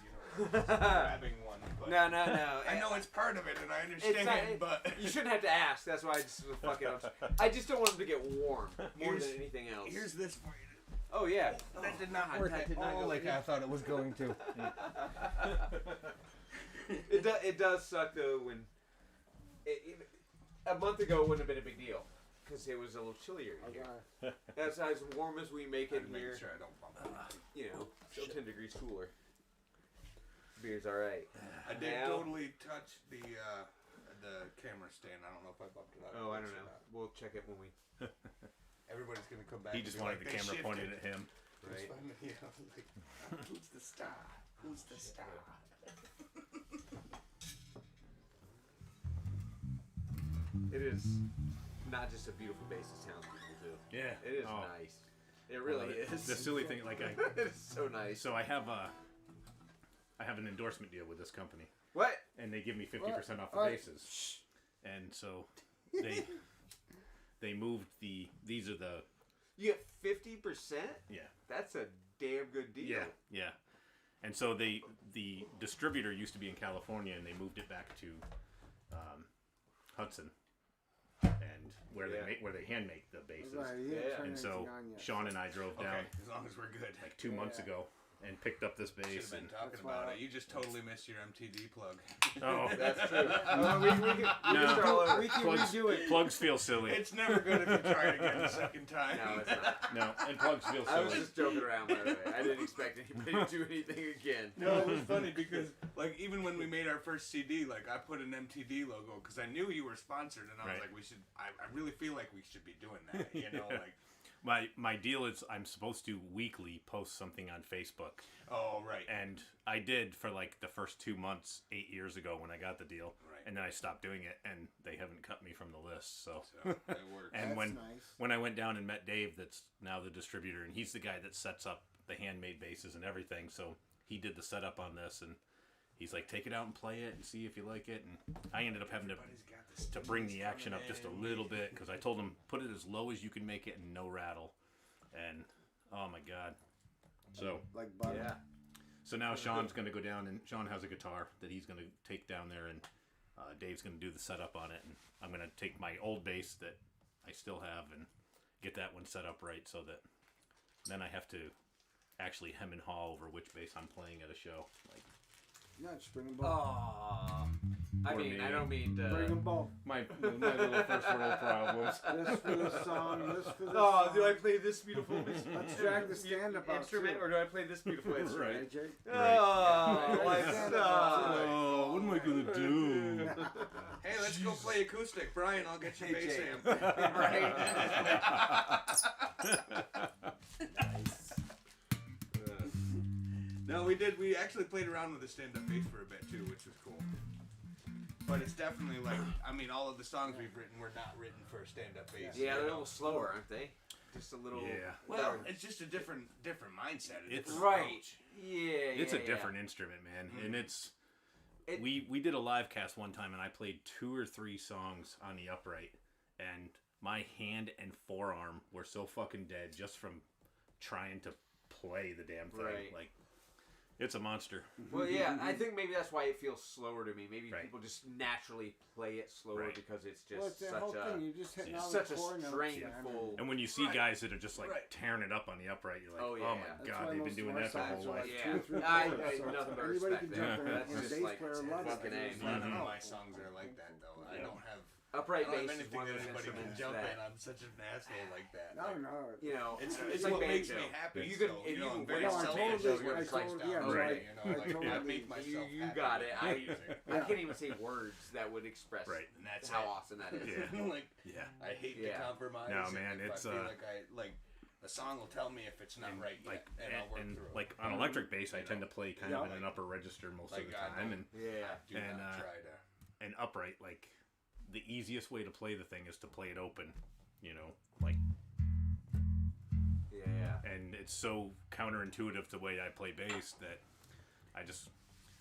just grabbing one. But No. I know it's part of it, and I understand, but... You shouldn't have to ask. That's why I just fucking. I just don't want them to get warm more than anything else. Here's this for you. Oh yeah. That did not God, work that at did not all go like in. I thought it was going to. It does suck though when a month ago it wouldn't have been a big deal because it was a little chillier in here. That's as warm as we make it here. Sure I don't bump it. Still 10 degrees cooler. Beer's all right. I did Now- totally touch the camera stand. I don't know if I bumped it out. Oh, I don't know. We'll check it when we. Everybody's gonna come back. He and just be wanted like, the "They camera shifted." pointed at him. Right. Like, who's the star? Who's the star? It is not just a beautiful base; it's talented people too. Yeah. It is Oh. nice. It really is. The silly thing, like it is so nice. so I have an endorsement deal with this company, What? and they give me 50% off the What? bases, and so they moved these are the You get 50%? yeah. That's a damn good deal. Yeah. And so the distributor used to be in California, and they moved it back to Hudson, and where they hand make the bases. Right, he didn't Yeah. turn And so anything on yet. Sean and I drove down Okay, as long as we're good. like 2 months ago and picked up this Should base. have been And, talking That's about why- it. You just totally missed your MTD plug. oh, That's true. We can plugs, redo it. plugs feel silly. It's never good if you try it again the second time. No, it's not. No, and plugs feel I was silly. just joking around, by the way. I didn't expect anybody to do anything again. No, it was funny because, like, even when we made our first CD, like, I put an MTD logo because I knew you were sponsored, and I was Right. like, we should. I really feel like we should be doing that, you know, like. My deal is I'm supposed to weekly post something on Facebook, Oh right. and I did for like the first 2 months 8 years ago when I got the deal, Right. and then I stopped doing it, and they haven't cut me from the list. So, So it works. and That's when nice. when I went down and met Dave, that's now the distributor, and he's the guy that sets up the handmade bases and everything. So he did the setup on this, and he's like, take it out and play it and see if you like it. And I ended up having Everybody's got this to bring the coming action up just a in. little bit because I told him put it as low as you can make it and no rattle. And oh my god. So Like butter. Yeah. so now Sean's going to go down, and Sean has a guitar that he's going to take down there, and Dave's going to do the setup on it, and I'm going to take my old bass that I still have and get that one set up right so that then I have to actually hem and haw over which bass I'm playing at a show. Like Yeah, just bring them both. Oh. I Or mean, me. I don't mean to. Bring them both. my little first world problems. This for this song, this for this Oh, song. do I play this beautiful Let's drag the stand-up out, instrument, too. or do I play this beautiful instrument? Right. AJ? Oh, Right. like Stand-up suck. Oh, what am I going to do? Hey, let's go play acoustic, Brian. I'll get you Hey, bass Jay. amp. No, we did. We actually played around with the stand-up bass for a bit too, which was cool. But it's definitely like, I mean, all of the songs we've written were not written for a stand-up bass. Yeah, they're a you know? little slower, aren't they? Just a little. Yeah. Well, it's just a different mindset. A It's- different Right. approach. Yeah. It's a yeah. different instrument, man, and it's It- we did a live cast one time, and I played 2 or 3 songs on the upright, and my hand and forearm were so fucking dead just from trying to play the damn thing. Right. Like, it's a monster. Well, yeah, I think maybe that's why it feels slower to me. Maybe Right. people just naturally play it slower Right. because it's Well, just it's that whole such thing. a You're just hitting yeah. all such the a core notes, strainful. And when you see Right. guys that are just like Right. tearing it up on the upright, you're like, Oh, oh, yeah. my That's god, why they've most been of doing our that the songs whole are life. like Yeah. 2 or 3 I chords, so nothing but anybody respect can there. jump in. Yeah. That's And the just bass like player loves it. fucking A. It's like, None of oh, my songs are like that though. I Yeah. don't have. Upright I don't have bass is anything one of that those anybody can instruments jump that in. I'm such an asshole like that. No, Like, no. you know It's like what makes me banjo. happy. You can so, if you know, you I'm can very wait No, I till selfish. totally- banjo I gets priced totally- down. yeah, Right. You know, I like totally- I make myself You happy got with it. my I music. can't even say words that would express Right. And that's how it. awesome that is. Yeah. Like Yeah. I hate Yeah. to compromise. No, and man, if it's, I feel like The song will tell me if it's not right yet, and I'll work through it. like on electric bass, I tend to play kind of in an like- upper register most like of the I time, don't- and Do and, not try to. and upright, like the easiest way to play the thing is to play it open, you know, like. Yeah. And it's so counterintuitive to the way I play bass that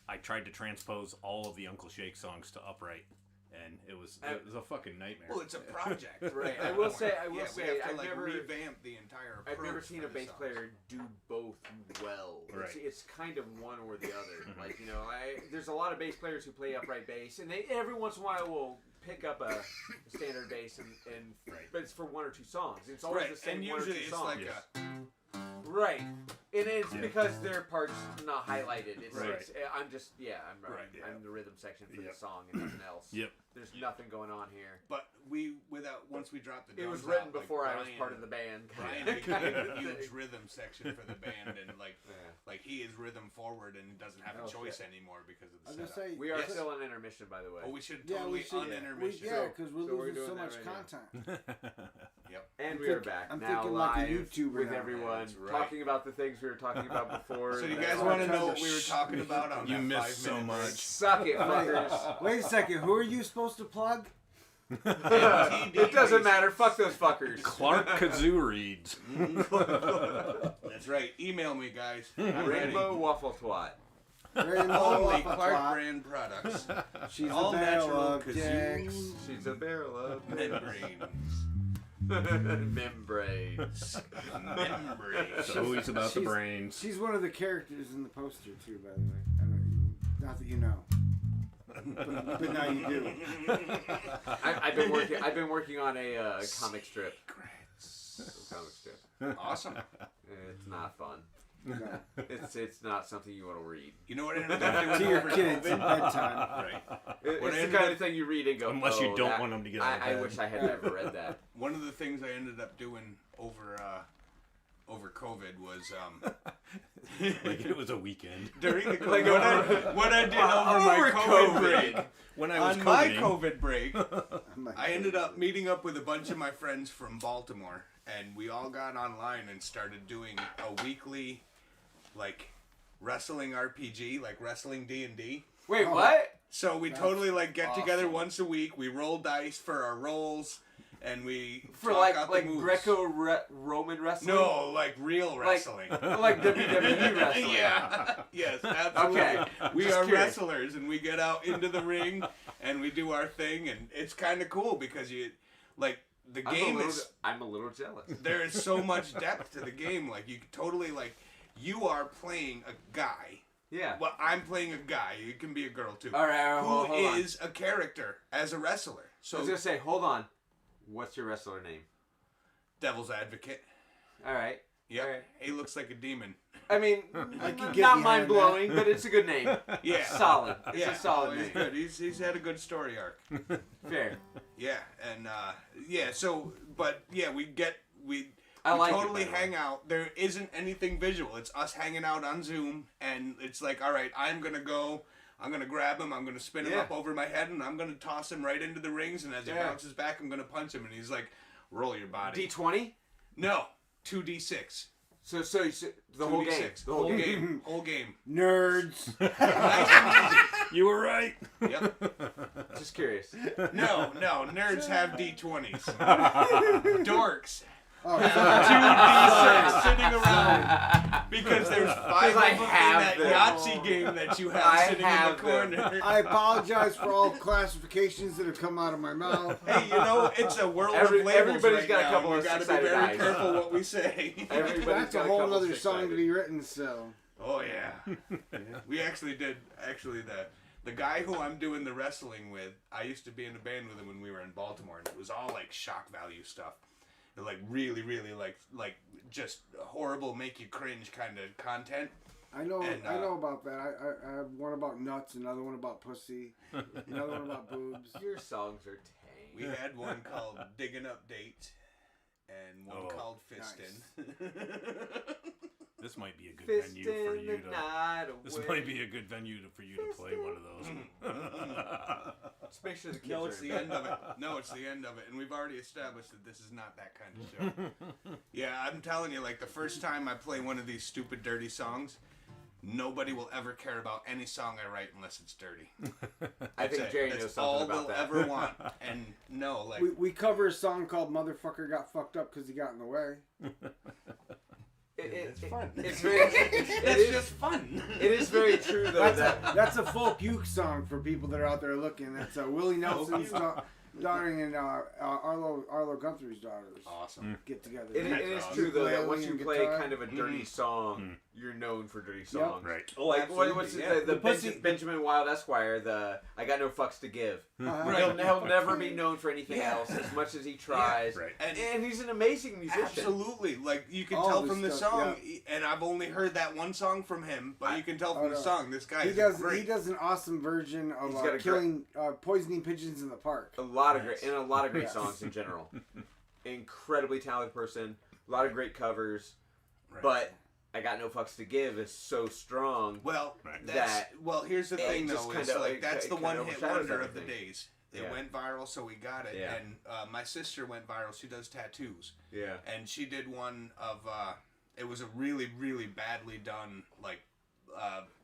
I tried to transpose all of the Uncle Shake songs to upright, and it was a fucking nightmare. Well, it's a project, Right. I will say, we have to I've like never revamp the entire. I've never approach seen for a the bass songs. player do both well. Right. It's kind of one or the other. Like, you know, there's a lot of bass players who play upright bass, and they every once in a while will pick up a standard bass, and but it's for one or two songs. It's always the same and one or usually two it's songs. like Right. And it's because their part's not highlighted. It's, Right. I'm just, I'm Right, yeah. I'm the rhythm section for the Yep. song and nothing else. Yep. There's nothing going on here. But once we dropped the It drums was written out, like, before I was Brian- part of the band. Brian became a huge rhythm section for the band, and like he is rhythm forward and doesn't have a choice anime because of the I was gonna setup. say We are Yes. still on intermission, by the way. Oh, we should Yeah, totally we should. unintermission. Because we're So we're losing doing so that much right now. content. Yep. And I'm we are thinking- back I'm now thinking like a live YouTuber with now. everyone, That's right. talking about the things we were talking about before. So you and guys all want to that. know what we were talking about on You that missed 5 so minute much. break? Suck it, fuckers. Wait a second. Who are you supposed to plug? It doesn't matter. Fuck those fuckers. Clark Kazoo reads. That's right. Email me, guys. I'm ready. Rainbow Waffle Twat. Rainbow Only Waffle Clark Twat. brand products. She's all a barrel natural of dicks. She's a barrel of membranes. membranes. Membranes. It's always about the She's- brains. She's one of the characters in the poster too, by the way. I don't, not that you know, but now you do. I've been working on a comic strip. Comic strip. Awesome. It's not fun. No. It's not something you want to read. You know what I ended up doing To your over kids COVID? at bedtime. Right. It's What I the ended kind of thing you read and go, Unless you "Oh, don't that- want them to get out of I bed." wish I had never read that. One of the things I ended up doing over COVID was Like it was a weekend. during the Like what I did over my COVID break. When I was On my coding, COVID break, I'm like, I ended up meeting up with a bunch of my friends from Baltimore, and we all got online and started doing a weekly, like, wrestling RPG, like wrestling D&D. Wait, what? So we totally like get together awesome. once a week. We roll dice for our rolls, and we For talk out like the moves. Greco-Roman wrestling? No, like real wrestling. Like WWE wrestling. Yeah. Yes, absolutely. Okay. We Just are curious. wrestlers, and we get out into the ring, and we do our thing, and it's kind of cool because the game I'm a little jealous. there is so much depth to the game. Like you totally you are playing a guy. Yeah. Well, I'm playing a guy. You can be a girl too. All right, Who hold on. is a character as a wrestler? I So was gonna say, hold on. What's your wrestler name? Devil's Advocate. All right. Yep. All right. He looks like a demon. I mean, I can not get behind mind blowing, but it's a good name. Yeah. Solid. It's Yeah. a solid He's name. good. He's had a good story arc. Fair. Yeah, and so we I like it, totally by the way. hang out. There isn't anything visual. It's us hanging out on Zoom, and it's like, all right, I'm gonna grab him, I'm gonna spin him Yeah. up over my head, and I'm gonna toss him right into the rings, and as he Yeah. bounces back, I'm gonna punch him, and he's like, roll your body. D20. No, 2d6. So the whole game. 2d6. The whole game. Whole game. nerds. Nice and you were right. easy. Yep. Just curious. No, nerds have d20s. Dorks. Oh, 2d6 sitting around because there's 5 of I them in have that them. Yahtzee game that you have I sitting have in the corner. I apologize for all classifications that have come out of my mouth. Hey, it's a world of labels everybody's right got a now. couple We of got to be six-sided very eyes. careful what we say. Everybody's That's got a whole couple other song to six-sided. be written. So Oh yeah. We actually did. Actually, the guy who I'm doing the wrestling with, I used to be in a band with him when we were in Baltimore, and it was all like shock value stuff. Like really, really like just horrible, make you cringe kind of content. I know And, I know about that. I have one about nuts, another one about pussy, another one about boobs. Your songs are tame. We had one called Digging Up Date and one called Fistin'. This might be a good Fist venue for in you the to. night This away. might be a good venue for you to play one of those. Just make sure the kids No, are it's in the bed. end of it. No, it's the end of it. And we've already established that this is not that kind of show. Yeah, I'm telling you, like, the first time I play one of these stupid, dirty songs, nobody will ever care about any song I write unless it's dirty. I think That's Jerry it. knows That's something all about they'll that. ever want. And no, like, We cover a song called "Motherfucker Got Fucked Up" because he got in the way. it's fun. It's very. That's just fun. It is very true though that. That's a folk uke song for people that are out there looking. That's Willie Nelson's daughter and Arlo Guthrie's daughters Awesome. get together. It is awesome. true though that Ukulele once you and play guitar. kind of a dirty song, you're known for dirty songs. Right. Oh, Like absolutely, what's yeah. the Pussy- Benjamin Wild Esquire? The I got no fucks to give. Uh-huh. He'll never be known for anything Yeah. else as much as he tries. Right. And he's an amazing musician. Absolutely. Like, you can All tell this from the stuff, song, and I've only heard that one song from him, but you can tell from Oh, the no. song, this guy He is does. great. He does an awesome version of He's got a killing, poisoning pigeons in the park. A lot of great Yes. songs in general. Incredibly talented person. A lot of great covers. Right. But I got no fucks to give is so strong. Well, Right. well, here's the it thing, just though. kinda- Is like it- that's it the kinda one-hit overshadows wonder of the everything. days. It Yeah. went viral, so we got it. Yeah. And my sister went viral. She does tattoos. Yeah. And she did one of, it was a really, really badly done, like,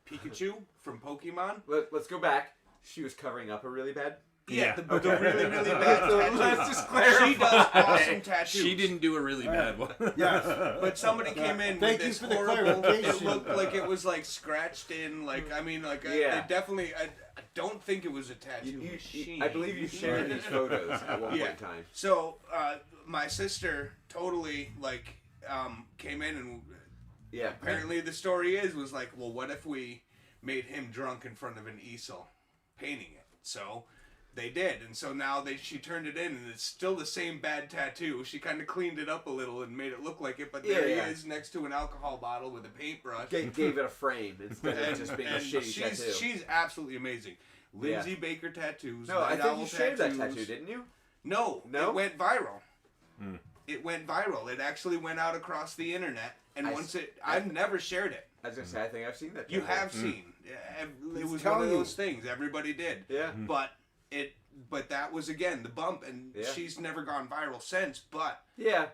Pikachu from Pokemon. Let's go back. She was covering up a really bad. Yeah, the Okay. really, really bad tattoo. Let's just clarify. She does awesome tattoos. She didn't do a really bad one. Yes. But somebody came in Thank with you this for the horrible. It clarification. looked like it was like scratched in. Like, I mean, like Yeah. it definitely. I don't think it was a tattoo You- machine. I believe you shared these photos at one point in time. So my sister totally like came in and Yeah. apparently the story was like, well, what if we made him drunk in front of an easel, painting it? So they did, and so now she turned it in, and it's still the same bad tattoo. She kind of cleaned it up a little and made it look like it, but there Yeah. he is next to an alcohol bottle with a paintbrush. Gave it a frame instead of just being a shitty tattoo. She's absolutely amazing. Lindsay Baker tattoos. No, I Night think Owl you shared that tattoos. tattoo, didn't you? No, No? it went viral. It went viral. It actually went out across the internet, and I've never shared it. I was gonna say I think I've seen that. You tattoo. have seen. It was one telling of you. those things. Everybody did. Yeah. But that was again the bump, and Yeah. she's never gone viral since. But Yeah.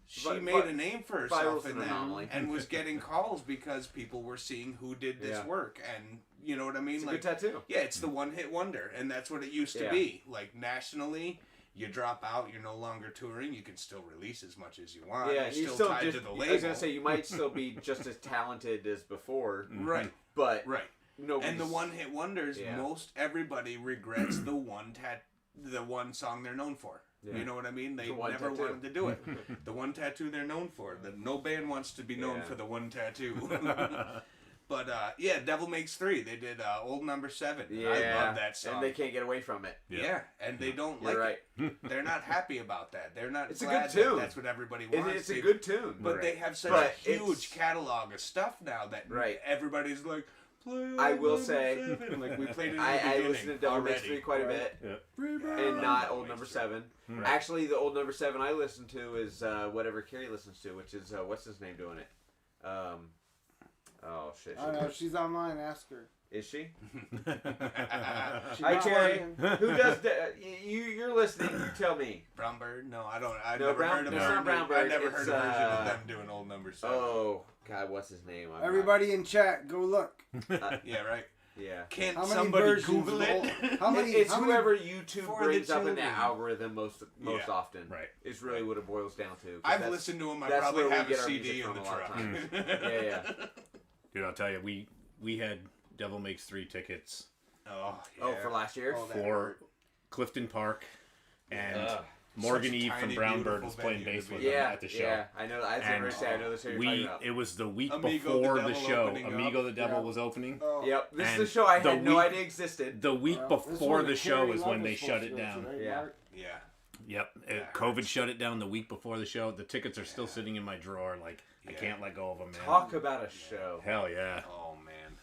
she made a name for herself viral's in an that, anomaly. and was getting calls because people were seeing who did this Yeah. work, and you know what I mean. It's a like, good tattoo. yeah, it's the one-hit wonder, and that's what it used to Yeah. be. Like nationally, you drop out, you're no longer touring. You can still release as much as you want. Yeah, you're and you still still tied just. to the I label. was gonna say you might still be just as talented as before, right, but right. no. And the one-hit wonders, Yeah. most everybody regrets the one song they're known for. Yeah. You know what I mean? They The one never tattoo. wanted to do it. The one tattoo they're known for. No band wants to be known Yeah. for the one tattoo. But Devil Makes Three. They did Old Number 7. Yeah, I love that song. and they can't get away from it. Yeah, and they don't You're like right. it. They're not happy about that. They're not. It's a glad good tune. That's what everybody wants. It's a They- good tune. But they have such But a huge it's- catalog of stuff now that Right. everybody's like, play I Old will Number say- 7. Like we played it in the I beginning listen to Devil Makes already. 3 quite a bit, and not Old Number 7. Actually, the Old Number 7 I listen to is whatever Carrie listens to, which is what's his name doing it? Oh shit! I don't know. She's online. Ask her. Is she? She Hi not Carrie. working. Who does you're listening? You tell me. Brown Bird? No, I don't. I've No, never Brown- heard of it's her. not Brown I Bird, never it's, heard a version of them doing Old Number 7. Oh God, what's his name? I'm Everybody in chat, go look. Yeah, right. not- yeah. Can't How many somebody versions Google of it? old- How many? It's how many- whoever YouTube For the brings up in that children. algorithm most Yeah. often. Right. Is really what it boils down to. 'Cause I've that's- listened to them. I that's probably where we have a get our CD music in from the a lot of truck. times. Yeah. Dude, I'll tell you, we had Devil Makes 3 tickets Oh, yeah. Oh, for last year. Oh, that for hurt. Clifton Park, and Ugh. Morgan Such a Eve from tiny, Brown Bird beautiful was playing venue bass to with be them Yeah, at the show. yeah, I know. I was And gonna say I know the show you're talking about. It was the week Amigo the before the Devil show. opening Amigo up. the Devil Yeah. was opening. Oh. Yep, this is And the show I the had no week- idea existed. The week Well, this is before where the show Carrie is Love when was they supposed shut to it go down. to, right, Yeah. Mark? Yeah. Yep, Yeah. COVID shut it down the week before the show. The tickets are still sitting in my drawer. Like I Yeah. can't let go of them, man. Talk about a show. Hell yeah. Oh man.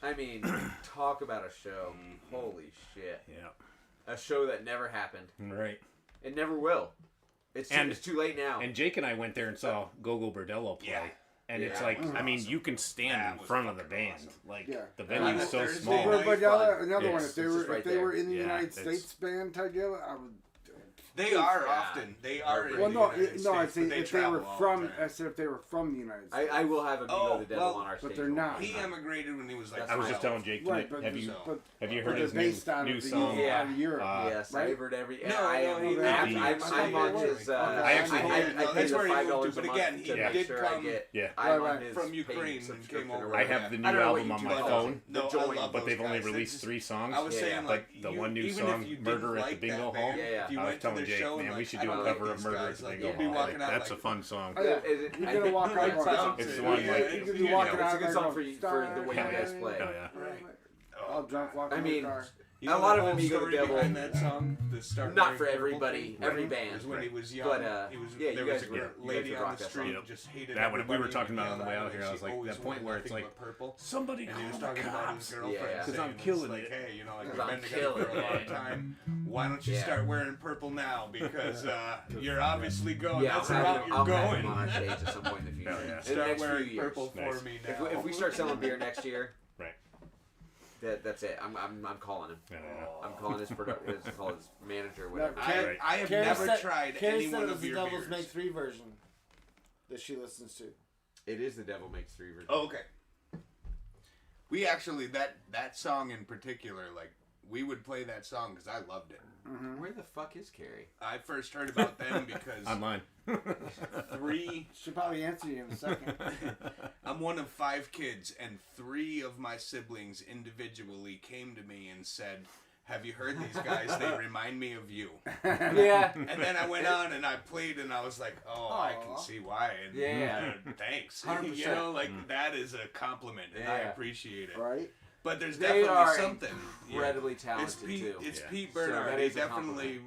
I mean, talk about a show. Holy shit. Yeah. A show that never happened. Right. It never will. It's And- too late now. And Jake and I went there and saw Gogo Bordello play. Yeah. And it's Yeah. like, I mean, you can stand That in was front of the fucking band. awesome. Like, Yeah. the venue's On so Thursday small. night. But another one, Yes, if they it's were just right if they were there. in the Yeah, United it's- States band together, I would. They are Yeah. often. They are. In Well, the no, United no, I States, say but they if they travel were all from. the time. I said if they were from the United States. I will have a Meet Oh, the Devil well, on our but stage. they're all the not. time. He emigrated when he was like. That's I was just 12. telling Jake tonight, Right, but have you but have you but heard they're his based out new of the song? Yeah. out of Europe. Yes, right? I've heard every. No, I no, am. he lives I'm in on Europe. his. I actually- I Well, pay that's the where he $5 moved a to, but month again, he to make did sure I come get. Yeah. I'm Right, on right. his from paid Ukraine and subscription came or over. I whatever. have the new I don't know what album on you my do. phone, No, The I joint, love but those they've only guys. They're released just- 3 songs. I was Yeah, saying, yeah. like, the one new even song, if you didn't Murder at the like Bingo that Hall. band, Yeah, if you I was went to telling the Jake, show man, and we like, should I do a don't cover like of these Murder guys, at the like, Bingo you'll be Hall. walking Like, out that's like, a fun song. Oh, yeah. Is it- You're I gonna think- walk out Right, like so- It's the one, like- you could be walking out It's a good like song going, for you- for the way you guys play. Oh, yeah. All drunk walking I in the mean, car. You a know lot the of them whole you go to story Devil. behind that song, the start Not Wearing for Purple everybody, thing? every Right. band. Was when he was young. But, he was, yeah, you there was guys a would- girl, you guys lady would on rock the that street song. just hated That one, we everybody were talking about on the way out and here, I she was like, always that point wore where it's nothing like, but purple. somebody And he was call the talking about his cops. girlfriend. Yeah. 'Cause I'm saying, it's killing like, it. hey, you know, like 'Cause we've I'm been together for a killing long it. time. Why don't you Yeah. start wearing purple now? Because you're obviously going. Yeah, That's the I'll route have, you're I'll have going. him on our stage at some point in the future. Hell yeah. In the Start next few wearing years. purple Nice. for me If now. we start selling beer next year, Right. that's it. I'm calling him. Yeah, yeah. I'm calling his his manager, whatever. Right. I have Carrie never said- tried Carrie any said one it was of the your Devil's beers. Make 3 version that she listens to. It is the Devil Makes 3 version. Oh, okay. We actually that song in particular, like we would play that song because I loved it. Where the fuck is Carrie? I first heard about them because Online. three. She'll probably answer you in a second. I'm one of 5 kids, and 3 of my siblings individually came to me and said, "Have you heard these guys? They remind me of you." Yeah. And then I went on and I played, and I was like, "Oh, I can Aw. see why." And Yeah. thanks. 100%. You know, like that is a compliment, and I Yeah. appreciate it. Right? But there's They definitely are something. incredibly talented It's Pete. too. It's Yeah. Pete So Bernard. that he is a definitely.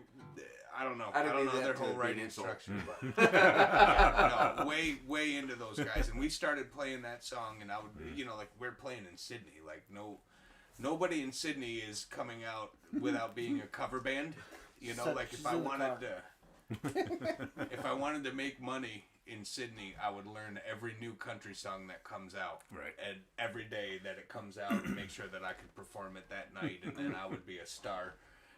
I don't know. I I didn't don't mean know that their to whole be an writing insult. structure, but yeah, no, way into those guys. And we started playing that song, and I would, you know, like we're playing in Sydney. Like nobody in Sydney is coming out without being a cover band. You know, like if I wanted to make money in Sydney, I would learn every new country song that comes out. Right. And every day that it comes out, and make sure that I could perform it that night, and then I would be a star.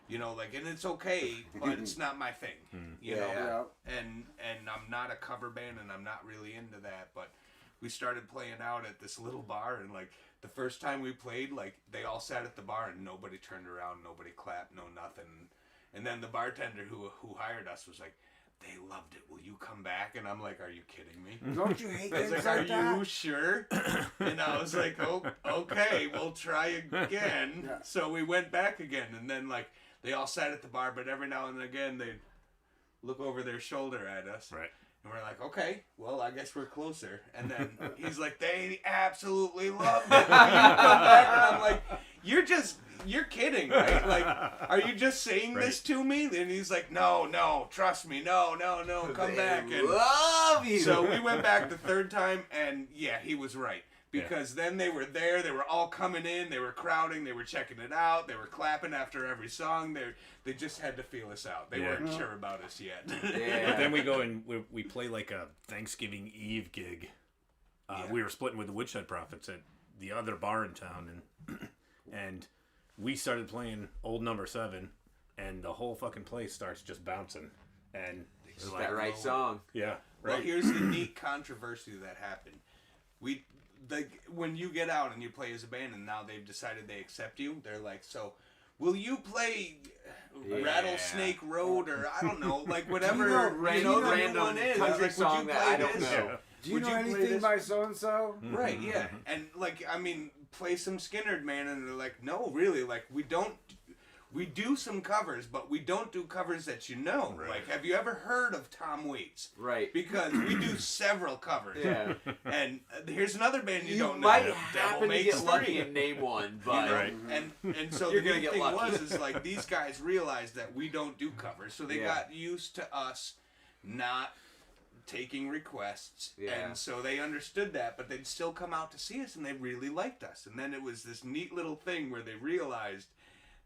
You know, like, and it's okay, but it's not my thing. You know, Yeah. and I'm not a cover band, and I'm not really into that. But we started playing out at this little bar, and like the first time we played, like they all sat at the bar, and nobody turned around, nobody clapped, no nothing. And then the bartender who hired us was like, "They loved it. Will you come back?" And I'm like, "Are you kidding me?" Don't you hate I was things like, like "Are that? you sure?" And I was like, "Oh, okay, we'll try again." Yeah. So we went back again, and then like they all sat at the bar, but every now and again they'd look over their shoulder at us. Right. And we're like, "Okay, well, I guess we're closer." And then he's like, "They absolutely loved it. Will you come back?" And I'm like, "You're kidding, right? Like, are you just saying this to me?" And he's like, No, trust me. No, come back." And Love you. so we went back the third time, and yeah, he was right. Because then they were there, they were all coming in, they were crowding, they were checking it out, they were clapping after every song. They just had to feel us out. They weren't sure about us yet. Yeah. But then we go and we play like a Thanksgiving Eve gig. We were splitting with the Woodshed Prophets at the other bar in town, and we started playing Old Number 7, and the whole fucking place starts just bouncing. And It's that right song. yeah, Well, right. here's the neat controversy that happened. When you get out and you play as a band, and now they've decided they accept you, they're like, "So, will you play Rattlesnake Road or I don't know, like whatever Do you know the random new one is? country Like, song that I don't this? know. Do you Would know you play anything this? by so and so? Right, yeah. And like, I mean, play some Skinnerd, man. And they're like, "No, really, like we do some covers, but we don't do covers that you know. Right. Like, have you ever heard of Tom Waits? Right. Because we do several covers. Yeah. And here's another band you, You don't know. might Devil happen to Makes get lucky Three. and name one, You but know? Right. And so You're the gonna neat get thing lucky. was is like these guys realized that we don't do covers, so they Yeah. got used to us not taking requests, Yeah. and so they understood that, but they'd still come out to see us, and they really liked us. And then it was this neat little thing where they realized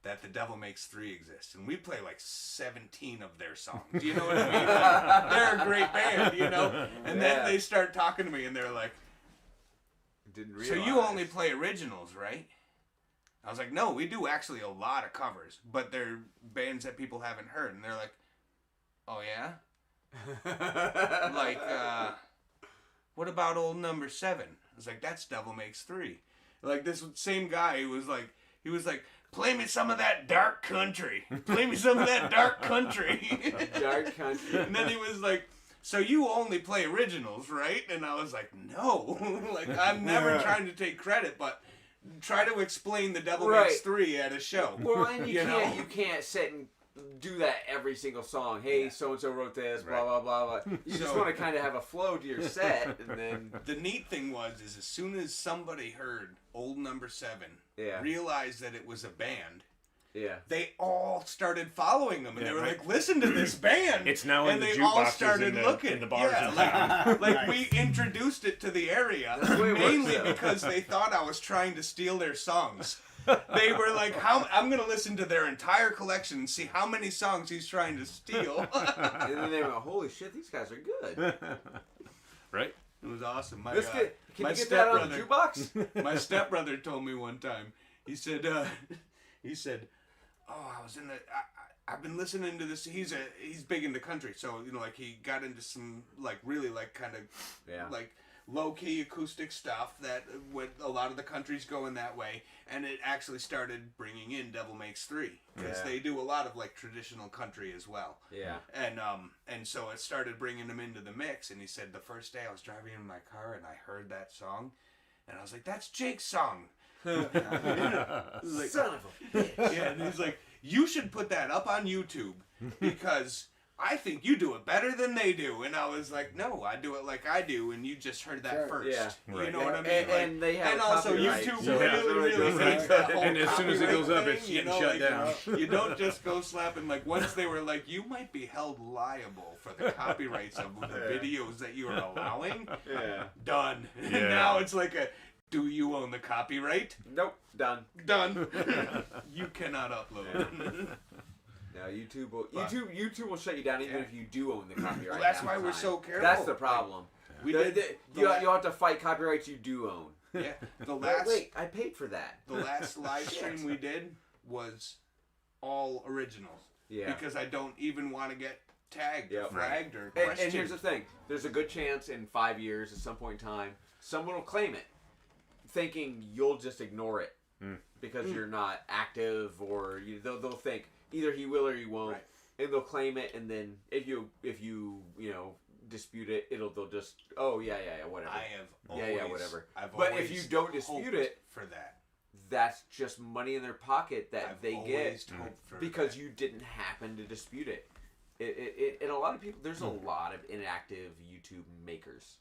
that the Devil Makes 3 exists, and we play like 17 of their songs. You know what I mean? Like, they're a great band, you know. And then Yeah. they start talking to me, and they're like, Didn't realize. So you only play originals, right? I was like, no, we do actually a lot of covers, but they're bands that people haven't heard. And they're like, oh, yeah? Like, what about old number 7? I was like, that's Devil Makes 3. Like, this same guy he was like, play me some of that dark country. Play me some of that dark country. Dark country. And then he was like, so you only play originals, right? And I was like, no. Like, I'm never trying to take credit, but try to explain the Devil Makes 3 at a show. Well, and you can't sit and do that every single song. Hey, so-and-so wrote this, blah, blah, blah, blah. You just want to kind of have a flow to your set, and then... The neat thing was, is as soon as somebody heard old number 7, Yeah. realized that it was a band, Yeah. they all started following them, and they were like, "Listen to this band!" It's now in and the they all jukeboxes started looking in the bars. Yeah, in town. like we introduced it to the area That's the way it mainly works, though. because they thought I was trying to steal their songs. They were like, "How? I'm gonna listen to their entire collection and see how many songs he's trying to steal." And then they went, holy shit, these guys are good. Right? It was awesome. Can My you get that on the stepbrother- jukebox? My stepbrother told me one time. He said, "Oh, I was in the. I've been listening to this. He's big into country, so like he got into some like really like kind of like low key acoustic stuff that with a lot of the countries going that way, and it actually started bringing in Devil Makes 3 because they do a lot of like traditional country as well. Yeah. And so it started bringing them into the mix. And he said the first day I was driving in my car and I heard that song, and I was like, "That's Jake's song." Like, Son of a bitch. yeah, and he's like, "You should put that up on YouTube because I think you do it better than they do." And I was like, "No, I do it like I do, and you just heard that first." Yeah. You know what I mean? And they have and also copyright, YouTube so really that's hates that whole And as soon as it goes up, copyright it's thing, getting shut down. You don't just go slapping like once they were like, "You might be held liable for the copyrights of the videos that you are allowing." Yeah. Done. Yeah. Now it's like a, do you own the copyright? Nope. Done. Done. You cannot upload. Now YouTube will shut you down even if you do own the copyright. Well, that's half why the we're time. so careful. That's the problem. We The- did. the- you'll have to fight copyrights you do own. Yeah. The last Wait, I paid for that. the last live stream we did was all originals. Yeah. Because I don't even want to get tagged or Yep. flagged or And questioned. here's the thing: there's a good chance in 5 years, at some point in time, someone will claim it, thinking you'll just ignore it because you're not active, or they'll think either he will or he won't, Right. and they'll claim it. And then if you dispute it, they'll just whatever. I have always, whatever. I've But if always you don't dispute hoped it, for that, that's just money in their pocket that I've they get always hoped for because that. you didn't happen to dispute it. And a lot of people, there's a lot of inactive YouTube makers.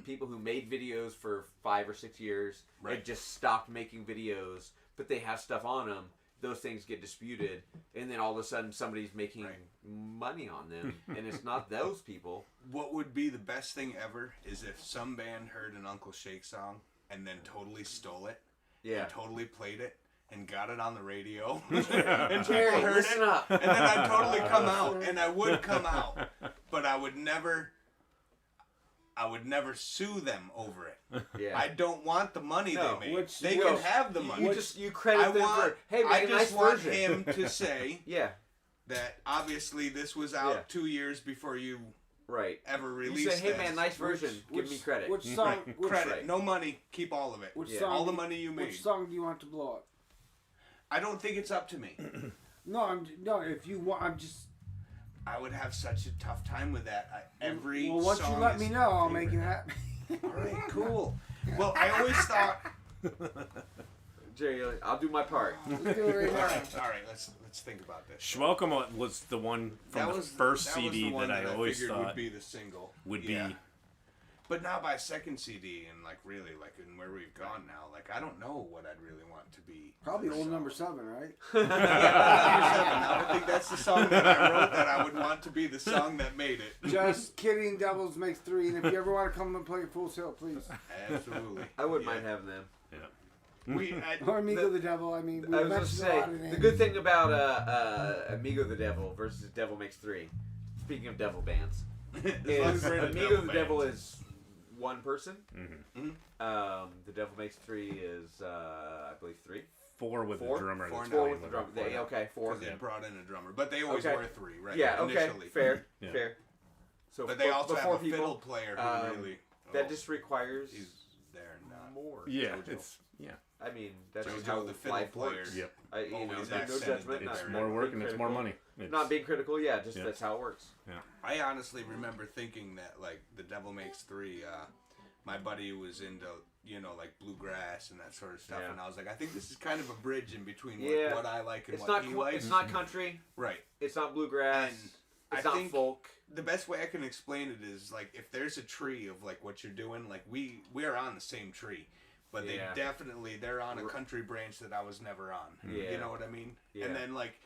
People who made videos for 5 or 6 years and just stopped making videos, but they have stuff on them. Those things get disputed, and then all of a sudden somebody's making money on them, and it's not those people. What would be the best thing ever is if some band heard an Uncle Shake song and then totally stole it, and totally played it, and got it on the radio, and people Jerry, heard listen it, up. and then I'd totally come out, and I would come out, but I would never sue them over it. Yeah. I don't want the money No, they made. which- They well, can have the money. You credit I them want, for, hey, I make a just nice want version. him to say Yeah, that obviously this was out Yeah. 2 years before you right. ever You released say, hey this. man, nice version. Give me credit. Which song? Which, Credit, no money, keep all of it. Which Yeah. song? All the money you made. Which song do you want to blow up? I don't think it's up to me. No, if you want, I'm just. I would have such a tough time with that. Every Well, once song you let is me know, I'll favorite. make it happen. All right, cool. Well, I always thought. Jerry, you're like, I'll do my part. Let's do it All right right, all right. Let's think about this. Schwelcome was the one from the first that was CD the one that I always figured thought would be the single. would Yeah. be. But now by second CD and like really like in where we've gone now, like I don't know what I'd really want to be. Probably the old song. number 7, right? Yeah, number 7. I think that's the song that I wrote that I would want to be the song that made it. Just kidding. Devils makes 3, and if you ever want to come and play Full Sail, please. Absolutely. I wouldn't mind having them. Or Amigo the Devil. I mean, we I was going to mentioned a say, lot of the names. good thing about Amigo the Devil versus Devil Makes 3, speaking of devil bands, As long is as we're in a Amigo devil the Devil band. is one person. Mm-hmm. The Devil Makes Three is, I believe, 3. 4 with Four? the drummer. Four that's now. 4 playing with the drum. it. They, okay, 4. Because they brought in a drummer, but they always Okay. were 3, right? Yeah. Okay. Initially. Fair. Yeah. Fair. So, But they also have four a fiddle player who really. That just requires He's there now. more. Yeah, Jojo. it's I mean, that's just Jojo, how the fiddle life player. works. Yep. You know, Always no accented judgment. that Not, it's Right. more not work being and it's more critical. money. It's, Not being critical, yeah. Just Yeah. that's how it works. I honestly remember thinking that like The Devil Makes 3. My buddy was into like bluegrass and that sort of stuff, Yeah. and I was like, I think this is kind of a bridge in between Yeah. what I like and It's what not. he It's likes. not country. Right. It's not bluegrass. And It's I not think folk. the best way I can explain it is like if there's a tree of like what you're doing, like we're on the same tree, but Yeah. they're on a country branch that I was never on. Yeah. You know what I mean? Yeah. And then like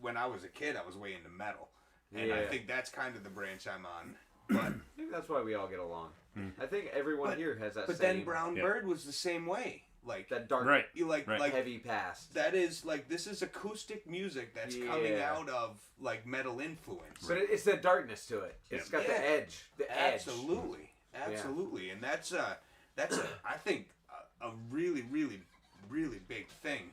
when I was a kid, I was way into metal, and I Yeah. think that's kind of the branch I'm on. But Maybe that's why we all get along. I think everyone here has that but same. then Brown Yeah. Bird was the same way. Like that dark, Right. you like Right. like heavy past. that is like this is acoustic music that's coming Yeah. out of like metal influence. But it's the darkness to it. It's got the Yeah. edge. The edge. Absolutely, and that's I think a really really big thing.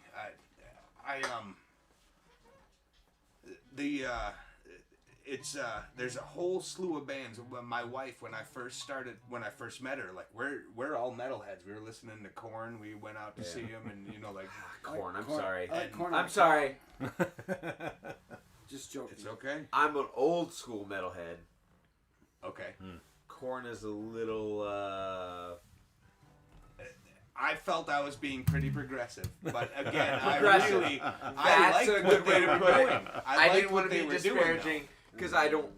There's a whole slew of bands. My wife, when I first met her, like we're all metalheads. We were listening to Korn. We went out to see them, and like Corn. I'm Corn- sorry. I like Corn I'm on sorry. Just joking. it's okay. I'm an old school metalhead. Okay. Corn is a little. I felt I was being pretty progressive, but again, I Progressive. really That's liked a what good they way to were put it. doing. I liked didn't what want to they be were doing, disparaging because I don't.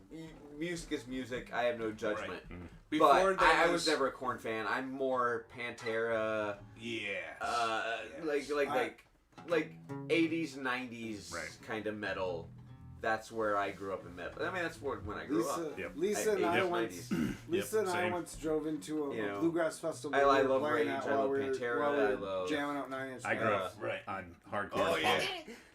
Music is music. I have no judgment. Before But there I was never a Corn fan. I'm more Pantera. Yes. Like 80s, 90s Right. kind of metal. That's where I grew up in metal. I mean, that's when I grew up. Yep. Lisa and Yep. I once, Yep, and I same. once drove into a You know, bluegrass festival. I we were love playing Rage, at I while love we were, Pantera, while we I were love- jamming out 9 Inch I grew up Right. on hardcore. Oh, yeah.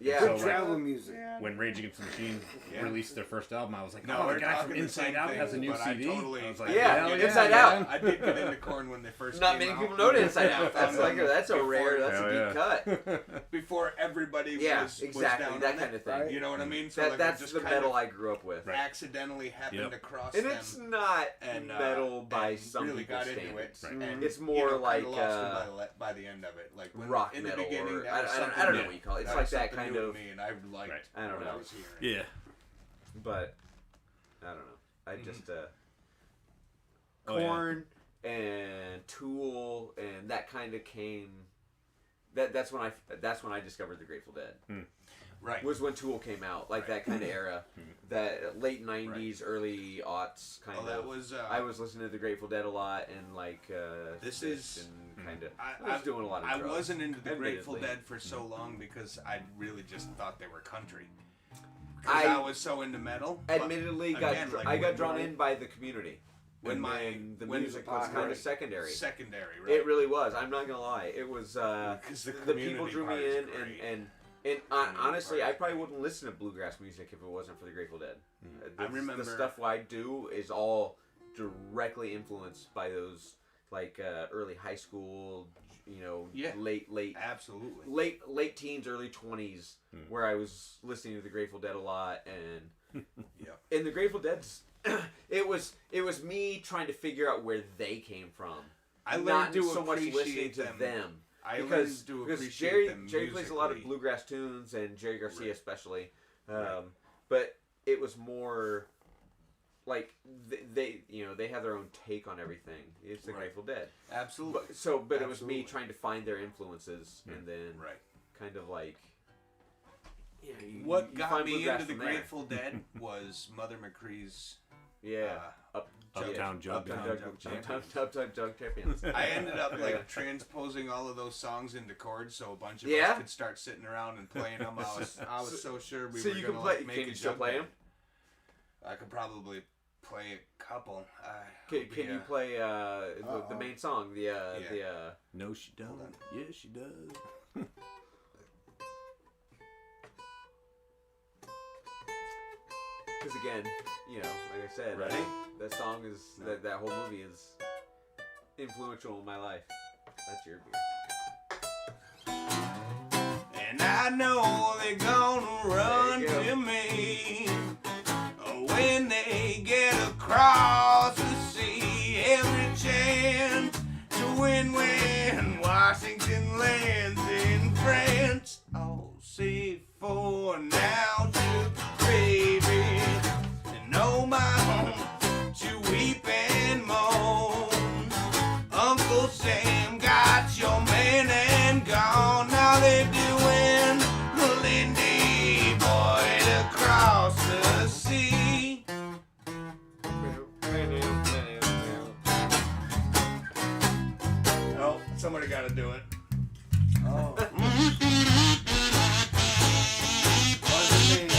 Yeah. So, Good like, travel music. when Rage Against the Machine Yeah. released their first album, I was like, No, oh, we're the guy talking from the Inside same Out thing, has a new but CD. I totally, I was like, Yeah, hell Inside yeah, Out. man. I did get into Korn when they first Not came many out. people know Inside Out. That's that's a Before- rare. That's Hell a deep yeah. cut. Before everybody Yeah, was exactly. down That on kind it. of thing. Right. You know what I mean? So That like, that's just the kind metal of I grew up with. accidentally happened Yep. across And them. it's not and metal by and some really people's got into standards. it. Right. And, It's more kinda like, lost them by the end of it. Like when, Rock in metal the beginning, or that was I don't something know new. what you call it. It's That like was that something kind new to of. me, and I liked Right. I don't what know. I was hearing. Yeah. But I don't know. I just Oh, yeah. Korn and Tool and that kind of came. That's when I discovered the Grateful Dead. Right. Was when Tool came out, like that kind of era, that late '90s, early aughts kind Well, of. that was. I was listening to the Grateful Dead a lot and like This Fish is- and kind of. I I was doing a lot of I drugs, wasn't into the Grateful admittedly. Dead for so long because I really just thought they were country. Because I- I was so into metal. but Admittedly, again, like, I got when drawn my- in by the community. when The when music was kind of secondary. Secondary, right? It really was. I'm not gonna lie. It was. Because The people drew me in, and honestly, part I is probably wouldn't listen to bluegrass music if it wasn't for the Grateful Dead. I remember- the stuff I do is all directly influenced by those like early high school, Yeah. late Absolutely. late teens, early 20s, where I was listening to the Grateful Dead a lot, and Yep. and the Grateful Dead's. it was me trying to figure out where they came from. I not learned to so much listening appreciate to them. them. I Because learned to appreciate Jerry them plays a lot of musically. bluegrass tunes, and Jerry Garcia Right. especially. Right. But it was more like they have their own take on everything. It's the Right. Grateful Dead. Absolutely. But it was me Absolutely. trying to find their influences, and then Right. kind of like. Yeah, What you got find me bluegrass into the from there. Grateful Dead was Mother McCree's. Yeah. Uptown Jug Uptown Jug Champions. I ended up Yeah. like transposing all of those songs into chords, so a bunch of Yeah? us could start sitting around and playing them. I was so sure we So were you gonna can play. like, make Can a you still jug play band. them? I could probably play a couple. Can you play the main song? The No, she Hold don't. on. Yes, she does. because again, like I said, Ready? that song is that whole movie is influential in my life. That's your beer. And I know they're gonna run There you go. to me when they get across the sea. Every chance to win when Washington lands in France. All safe for now, sugar baby. And oh my home to weep and moan. Uncle Sam got your man and gone. Now they're doing Lindy Boyd across the sea. Oh, somebody got to do it. Oh. Wasn't me.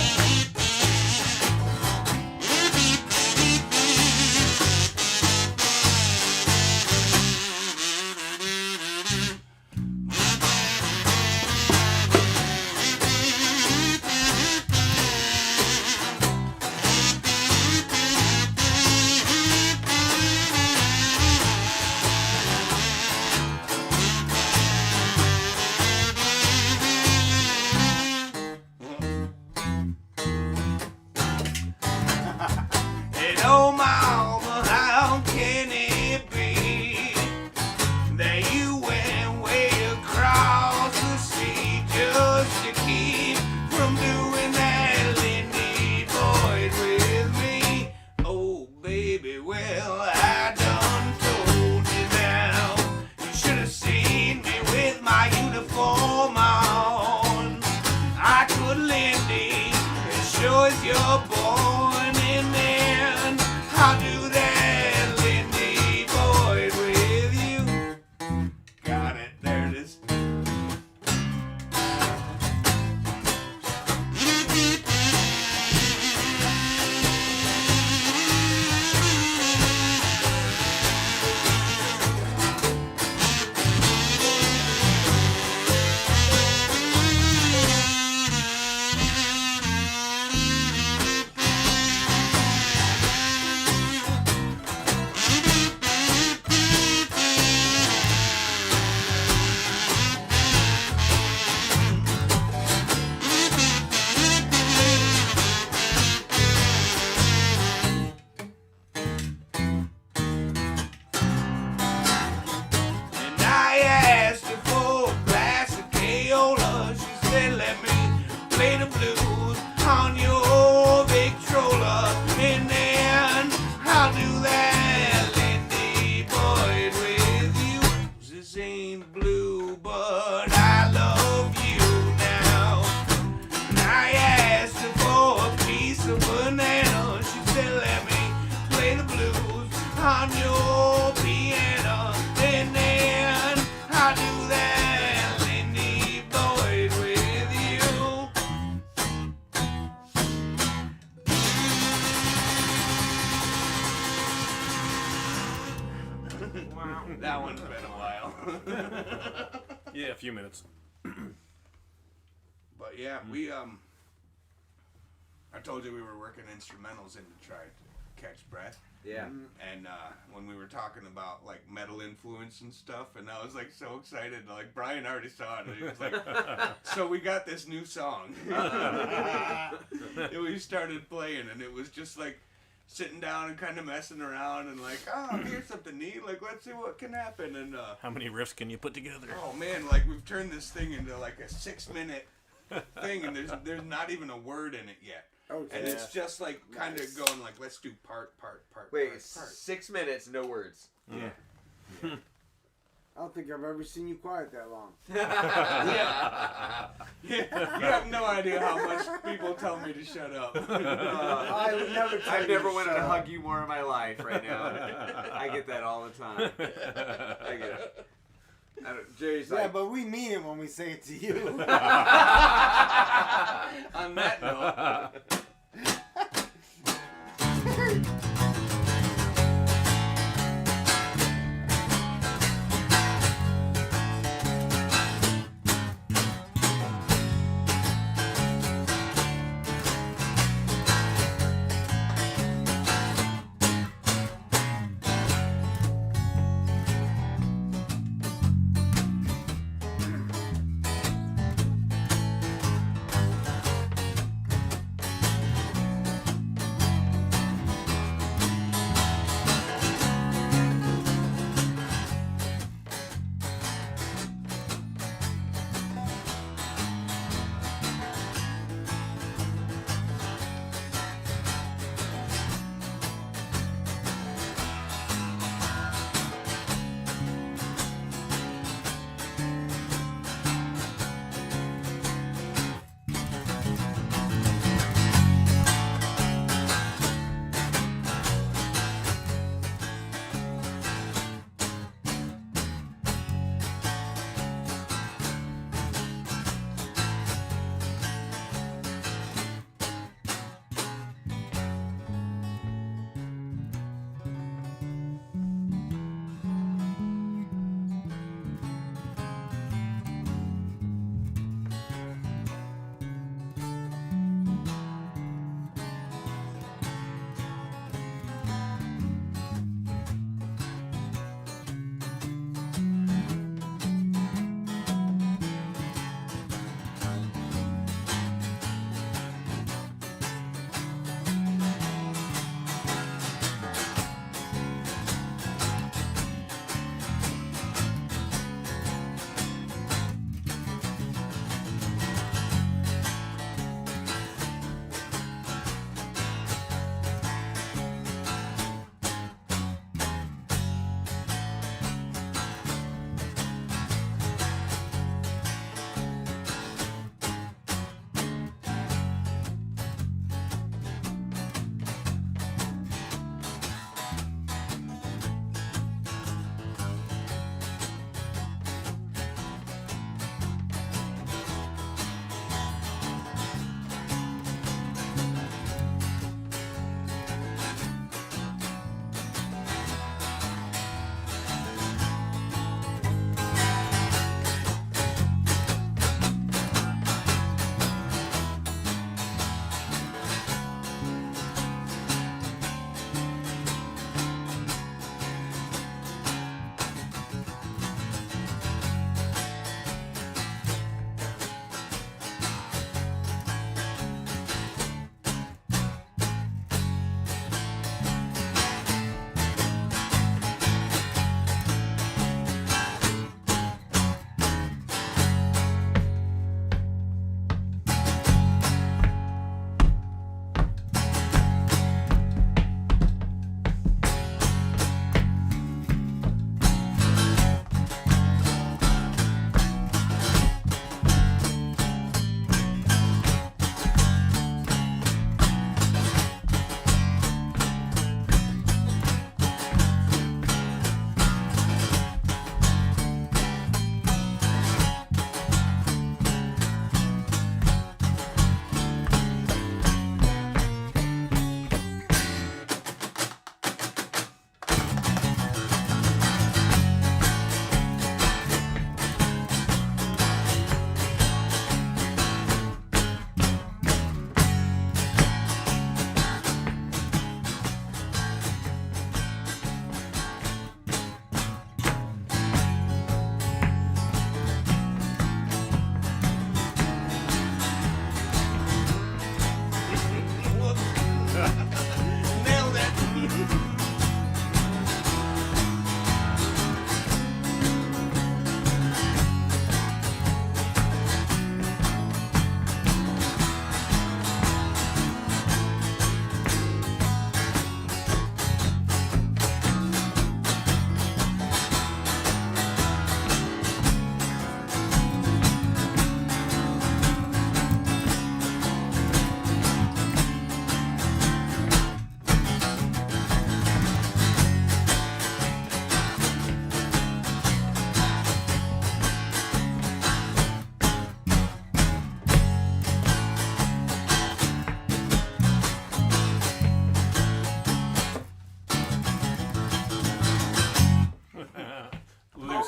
And oh mama, how can it be that you went way across the sea just to keep from doing that Lindy Boyd with me? Oh baby, well I done told you now. You should have seen me with my uniform on. I could Lindy as sure as you're born. And then I'll do that Lindy Boyd with you. Got it, there it is. And I asked her for a glass of Kaola. She said, let me play the blues on your Victrola. And then I'll do that Lindy Boyd with you. This ain't blue, but I love you now. And I asked her for a piece of banana. She said, let me play the blues on your piano. And then I'll do that Lindy Boyd with you. That one's been a while. Yeah, a few minutes. But yeah, I told you we were working instrumentals in to try to catch breath. Yeah. And when we were talking about like metal influence and stuff, and I was like so excited, like Brian already saw it. And he was like, "So we got this new song." And we started playing, and it was just like sitting down and kind of messing around, and like, oh, here's something neat. Like, let's see what can happen. And How many riffs can you put together? oh man, like we've turned this thing into like a 6-minute thing, and there's not even a word in it yet. Okay. And it's just like kind of Nice. going like, let's do part. Wait, part. 6 minutes, no words. Yeah. I don't think I've ever seen you quiet that long. Yeah. You have no idea how much people tell me to shut up. I would never tell I've you never to wanted shut to up. hug you more in my life right now. I get that all the time. I get it. Jerry's Yeah, like, but we mean it when we say it to you. On that note.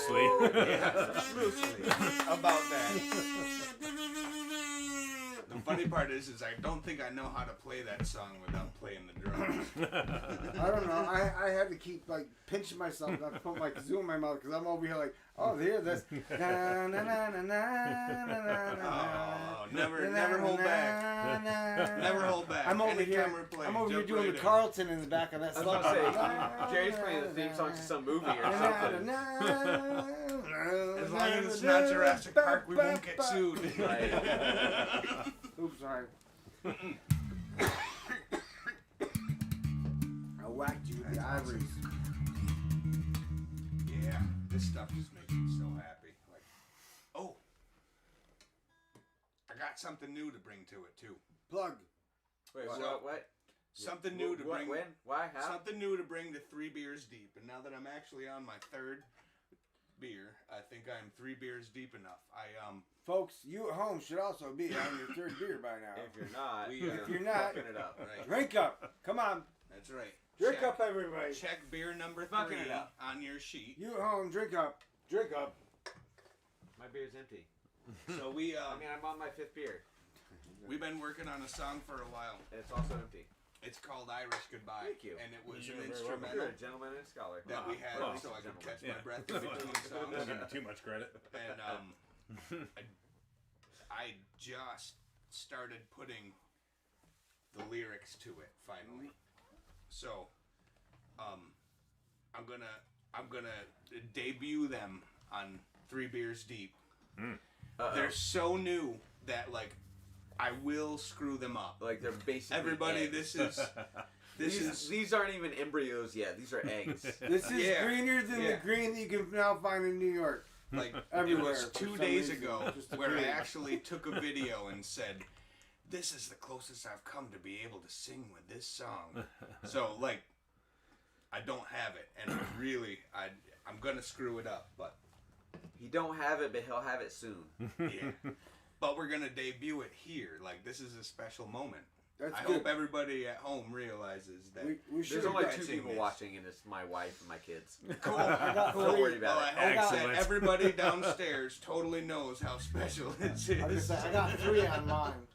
Loosely. About that. The funny part is I don't think I know how to play that song without playing the drums. I don't know. I had to keep like pinching myself not to put my kazoo in my mouth because I'm over here like, oh, here this. Na, na, na, na, na, na, na, Oh, never hold back. Never hold back. I'm over Anytime here. we're playing, I'm over here jump doing right the in. Carlton in the back of that I was song. about to say, Jerry's playing the theme song to some movie or something. As long as it's not Jurassic Park, we won't get sued. Right. Oops, sorry. I whacked you with the ivories. Yeah, this stuff just makes me so happy. Like, oh, I got something new to bring to it too. Plug. Wait, So- what? Something new to bring. When? Why? How? Something new to bring to 3 beers deep. And now that I'm actually on my 3rd beer, I think I'm 3 beers deep enough. Folks, you at home should also be on your 3rd beer by now. If you're not, If you're not, fucking it up. Right. drink up. Come on. That's right. Drink Check- up, everybody. Check beer number 3 Fucking it up. on your sheet. You at home, drink up. Drink up. My beer's empty. So we I mean, I'm on my 5th beer, we've been working on a song for a while. and it's also empty. It's called Irish Goodbye. Thank you. And it was You're an very You're instrumental a gentleman and a scholar. that we had Oh, so I could catch Yeah. my breath in between Don't songs. give me too much credit. And I just started putting the lyrics to it finally. So I'm gonna debut them on 3 Beers Deep. They're so new that like I will screw them up. Like they're basically Everybody, eggs. These aren't even embryos yet. These are eggs. This is Yeah. greener than the Yeah. green that you can now find in New York. like it Everywhere, was for 2 some days reason. ago Just the where I green. actually took a video and said, "This is the closest I've come to be able to sing with this song." So like, I don't have it, and I'm gonna screw it up, but He don't have it, but he'll have it soon. yeah. But we're gonna debut it here. Like this is a special moment. That's I good. hope everybody at home realizes that. We should There's only have 2 seen people this. watching, and it's my wife and my kids. Cool. got Don't three. worry about Well, it. I hope that Excellent. everybody downstairs totally knows how special this I was is. gonna say, I got 3 on mine.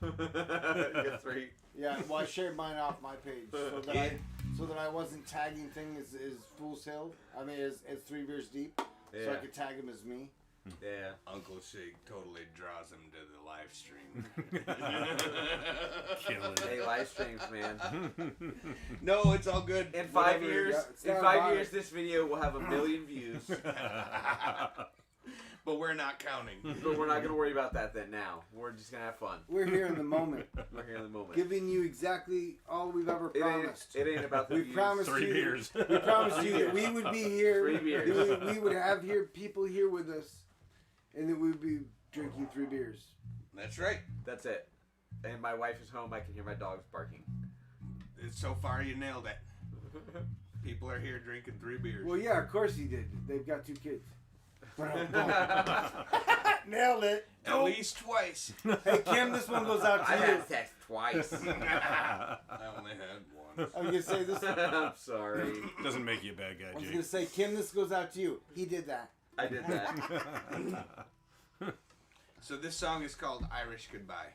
Get 3. Yeah, well, I shared mine off my page so that I wasn't tagging things as Fool's Hill. I mean, as 3 Beers Deep, so I Yeah. could tag him as me. Yeah. Uncle Shake totally draws him to the live stream. Killing Hey, it. live streams, man. No, it's all good. In 5 Whatever you years, got. It's in not 5 about years, it. this video will have 1 million views. But we're not counting. But we're not gonna worry about that then. Now we're just gonna have fun. We're here in the moment, We're here in the moment. giving you exactly all we've ever promised. It ain't about the We views. promised 3 you. beers. We promised you that we would be here. 3 beers. that we would have here people here with us, and that we would be drinking 3 beers. That's right. That's it. And my wife is home. I can hear my dogs barking. So far, you nailed it. People are here drinking 3 beers. Well, yeah, of course he did. They've got 2 kids. Nailed it. At least twice. Hey Kim, this one goes out to I you. had sex twice. I only had one. I was gonna say this. I I'm sorry. Doesn't make you a bad guy, was Jake. gonna say Kim, this goes out to you. He did that. I did that. So this song is called Irish Goodbye.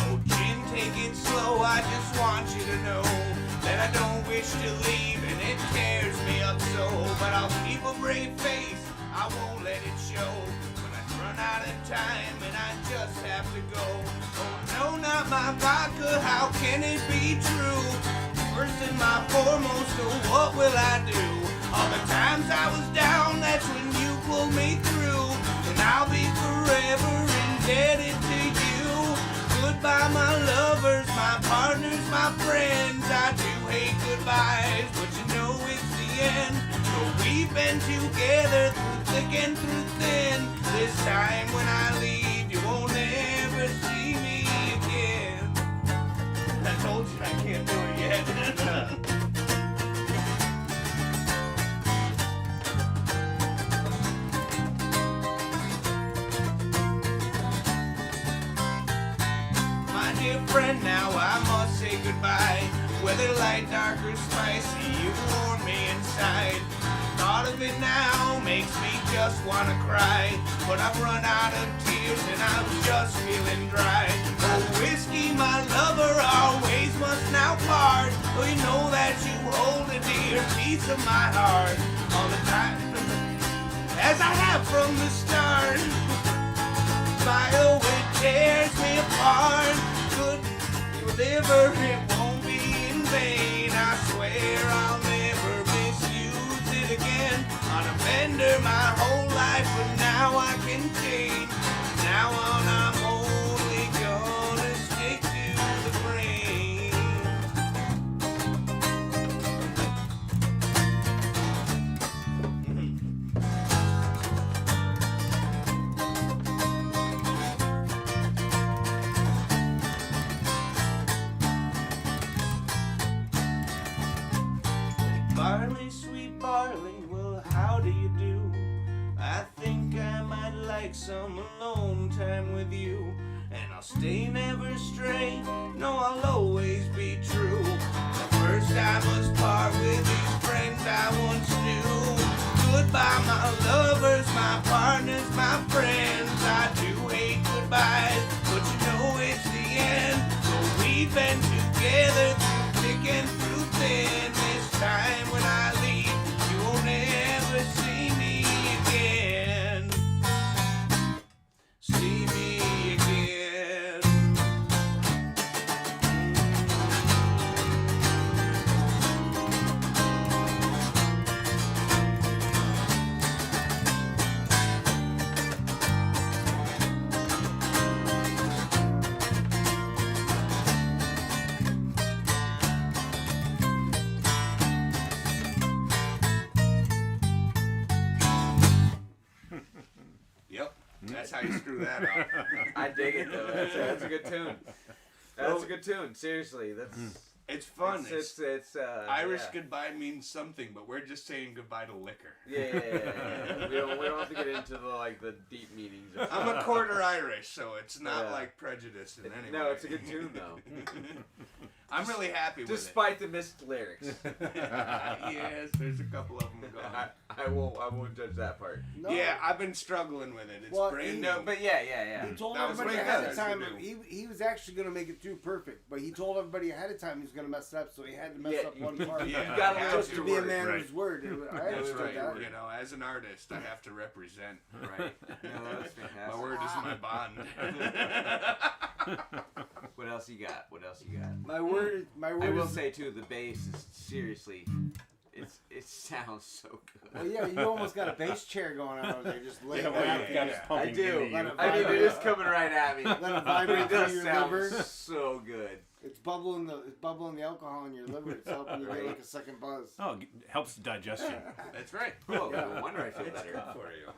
Oh, Jim, take it slow. I just want you to know that I don't wish to leave, and it tears me up so. But I'll keep a brave face. I won't let it show. When I run out of time, and I just have to go. Oh no, not my vodka. How can it be true? First and my foremost. So what will I do? All the times I was down, that's when you pulled me through. And I'll be forever indebted to you. Goodbye, my lovers, my partners, my friends. I do hate goodbyes, but you know it's the end. So we we've been together through thick and through thin. This time when I leave, you won't ever see me again. I told you I can't do it yet. My dear friend, now I must say goodbye. Whether light, dark, or spicy, you warm me inside. Thought of it now makes me just wanna cry. But I've run out of tears and I'm just feeling dry. Oh, whiskey, my lover, our ways must now part. Oh, you know that you hold a dear piece of my heart all the time, as I have from the start. Fire, it tears me apart. Good deliver, it won't be in vain. I swear I'll never misuse it again. On a bender my whole life, but now I can change. Now on I'm only gonna stick to the grain. Barley, sweet barley, well, how do you do? I think I might like some alone time with you. And I'll stay, never stray, no, I'll always be true. But first I must part with these friends I once knew. Goodbye, my lovers, my partners, my friends. I do hate goodbyes, but you know it's the end. So we've been together through thick and through thin. This time when I leave, you won't ever see me again. See me again. Yep, that's how you screw that up. I dig it though. That's a good tune. That's a good tune. Seriously, that's It's fun. It's Irish yeah. goodbye means something, but we're just saying goodbye to liquor. Yeah. We don't have to get into the deep meanings. Or I'm a quarter Irish, so it's not Yeah. like prejudice in any way. No, it's a good tune though. I'm really happy with Despite the missed lyrics, it. Yes, there's a couple of them gone. I won't judge that part. No. Yeah, I've been struggling with it. It's Well, brand he- new. But yeah. He told That was everybody what ahead he of time. had to He was actually going to make it through perfect, but he told everybody ahead of time he was going to mess it up, so he had to mess Yeah, up one part. Yeah, You gotta I just have to be a work. man right. of his word. I That's understood right. that. You know, as an artist, I have to represent. Right. No, that's fantastic. My word is my bond. What else you got? My word I will is. say too, the bass is seriously, it sounds so good. Well, yeah, you almost got a bass chair going on over there, just laying Yeah, well, back. you've got it pumping I do. into you. Let it I mean, it is coming right at me. Let it But vibrate it through does your sound liver. so good. It's bubbling the alcohol in your liver. It's helping you get like a second buzz. Oh, it helps digestion. That's right. Oh, Yeah. no wonder I feel It's better. good for you.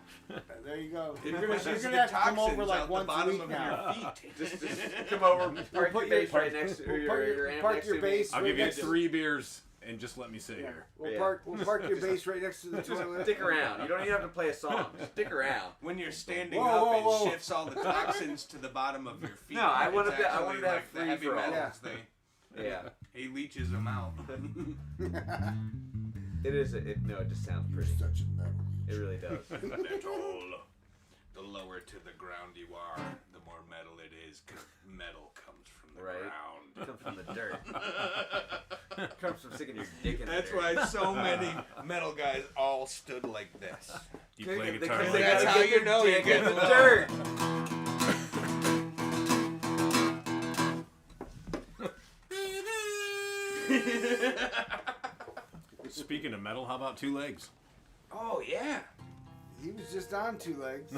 There you go. It You're gonna pushes the have to come toxins over like out the once a bottom week of now. your feet. Just come over, park put your your- bass right next to your amp park next your to bass. me. I'll right give you next to- 3 beers and just let me sit Yeah. here. We'll Yeah. park your bass right next to the Just toilet. stick around. You don't even have to play a song. Just stick around. When you're standing Whoa, up, whoa, whoa. it shifts all the toxins to the bottom of your feet. No, I It's wanted to- I actually wanted to have like the free heavy for all. metals. Yeah. He leaches them out. It is. It just sounds pretty. Such a metal. It really does. Metal. The lower to the ground you are, the more metal it is. 'Cause metal comes from the Right. ground. It comes from the dirt. It comes from sticking your dick in That's the dirt. why so many metal guys all stood like this. Do you play Because guitar they like That's gotta that? how get you their know you dick get in the along. dirt. Speaking of metal, how about 2 Legs? Oh, yeah. He was just on 2 legs.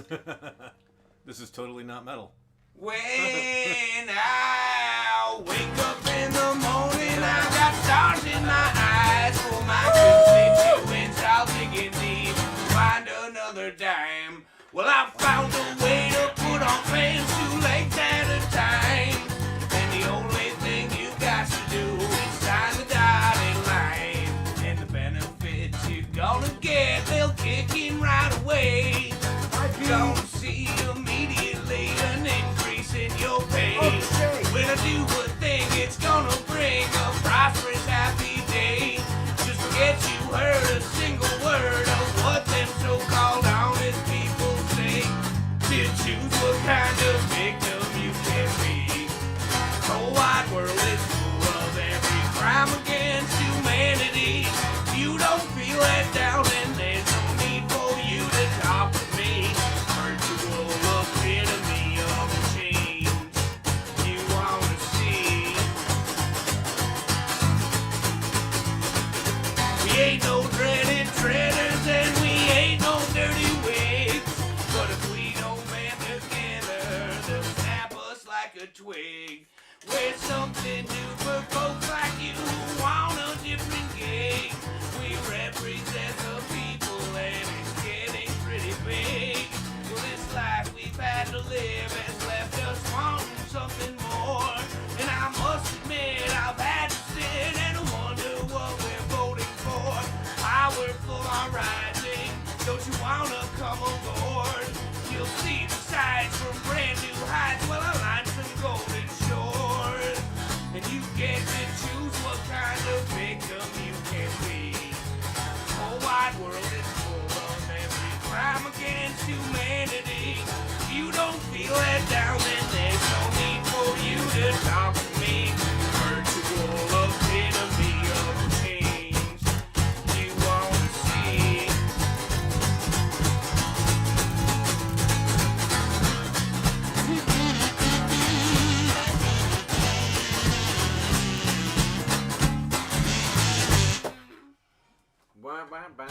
This is totally not metal. When I wake up in the morning, I got stars in my eyes for my constituents. I'll dig in deep. another dime. Well, I found a way to put on pants 2 legs at a time. And the only thing you got to do is sign the dotted line. And the benefits you're gonna get, they'll kick in right away. Don't see immediately an increase in your pay. When I do a thing, it's gonna bring a prosperous, happy day. Just forget you heard a single word of what them so-called honest people say. To choose what kind of victim you can be. The whole wide world is full of every crime against humanity. If you don't feel let down, then there's no need for you to talk to me. Virtual epitome of change you wanna see. We ain't no dreaded treaders and we ain't no dirty wigs. But if we don't band together, they'll snap us like a twig. We're something new for folks like you who want a different gig. We represent the people and it's getting pretty big. Well, this life we've had to live has left us wanting something more. And I must admit I've had to sit and wonder what we're voting for. Powerful are rising, don't you wanna come aboard? You'll see the sights from brand new heights, well, I lined some golden shores. And you get to choose what kind of victim you can be. The whole wide world is full of every crime against humanity. If you don't feel let down, then there's no need for you to talk to me. Virtual epitome of change you wanna see. Wah, wah, wah.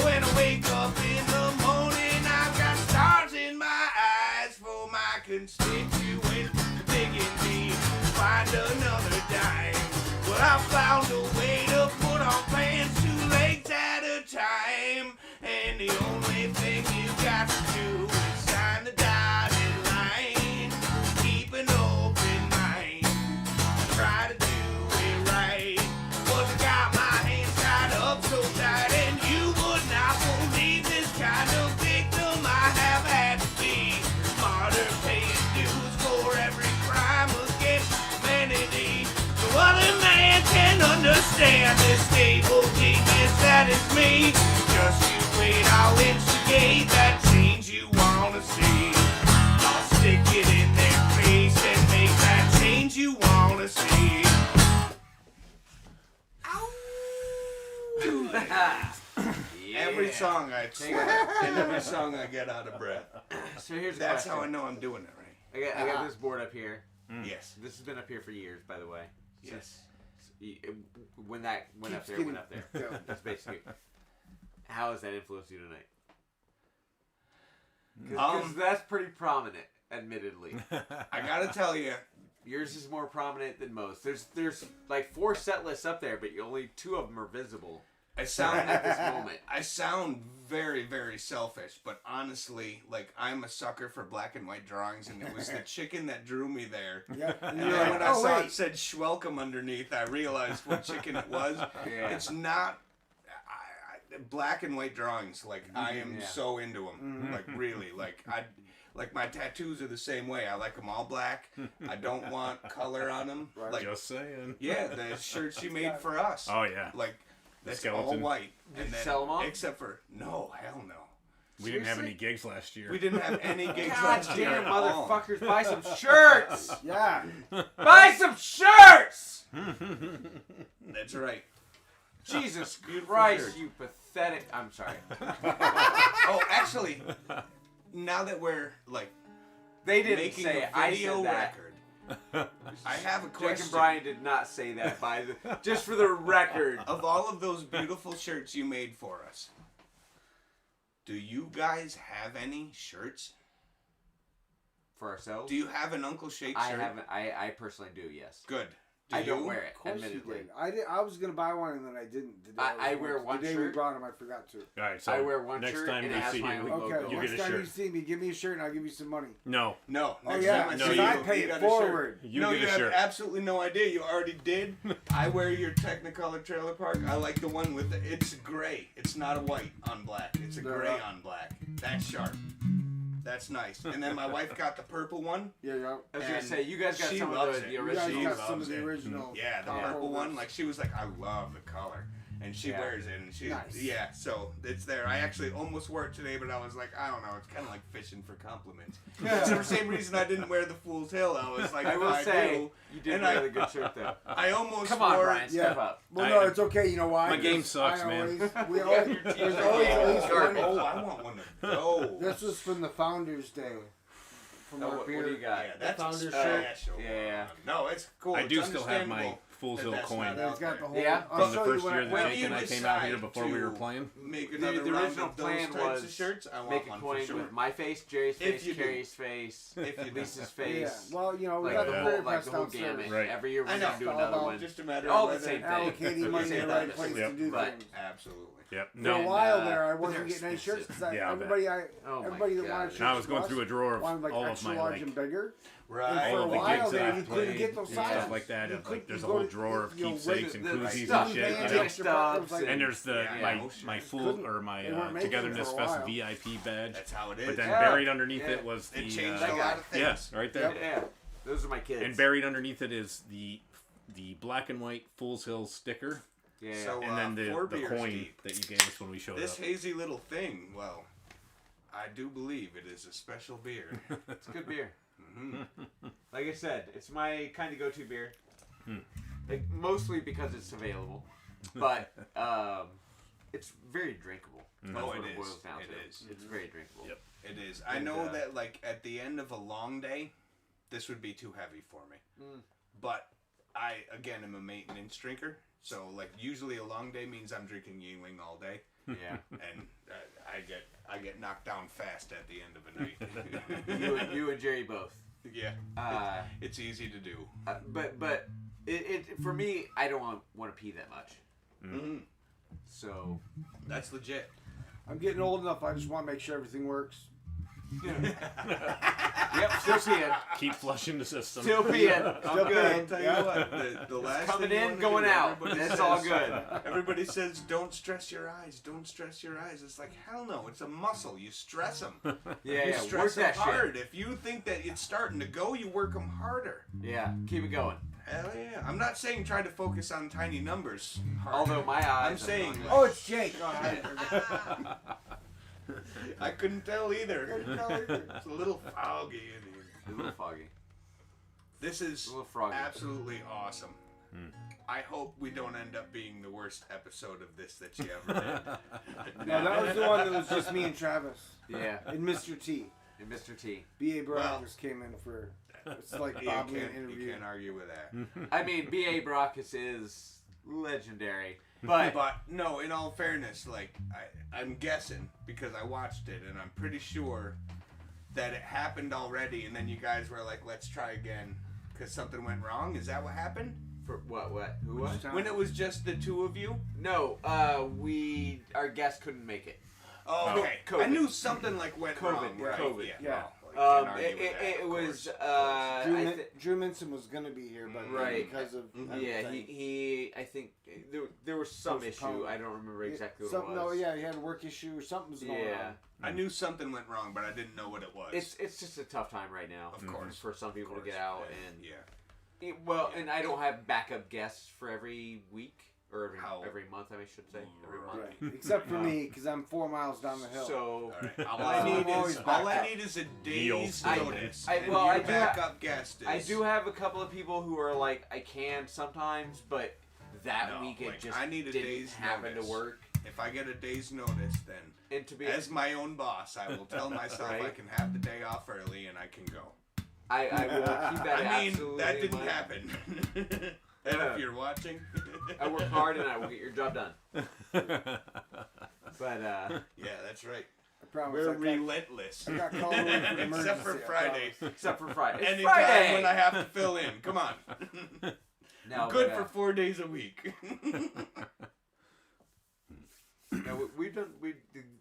When I wake up in the morning, I've got stars in my eyes for my constituents digging me. Find another dime. Well, I found a way to put on pants 2 legs at a time. And the only thing you got to do is sign the dotted line. Keep an open mind. Try to do it right. But I got my hands tied up so tight, and you would not believe this kind of victim I have had to be. Martyr paying dues for every crime against humanity. No other man can understand this stable genius that is me. Just you wait, I'll instigate that change you wanna see. I'll stick it in their face and make that change you wanna see. Every song I swear, and every song I get out of breath. So here's the That's question. how I know I'm doing it right. I got this board up here. Yes. This has been up here for years, by the way. Yes. When that went up there, it went up there. That's basically. How has that influenced you tonight? Because that's pretty prominent, admittedly. I gotta tell you, Yours is more prominent than most. There's like 4 set lists up there, but only 2 of them are visible I sound at this moment. I sound very, very selfish, but honestly, like, I'm a sucker for black and white drawings, and it was the chicken that drew me there. Yep. And then when I saw it said Schwelcome underneath, I realized what chicken it was. Yeah. It's not black and white drawings. Like, I am so into them. Like, really. Like, Like my tattoos are the same way. I like them all black. I don't want color on them. Right. Like, Just saying. yeah, the shirts she made for us. Oh yeah. Like that's skeleton. all white. Did And you then, sell 'em all? Except for no, hell no. We didn't have Seriously? any gigs last year. We didn't have any gigs God last year. damn, at all. motherfuckers, buy some shirts! Yeah. Buy some shirts! That's right. Jesus Beautiful Christ, shirt. you pathetic. I'm sorry. Oh, actually, now that we're like They didn't making say a it. I video said that. record, I have a Jake question. and Brian did not say that. Just for the record. Of all of those beautiful shirts you made for us, do you guys have any shirts? For ourselves? Do you have an Uncle Shake I shirt? haven't. I personally do, yes. Good. Do I don't you? wear it, Of course you admittedly. did. I did. I was gonna buy one and then I didn't. The day I was wear born. one The day we shirt. brought them, I forgot to. All right, so I wear one next shirt time and we it has see my you, own Okay, logo. you next get a time you shirt. see me, give me a shirt and I'll give you some money. No, No. Oh Next yeah, time I No, because see I you, pay you it got a forward. you no, get you a have shirt. absolutely no idea. You already did. I wear your Technicolor Trailer Park. I like the one with it's gray. It's not a white on black. It's a gray on black. That's sharp. That's nice. And then my wife got the purple one. Yeah, yeah. I was gonna And say you guys got she some loves of the it. You original. guys She got some loves of the it. original. Yeah, the top purple one. folders. Like she was like, I love the color, and she Yeah. wears it. And she, Nice. yeah. So it's there. I actually almost wore it today, but I was like, I don't know. It's kind of like fishing for compliments. It's the same reason I didn't wear the Fool's Hill. I was like, I if will say do, you did and wear I- the good shirt though. I almost Come on, wore. Brian, step up. Well, no, I- it's okay. You know why? my game Because sucks, I man. always- We always, there's always at least Garbage. one. Oh, I want one of those. This was from the Founders Day. From Oh, our what do beer. you got? Yeah, that's Founder's a shirt. special. Yeah. one. No, it's cool. I It's do still have my understandable Fool's that Hill that's coin not Yeah, out it's got the there. whole. Yeah. I'll from the show you first when year I- that When Jake you and I came out here decide before we were to playing. Make The another round original of those plan types was of shirts. I want make a one coin for sure. with my face, Jerry's If face, you do. Carrie's face, If you do. Lisa's Yeah. face. Well, you know, we Like, got the the whole, beer like press the whole downstairs. gamut. Right. Every year I we're know. gonna do All another about one. Just a matter All of the same whether- Allocating money in the right place Yep. to do But- things. Absolutely. Yep. For No. a while And, there, I but wasn't they're getting any shirts expensive. because Yeah, I bet. Oh my everybody that God. wanted shirts I was going from through a us drawer of wanted like all of extra my large like and bigger. Right. And for all a of the while gigs that there, I've you couldn't played get those and sizes. stuff like that. You And, couldn't- like there's you a go whole to- drawer of you know, keepsakes and the koozies stuff, and man, shit. You the know? extra part was stuff, like- And there's the Yeah, no my shit. full Couldn't- or my they weren't making Togetherness them for a Fest while. VIP badge. That's how it is. But then Yeah. buried underneath Yeah. it was the It changed that a guy. lot of things. yes, right there. Yeah, those are my kids. And buried underneath it is the black and white Fool's Hill sticker, yeah. So, and then four the beers coin deep. that you gave us when we showed This up. hazy little thing, well, I do believe it is a special beer. It's good beer. hmm Like I said, it's my kind of go-to beer. Like, mostly because it's available, but it's very drinkable. That's Oh, what it it is. boils down It to. is. It's very drinkable. Yep. It is. I And, know that, like, at the end of a long day, this would be too heavy for me. But I, again, am a maintenance drinker. So, like, usually a long day means I'm drinking Yingling all day. Yeah. And I get knocked down fast at the end of a night. you and Jerry both. Yeah. It's easy to do. But it for me, I don't want to pee that much. hmm So That's legit. I'm getting old enough. I just want to make sure everything works. yep, still peeing. Keep flushing the system. Still peeing. I'm Still good. I'll tell you what, the last Coming thing you in, wanna going do, out. everybody That's says- all good. Everybody says, don't stress your eyes. Don't stress your eyes. It's like, hell no. It's a muscle. You stress them. Yeah, You yeah. stress Work them that hard. If you think that it's starting to go, you work them harder. shit. Yeah, keep it going. Hell yeah. I'm not saying try to focus on tiny numbers. harder. Although my eyes. I'm saying, are like, Oh, it's Jake. Oh, hi. I couldn't tell either. It's a little foggy in here. a little foggy. This is A little froggy. absolutely awesome. I hope we don't end up being the worst episode of this that you ever did. No, that was the one that was just me and Travis Yeah, and Mr. T. and Mr. T. B.A. Brown Well. just came in for. It's like You Bob Lee can't, interview. you can't argue with that. I mean, B.A. Brockus is legendary, but But no, in all fairness, like I'm guessing because I watched it and I'm pretty sure that it happened already, and then you guys were like, "Let's try again," because something went wrong. Is that what happened? for what? Who Which what? time? When it was just the two of you? No, our guest couldn't make it. Oh, okay. COVID. I knew something like went COVID, wrong. Right? COVID. Yeah. Yeah. Well, Can't argue with that, It of was course. Drew Minson was gonna be here, but Right. because of yeah, everything. he I think there was some issue. Postponed. I don't remember exactly what Something, it was. No, yeah, he had a work issue or something's going Yeah. on. I knew something went wrong, but I didn't know what it was. It's just a tough time right now. Of course. For some people Of to get course. out Yeah. and and I don't have backup guests for every week or How- every month. I should say every month. Right. Except for me, because I'm 4 miles down the hill. So All right. All I'm always all backed I up. need is a day's I- notice. I- and well, your I do backup guest is. I do have a couple of people who are like, I can sometimes, but that No, week it like, just I need a didn't day's happen notice. to work. If I get a day's notice, then And to be, as my own boss, I will tell myself I Right. can have the day off early and I can go. I will keep that I mean, absolutely that in didn't mind. happen. And Yeah. if you're watching, I work hard and I will get your job done. But yeah, that's right. I promise. We're I got, relentless. I got called away for an Except for emergency, I Friday. except for Friday, it's Anytime Friday. when I have to fill in. Come on. No, Good but, for 4 days a week. no, we've done.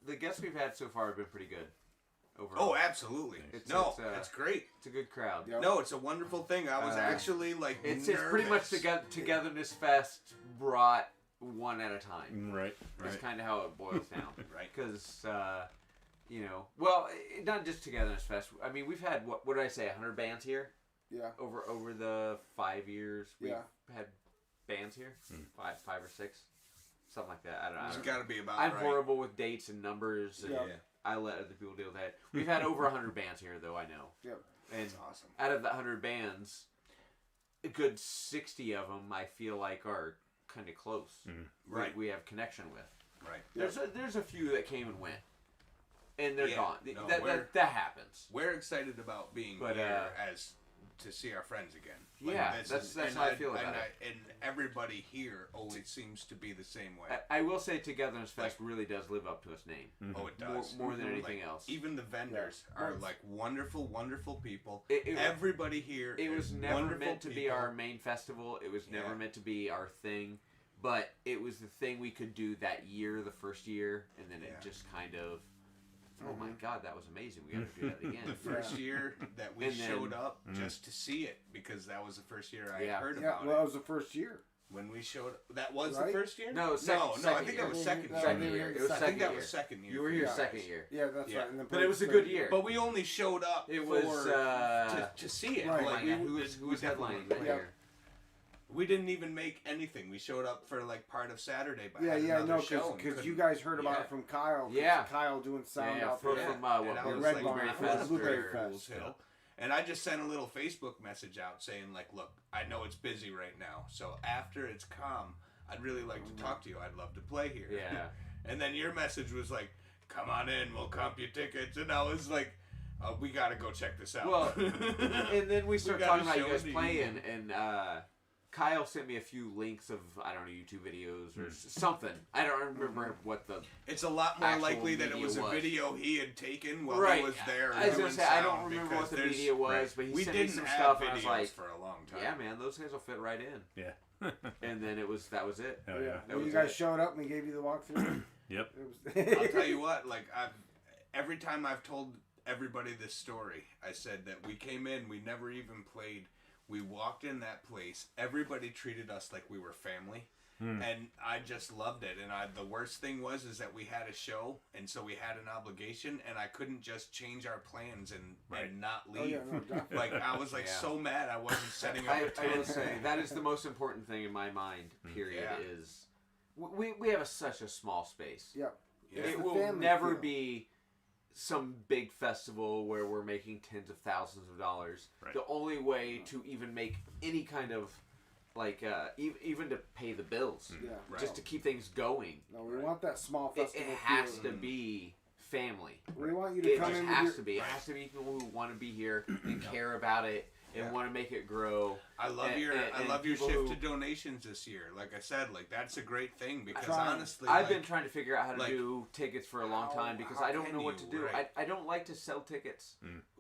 The guests we've had so far have been pretty good. Overall, Oh, absolutely. It's- No, it's, that's great. it's a good crowd. Yep. No, it's a wonderful thing. I was actually like It's nervous. pretty much Togetherness Fest brought one at a time. Right. That's kind of how it boils down. Right. Because, well, not just Togetherness Fest. I mean, we've had, what did I say, 100 bands here? Yeah. Over the 5 years we've Yeah. had bands here. Five or six. Something like that. I don't It's know. got to be about I'm right. horrible with dates and numbers. And Yeah. I let other people deal with that. We've had over 100 bands here, though, I know. Yep. And That's awesome. out of the 100 bands, a good 60 of them I feel like are kind of close. Right. We have connection with. Right. There's a few that came and went, and they're Yeah, gone. no, That happens. We're excited about being But, here as to see our friends again. Yeah, this that's and how I feel about it. And everybody here always seems to be the same way. I will say Togetherness Fest really does live up to its name. Oh, it does. More than anything Like, else. Even the vendors Yeah. are like wonderful, wonderful people. It- Everybody here It was is never wonderful meant to be people. our main festival. It was never Yeah. meant to be our thing. But it was the thing we could do that year, the first year, and then it Yeah. just kind of, oh my God, that was amazing. We got to do that again. The first year that we And then- showed up just to see it, because that was the first year I Yeah. heard Yeah, about well, that it. was the first year. When we showed that was the Right? first year? No, no, second I think year. that was second No, year. Second they were year. in It was I second think that year. was second year. You were here Yeah. second year. Yeah, that's Yeah. right. And then But it was a third good year. But we only showed up It was, to see it. Right. Like, who was definitely headlining that weren't- Yeah. year? We didn't even make anything. We showed up for like part of Saturday, but Yeah, had yeah, another no, show and because you couldn't- guys heard about yeah. it from Kyle. 'cause Yeah. Kyle doing sound Yeah, out from, there. from And what, I was Red like, Barn, Blueberry Blueberry Fest? Blueberry or- Fest. Hill. And I just sent a little Facebook message out saying like, look, I know it's busy right now, so after it's calm, I'd really like to talk to you. I'd love to play here. Yeah. And then your message was like, come on in, we'll comp you tickets. And I was like, we got to go check this out. Well, and then we start gotta talking about you show guys it to you. playing, and Kyle sent me a few links of, I don't know, YouTube videos or something. I don't remember what the... It's a lot more actual likely that it media was a was. video he had taken while Right. he was there. I was doing gonna say, I don't sound, remember because what the there's- media was, but he we sent me didn't some have stuff, videos and I was like, for a long time. yeah, man, those guys will fit right in. Yeah. And then that was it. Hell Yeah. yeah. That When was you guys it. showed up and we gave you the walkthrough. Yep. It I'll was tell you what, like every time I've told everybody this story, I said that we came in, we never even played. We walked in that place. Everybody treated us like we were family, and I just loved it. And the worst thing was that we had a show, and so we had an obligation, and I couldn't just change our plans and not Oh leave. yeah, no, definitely. Like I was like Yeah. so mad I wasn't setting up a I will tent. say, that is the most important thing in my mind, period, Yeah. is we have such a small space. Yeah. Yeah. It's It the will family never feel. be some big festival where we're making tens of thousands of dollars. Right. The only way to even make any kind of even to pay the bills, Yeah. Right. just to keep things going, No, we want that small it festival has feel. to be family. We want you to It come just in has with to your, be. It has to be people who want to be here and care about it and Yeah. want to make it grow. I love And- your and- I and love your people shift who- to donations this year. Like I said, like that's a great thing because Trying. honestly, I've like, been trying to figure out how to like, do tickets for a long how- time because how I don't can know what you, to do. right? I don't like to sell tickets.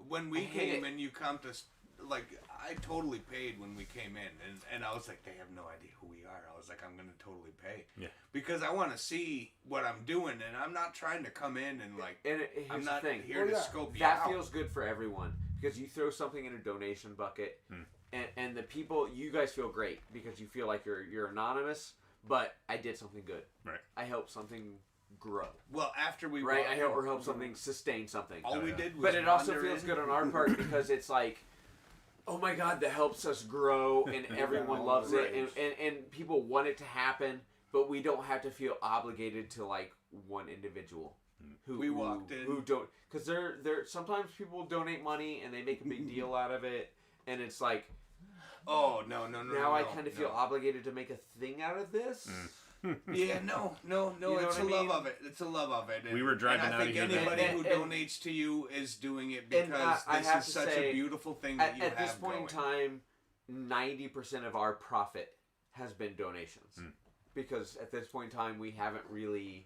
when we I hate came it. and you comped us like I totally paid when we came in, and I was like, they have no idea who we are. I was like, I'm gonna totally pay, because I want to see what I'm doing, and I'm not trying to come in and like. And I'm here's not the thing. here to scope you that out. feels good for everyone because you throw something in a donation bucket, and the people, you guys feel great because you feel like you're anonymous, but I did something good. Right. I helped something grow. Well, after we right, I helped something sustain something. All we did was. But it also wander feels in. good on our part because it's like, oh my God, that helps us grow, and everyone loves it, and people want it to happen, but we don't have to feel obligated to like one individual. We walked in. Who don't, because they're sometimes people donate money and they make a big deal out of it, and it's like, oh no! Now I kind of feel obligated to make a thing out of this. Yeah, no. It's a love of it. It's a love of it. We were driving and I out of think here. anybody who donates to you is doing it because this is such a beautiful thing that you have at this point in time, 90% of our profit has been donations, because at this point in time we haven't really.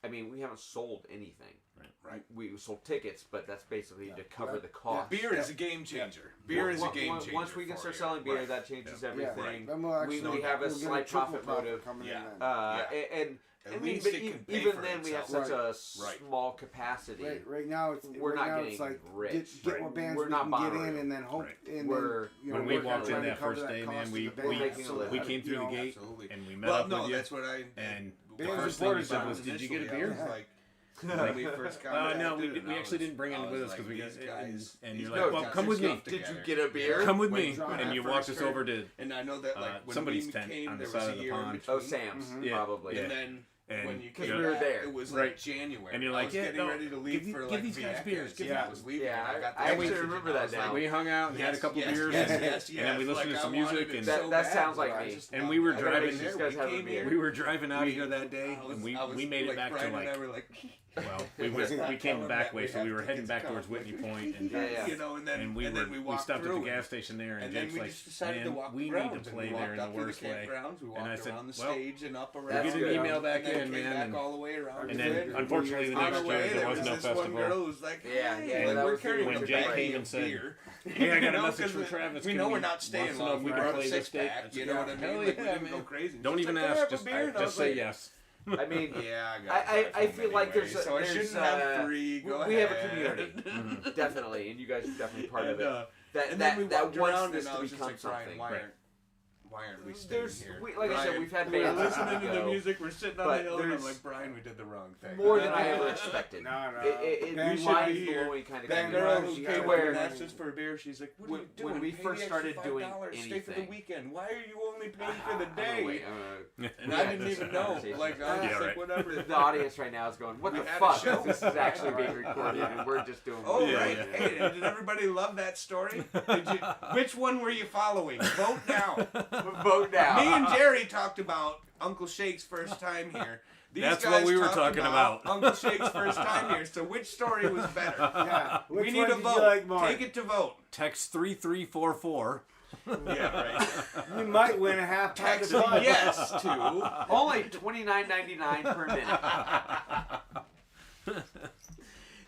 I mean, we haven't sold anything. Right. We sold tickets, but that's basically to cover the cost. Beer is a game changer. Beer is a game changer. Once we can start selling beer, that changes everything. Yeah. We have a slight profit motive. And At least it can pay even for then, we have itself. such a small capacity. Right now, we're right not now getting it's like rich. Get what bands we're we not can get Bonnaroo. in, and then hope. Right. And we're, then, when we walked in that first day, man, we came through the gate and we met up with you. That's what I. And the Bands first and thing you said porters was, "Did you get a beer?" When we first contacted, No, we and I actually was- didn't bring I any was with us because like, we got these guys. and these you're guys like, well, got come their with me. stuff Did you together. get a beer? Come with When me, John and I you first walked us heard- over to And I know that like when somebody's we tent came, on the there side was of a the year in pond. between. Oh, Sam's, Yeah. probably. Yeah. And then And when you 'cause came we were back, there. it was Right. like January. And you're I like, was yeah, getting no, ready to leave give for give like these guys Vieques, beers. and I was leaving. Yeah, and I got the I actually message, remember and I that was now. like, We hung out and had a couple beers, yes, and then we listened to some music, and That sounds like me. And we were I gotta driving. make sure you guys have a beer. We were driving out of here that day, and we made it back Brian to and I like. were like, Well, we came the back way, so we were heading back towards Whitney Point, and Yeah. you know, and then we walked stopped at through the gas station there, and And then Jake's we like, just decided to "Man, walk we the need grounds, to and play we there walked in the up to the worst way." campgrounds. We walked And I said, around the well, stage and up around. That's we get an good. email back and then in, came man, back and, all the way around. and then unfortunately the on next the year way, there was was no this one festival. girl who was like, Yeah, "Hey, that we're was carrying when a Jake bag came of and said, beer." "Hey, I got a You know, message 'cause from Travis. We Can know we- we're not wants staying to know long. if we We're can on play a this date." six-pack, you know what I mean? Hell Like, we yeah, didn't go man. crazy. Don't She's even like, "Can I ask, have a just beer?" And I was say like, yes. I mean, Yeah, I got I feel like there's a, so I there's, shouldn't have three. Go we have a ahead. community, definitely, and you guys are definitely part of And, it. That and then we that walked wants around this and to I was just become like, Brian, something. why aren't we staying There's, here? like I said, Brian, we've had we're bands listening to the go music. We're sitting on but the hill, and I'm there's like, Brian, we did the wrong thing. more than I ever expected. No. It Ben should mind be here. blowing kind of That thing. girl who She came got where it. and asked us for a beer, she's like, "What are you doing? when we Pay first the started extra doing $5, stay for the anything. weekend. Why are you only paying for I the don't know, day?" wait, And we I had didn't this even know. conversation. Like, I was Yeah, just right. like, whatever. The audience right now is going, "What We the had a fuck? show. This is actually being recorded, and we're just doing." Oh, Yeah, right. yeah. Hey, did everybody love that story? Which one were you following? Vote now. Vote now. Me and Jerry talked about Uncle Shake's first time here. These That's guys what we were talked talking about. Uncle Shake's first time here. So which story was better? Yeah. We Which need one a did vote. you like more? Take it to vote. Text 3344. Yeah, right. You might win a half pint of Text fudge. yes to. Only $29.99 per minute.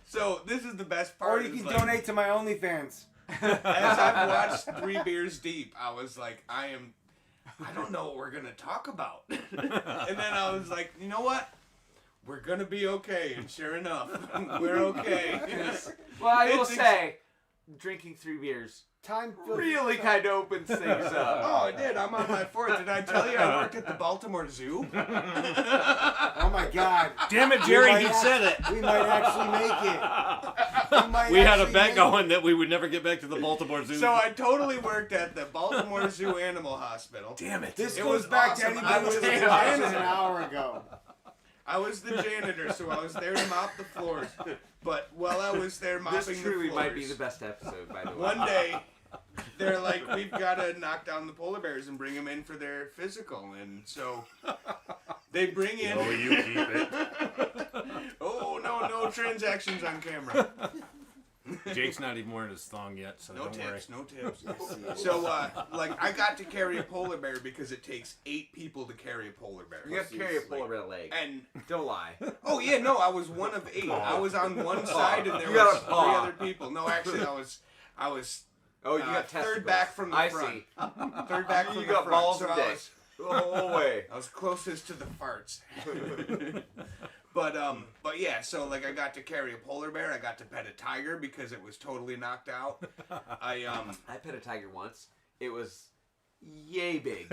So this is the best Or part. you is, can like, donate to my OnlyFans. As I've watched 3 Beers Deep, I was like, I don't know what we're gonna talk about. And then I was like, you know what? We're gonna be okay. And sure enough, we're okay. Well, I will It's say, drinking 3 beers Time really kind of opens things up. Oh, I did. I'm on my 4th. Did I tell you I work at the Baltimore Zoo? Oh my God. Damn it, We Jerry, might he act- said it. We might actually make it. We had a actually bet make going that we would never get back to the Baltimore Zoo. So I totally worked at the Baltimore Zoo Animal Hospital. Damn it. This It goes was back awesome. to I anybody was who the was watching janitor. an hour ago. I was the janitor, so I was there to mop the floors. But while I was there mopping This the truly floors, might be the best episode, by the way. one day, they're like, we've got to knock down the polar bears and bring them in for their physical. And so they bring in... Oh, you keep it. Oh, no transactions on camera. Jake's not even wearing his thong yet, so No don't worry. tips, no tips. So, I got to carry a polar bear because it takes 8 people to carry a polar bear. You have to carry a polar bear leg. And, Don't lie. oh yeah, no, I was one of 8. I was on one side and there You got was a 3 paw. other people. No, actually, I was Oh, you got testicles. Third back from the I front. see. Third back from You the got front. balls so and I dicks. The whole way. I was closest to the farts. But yeah, so like I got to carry a polar bear. I got to pet a tiger because it was totally knocked out. I pet a tiger once. It was yay big.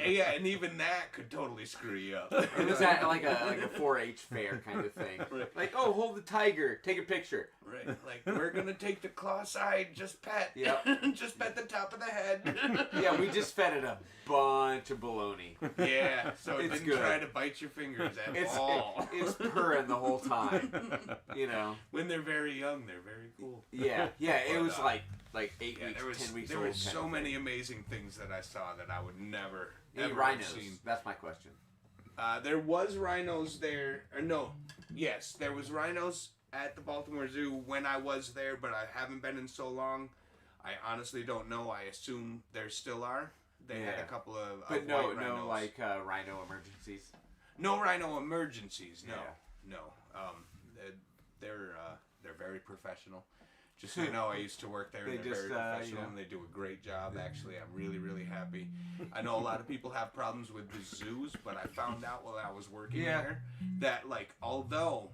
yeah, and even that could totally screw you up. It was at like a 4-H fair kind of thing. Right. Like, oh, hold the tiger, take a picture. Right, like we're gonna take the claw side, just pet. Yep. Just pet the top of the head. Yeah, we just fed it a bunch of baloney. Yeah, so it It's didn't good. try to bite your fingers at all. It's purring the whole time. You know. When they're very young, they're very cool. Yeah, it But, was like 8 Yeah, weeks, 10 weeks there old. were so many amazing things that I saw that I would never Any ever rhinos? have seen. That's my question. There was rhinos there, or no, yes, there was rhinos at the Baltimore Zoo when I was there, but I haven't been in so long. I honestly don't know. I assume there still are. They had a couple of But white no, rhinos. like rhino emergencies. No rhino emergencies. No, Yeah. no. They're very professional. Just so you know, I used to work there, and They they're very just, professional, you know. and they do a great job. Actually, I'm really, really happy. I know a lot of people have problems with the zoos, but I found out while I was working there that, like, although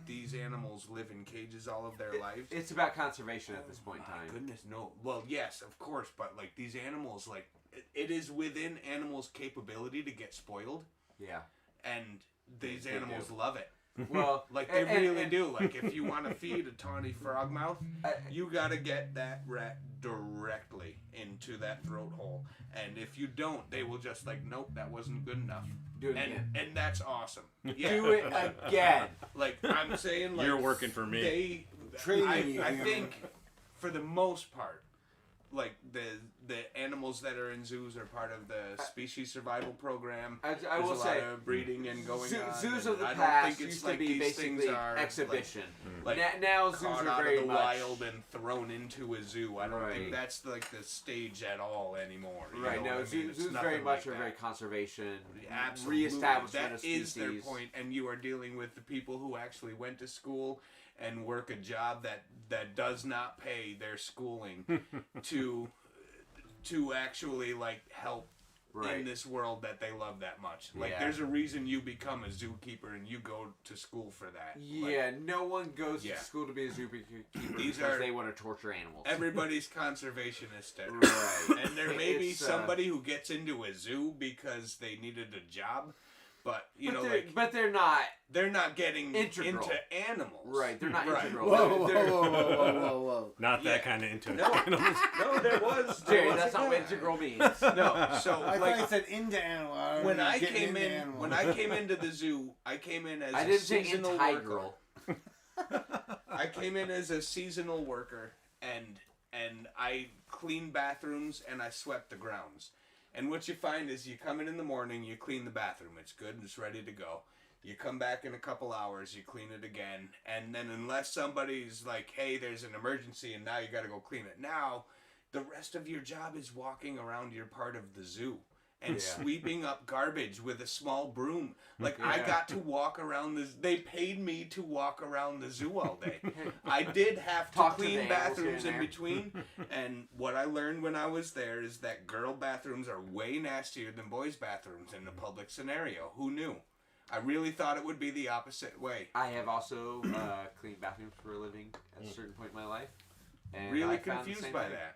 these animals live in cages all of their lives, It's about conservation at this point in my time. goodness, no. Well, yes, of course, but like these animals, like it is within animals' capability to get spoiled, Yeah. and these They animals do. love it. Well, Like they and- really and- do. Like if you want to feed a tawny frogmouth, I- you gotta get that rat directly into that throat hole. And if you don't, they will just like, nope, that wasn't good enough. Do it again. And that's awesome. Yeah. Do it again. Like I'm saying, like You're working for me. They, Training you. I think, for the most part, like the animals that are in zoos are part of the species survival program. I There's will a say, lot of breeding and going on. zoos and of the I don't past think it's used like to be these things basically are exhibition. Like, Now zoos caught are out very of the much wild and thrown into a zoo. I don't Right. think that's like the stage at all anymore. You right. know No, what I mean? It's zoos nothing very much like are that. very conservation, Absolutely. reestablishment That of species. is their point, and you are dealing with the people who actually went to school and work a job that does not pay their schooling to actually like help Right. in this world that they love that much. Like Yeah. there's a reason you become a zookeeper and you go to school for that. Like, Yeah, no one goes Yeah. to school to be a zookeeper These because are- they want to torture animals. everybody's conservationist at Right. and there may be It's, somebody who gets into a zoo because they needed a job, but you know, like but they're not they're not getting Integral. into animals. right. They're not Right. integral. Whoa, whoa, They're- whoa, whoa, whoa, whoa, whoa. Not Yeah. that kind of into No. animals. No, there was. Jerry, there was that's a not what guy. integral means. No, so I like thought you said into animal. don't when know, I getting came into in, animal. when I came into the zoo, I came in as I a didn't say seasonal integral. worker. I came in as a seasonal worker, and I cleaned bathrooms and I swept the grounds. And what you find is you come in the morning, you clean the bathroom, it's good and it's ready to go. You come back in a couple hours, you clean it again, and then unless somebody's like, hey, there's an emergency and now you gotta go clean it now, the rest of your job is walking around your part of the zoo and sweeping up garbage with a small broom. Like, I Yeah. got to walk around they paid me to walk around the zoo all day. I did have to Talk to clean the animals bathrooms here in and between, and what I learned when I was there is that girl bathrooms are way nastier than boys' bathrooms in a public scenario. Who knew? I really thought it would be the opposite way. I have also cleaned bathrooms for a living at a certain point in my life. And Really I found the confused same by thing. that.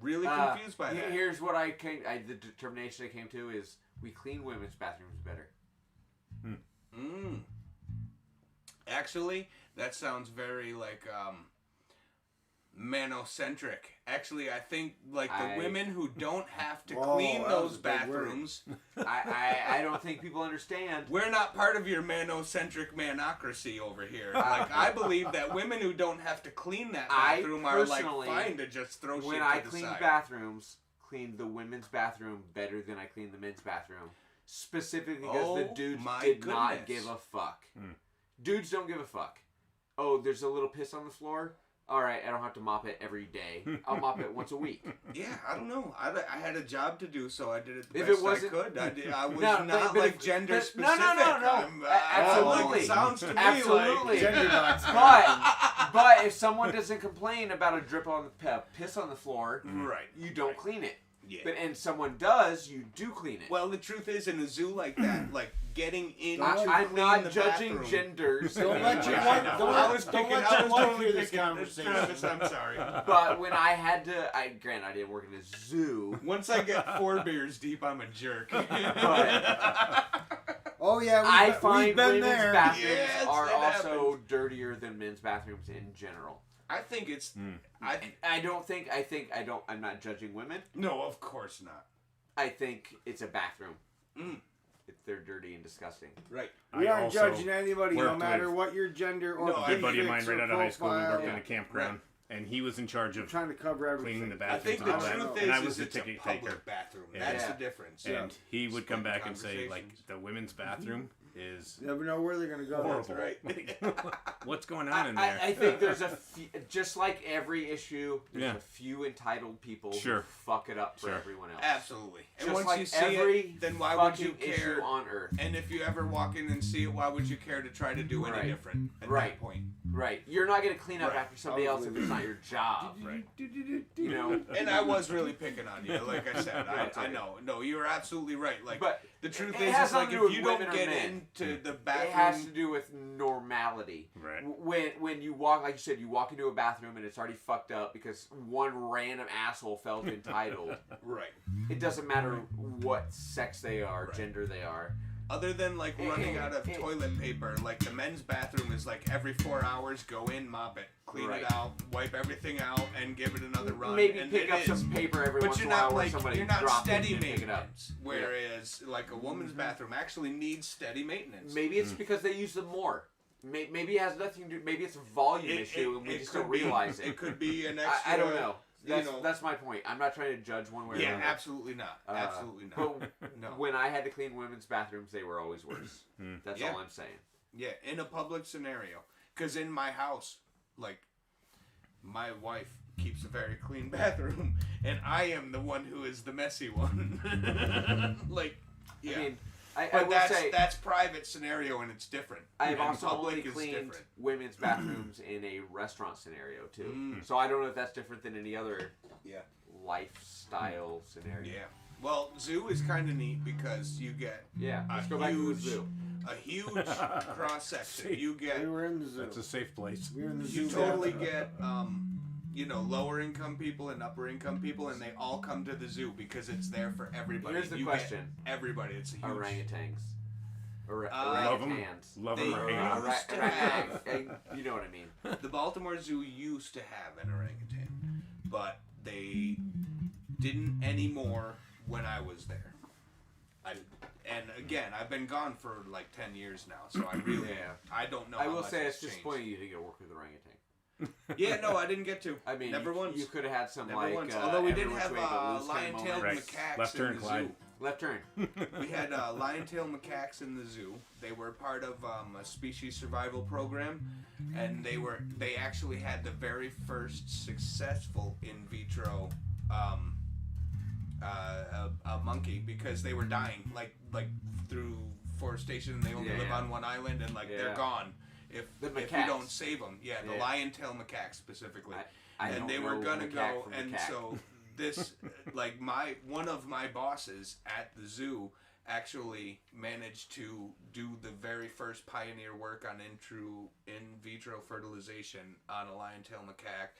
Really confused by that. Here's what the determination I came to is we clean women's bathrooms better. Actually, that sounds very like manocentric. Actually, I think like the women who don't have to Whoa, clean that was those a big word. bathrooms. I don't think people understand. We're not part of your manocentric manocracy over here. Like I believe that women who don't have to clean that bathroom are like personally, fine to just throw shit When to I the clean side. bathrooms, clean the women's bathroom better than I clean the men's bathroom. Specifically because the Oh, dudes my did not goodness. give a fuck. Dudes don't give a fuck. Oh, there's a little piss on the floor? Alright, I don't have to mop it every day. I'll mop it once a week. Yeah, I don't know. I had a job to do, so I did it the If best it wasn't- I could. I was No, not but like if- gender but- specific. no. Absolutely. Absolutely. It sounds to me Absolutely. like Gender box. But But if someone doesn't complain about a drip on the piss on the floor, Right. you don't clean it. Yeah. But and someone does, you do clean it. Well, the truth is, in a zoo like that, like getting in, I'm not judging genders. Don't let your I wife. know. Don't I was let, don't picking- let I your was wife totally hear this picking- conversation. Travis, I'm sorry. But when I had to, granted, I didn't work in a zoo. Once I get 4 beers deep, I'm a jerk. Oh yeah, I we've find been women's there. bathrooms Yes, are it also dirtier than men's bathrooms in general. I think it's. I'm not judging women. No, of course not. I think it's a bathroom. Mm. They're dirty and disgusting. Right. We I aren't also judging anybody, no worked matter with what your gender or No, a good buddy of mine prefix right or out of high school. We worked profile. in a campground, and he was in charge of Trying to cover everything. cleaning the I bathrooms. think and the all that. truth And I is, was the it's a ticket public taker. bathroom. Yeah. That's Yeah. the difference. And he would come back and say, like, Conversations. the women's bathroom is You never know where they're gonna go. horrible. right. What's going on in there? I think there's a few, just like every issue, there's Yeah. a few entitled people Sure. who fuck it up for Sure. everyone else. Absolutely. And Just once like you see every it, then why would you fucking care? issue on Earth. And if you ever walk in and see it, why would you care to try to do any Right. different at Right. that point? Right. You're not going to clean up Right. after somebody else if it's not your job. Right. You know? And I was really picking on you, like I said. That's I okay. know. No, you're absolutely right. Like, But the truth it is, has like, nothing to if do with you don't women or get men. into the It has to bathroom, do with normality. Right. When you walk, like you said, you walk into a bathroom and it's already fucked up because one random asshole felt entitled. right. It doesn't matter what sex they are, Right. gender they are. Other than like running out of toilet paper, like the men's bathroom is like every 4 hours, go in, mop it, clean Right. it out, wipe everything out, and give it another run. Maybe and pick it up is. some paper every But once you're in a while not where like somebody you're not dropped it steady and pick it up. maintenance. Whereas like a woman's bathroom actually needs steady maintenance. Maybe it's because they use them more. Maybe it has nothing to do. Maybe it's a volume issue and we just don't could be- realize it. It could be an extra. I don't know. you know. That's my point. I'm not trying to judge one way or Yeah, another. absolutely not. Absolutely not. But No. when I had to clean women's bathrooms, they were always worse. That's Yeah. all I'm saying. Yeah, in a public scenario. Because in my house, like, my wife keeps a very clean bathroom, and I am the one who is the messy one. Like, yeah. I mean, I but will that's say that's private scenario, and it's different. I've And also only public is cleaned different. women's bathrooms in a restaurant scenario too. Mm. So I don't know if that's different than any other Yeah. lifestyle scenario. Yeah. Well, zoo is kind of neat because you get Yeah. a Let's go back to the huge, zoo. a huge cross section. You get We were in the zoo. That's a safe place. We were in the zoo. you totally get you know, lower income people and upper income people, and they all come to the zoo because it's there for everybody. Here's the You question. get everybody. It's a huge. Orangutans. Love 'em. Orangutans. Love They- them or hate 'em. used to have- You know what I mean. The Baltimore Zoo used to have an orangutan, but they didn't anymore when I was there. And again, I've been gone for like 10 years now, so I really, Yeah. I don't know. I how will much say has it's changed. disappointing you didn't get to work with orangutan. Yeah, no, I didn't get to. I mean, never once. You could have had some Never like. once. Although we Every did Which have Way But Loose kind of lion-tailed moments. Right. macaques Left turn, in the Clyde. zoo. Left turn. We had lion-tailed macaques in the zoo. They were part of a species survival program, and they actually had the very first successful in vitro a monkey because they were dying like through forestation, and they only live Yeah. on one island, and they're Yeah. gone if The you macaques. don't save them. Yeah, the Yeah. lion-tailed macaque specifically. I And don't they were know gonna macaque go, from and macaque. so this like one of my bosses at the zoo actually managed to do the very first pioneer work on in vitro fertilization on a lion-tailed macaque.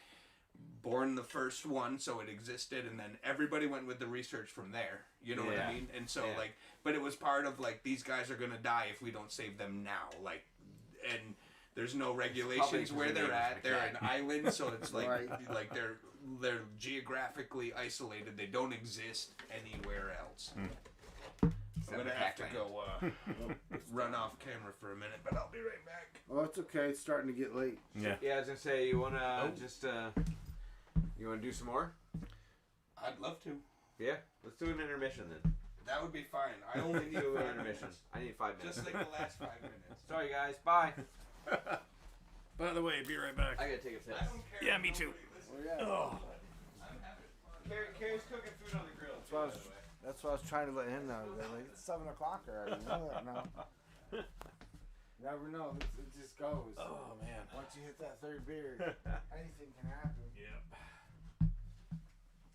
Born the first one, so it existed, and then everybody went with the research from there. You know what I Yeah. mean? And so Yeah. but it was part of like these guys are gonna die if we don't save them now. Like, and there's no regulations because where the they're name is at. They're an macaque. island, so it's like Right. like they're geographically isolated. They don't exist anywhere else. I'm gonna have to go run off camera for a minute, but I'll be right back. Oh, it's okay. It's starting to get late. Yeah. Yeah, I was gonna say you wanna you wanna do some more? I'd love to. Yeah, let's do an intermission then. That would be fine. I only need Do 5 an intermission. minutes. I need 5 minutes. Just like the last 5 minutes. Sorry guys, bye. By the way, be right back. I gotta take a piss. I don't care. Yeah, me too. Oh, yeah. Oh. Carrie's cooking food on the grill. That's what I was trying to let him know. Like, it's 7 o'clock already. You know that now. Never know. It just goes. Oh man. Once you hit that third beer, anything can happen. Yep.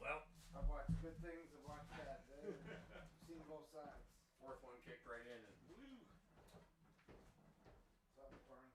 Well, I've watched good things. I've watched bad. I've seen both sides. Fourth one kicked right in and woo. What's up, Barney?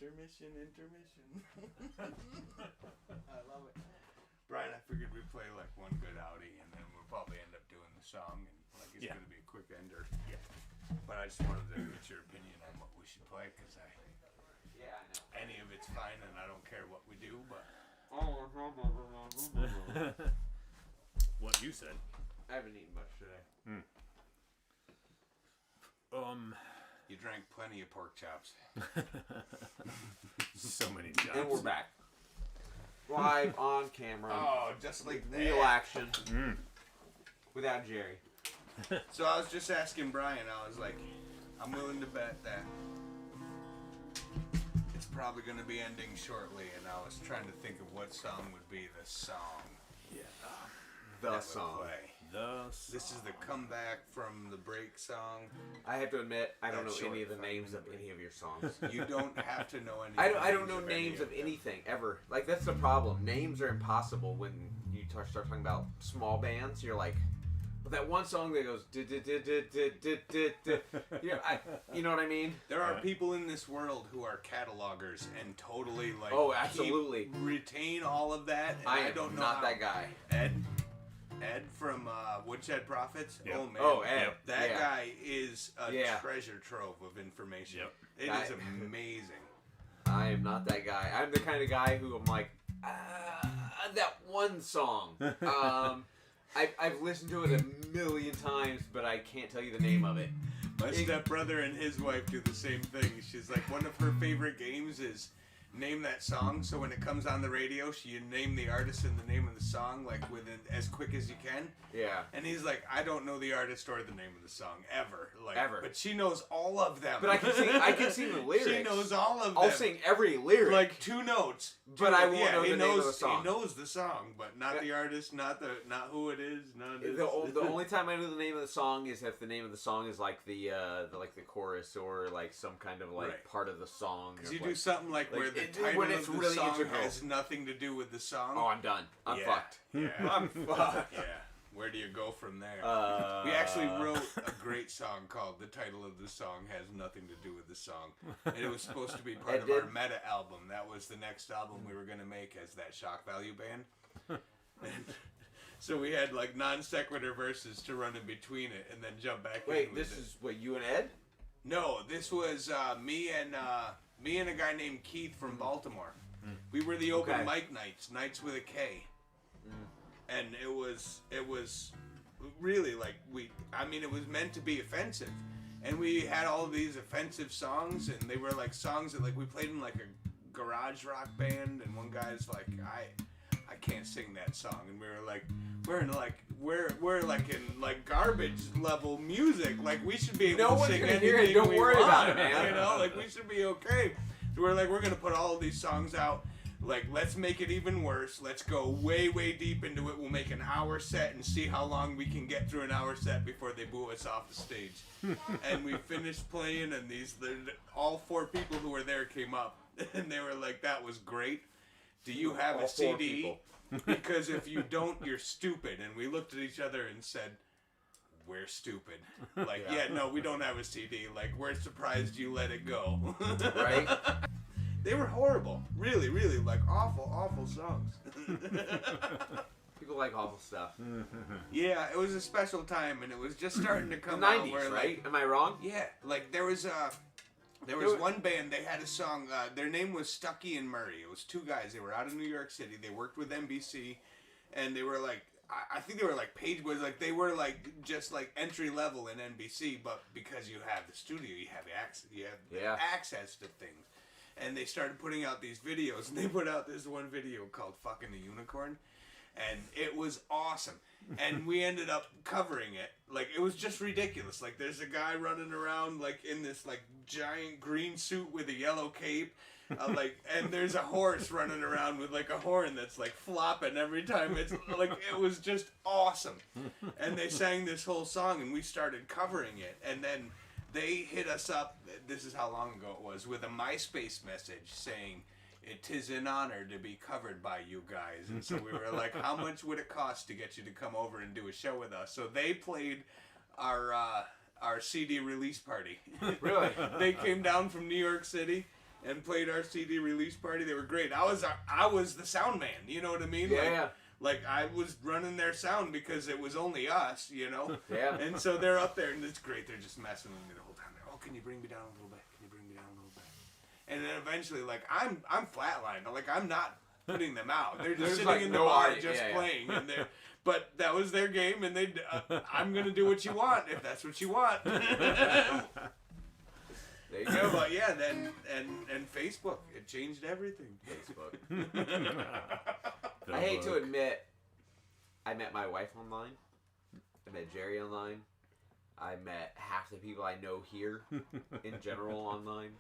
Intermission. I love it. Brian, I figured we'd play like one good outie, and then we'll probably end up doing the song, and like it's gonna be a quick ender. Yeah. But I just wanted to get your opinion on what we should play, because I know any of it's fine, and I don't care what we do. But What you said. I haven't eaten much today. you drank plenty of pork chops. So many jobs. And we're back. Live on camera. Oh, just like that. Real action. Without Jerry. So I was just asking Brian. I was like, I'm willing to bet that it's probably going to be ending shortly, and I was trying to think of what song would be the song. The that song. would play. This is the comeback from the break song. I have to admit, I don't That's know any of short the from names the of break. any of your songs. You don't have to know any. I don't know any names of them. anything ever. Like, that's the problem. Names are impossible when you start talking about small bands. You're like, well, that one song that goes you know what I mean? There are people in this world who are catalogers and totally like. Oh, absolutely. Retain all of that. And I don't know not how. that guy. Ed from Woodshed Prophets. Yep. Oh man. Oh, Ed. That guy is a Yeah. treasure trove of information. Yep. It is amazing. I am not that guy. I'm the kind of guy who I'm like, that one song. I've listened to it a million times, but I can't tell you the name of it. My stepbrother and his wife do the same thing. She's like, one of her favorite games is name that song. So when it comes on the radio, you name the artist and the name of the song like within as quick as you can. Yeah. And he's like, I don't know the artist or the name of the song ever. Like, Ever. But she knows all of them. But I can sing the lyrics. She knows all of them. I'll sing every lyric. Like 2 notes. But I won't know the name of the song. He knows the song, but not the artist, not who it is, The only time I know the name of the song is if the name of the song is like the chorus or like some kind of like Right. part of the song. Because or you like, do something like where the title when of it's the really song integral. has nothing to do with the song. Oh, I'm done. I'm Yeah. fucked. Yeah. I'm fucked. Yeah. Where do you go from there? We actually wrote a great song called The Title of the Song Has Nothing to Do with the Song. And it was supposed to be part of our meta album. That was the next album we were going to make as that Shock Value band. And so we had like non sequitur verses to run in between it and then jump back in. Wait, with this it. is what, you and Ed? No, this was me and a guy named Keith from Baltimore. We were the open mic nights with a K. And it was really like it was meant to be offensive. And we had all these offensive songs, and they were like songs that like we played in like a garage rock band, and one guy's like, I can't sing that song, and we were like, we're like in like garbage level music, like we should be able to one's sing gonna anything hear it, don't we worry want, about it, man. You know, like we should be okay. So we're like, we're gonna put all of these songs out. Like, let's make it even worse. Let's go way, way deep into it. We'll make an hour set and see how long we can get through an hour set before they boo us off the stage. And we finished playing, and all 4 people who were there came up, and they were like, that was great. Do you have All a 4 CD? people. Because if you don't, you're stupid. And we looked at each other and said, we're stupid. Like, yeah, no, we don't have a CD. Like, we're surprised you let it go. Right? They were horrible. Really, really, like, awful, awful songs. People like awful stuff. Yeah, it was a special time, and it was just starting to The come out 90s, where, right? like, Am I wrong? yeah, like, there was one band, they had a song, their name was Stuckey and Murray. It was 2 guys. They were out of New York City. They worked with NBC, and they were, like, I think they were, like, page boys. Like, they were, like, just, like, entry level in NBC, but because you have the studio, you have access to things. And they started putting out these videos, and they put out this one video called Fucking the Unicorn, and it was awesome. And we ended up covering it. Like, it was just ridiculous. Like, there's a guy running around, like, in this, like, giant green suit with a yellow cape, and there's a horse running around with, like, a horn that's, like, flopping every time it's, like, it was just awesome. And they sang this whole song, and we started covering it, and then they hit us up, this is how long ago it was, with a MySpace message saying, "It is an honor to be covered by you guys." And so we were like, how much would it cost to get you to come over and do a show with us? So they played our CD release party. Really? They came down from New York City, and played our CD release party. They were great. I was the sound man. You know what I mean? Yeah. Like I was running their sound because it was only us, you know? Yeah. And so they're up there and it's great. They're just messing with me the whole time. They're, oh, can you bring me down a little bit? Can you bring me down a little bit? And then eventually, like, I'm flatlined. Like, I'm not putting them out. They're just sitting like in the no bar audio. just Yeah, yeah. playing. And but that was their game and I'm going to do what you want if that's what you want. There you go. But yeah, then and Facebook, it changed everything. Facebook. The I hate to book. admit, I met my wife online. I met Jerry online. I met half the people I know here in general online.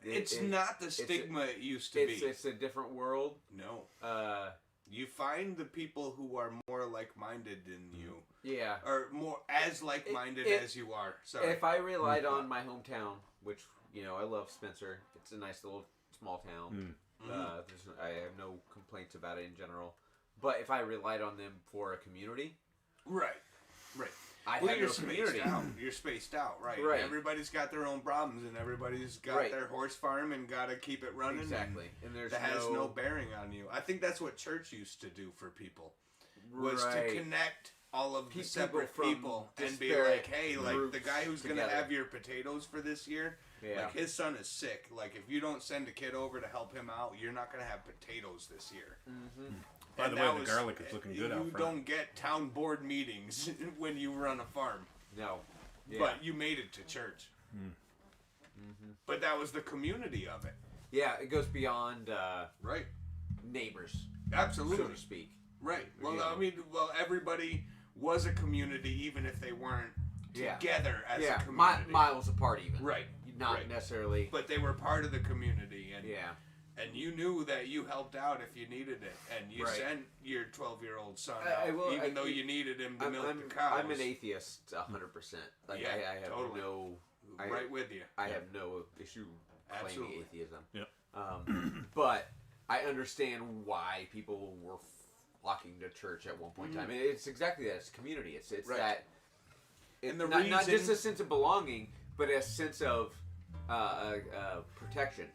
It's not the stigma it used to be. It's a different world. No. You find the people who are more like-minded than you. Yeah. Or more as like-minded as you are. Sorry. If I relied on my hometown, which, I love Spencer. It's a nice little small town. I have no complaints about it in general. But if I relied on them for a community... Right. I Well, have you're no community. spaced out. You're spaced out, right? Right. Everybody's got their own problems, and everybody's got their horse farm and got to keep it running. Exactly. And there's that has no bearing on you. I think that's what church used to do for people. Was Right. to connect all of the Keep separate people from people and be disparate like, hey, like the groups guy who's going to together. have your potatoes for this year, Yeah. like his son is sick. Like if you don't send a kid over to help him out, you're not going to have potatoes this year. Mm-hmm. By the way, the garlic is looking good out You front. don't get town board meetings when you run a farm. No. Yeah. But you made it to church. But that was the community of it. Yeah, it goes beyond Right. neighbors, Absolutely. so to speak. Right. Well, Yeah. I mean, everybody was a community even if they weren't Yeah. together as a Yeah, community. miles apart even. Right. Not right. necessarily. But they were part of the community. And Yeah. And you knew that you helped out if you needed it. And you Right. sent your 12-year-old son I out, will- even though you needed him to milk I'm, the cows. I'm an atheist 100%. Like, Yeah, I have totally. no... Right with you. I have no issue claiming Absolutely. atheism. Yep. But I understand why people were flocking to church at one point in time. And it's exactly that. It's community. It's Right. that... And the not just reason- a sense of belonging, but a sense of protection.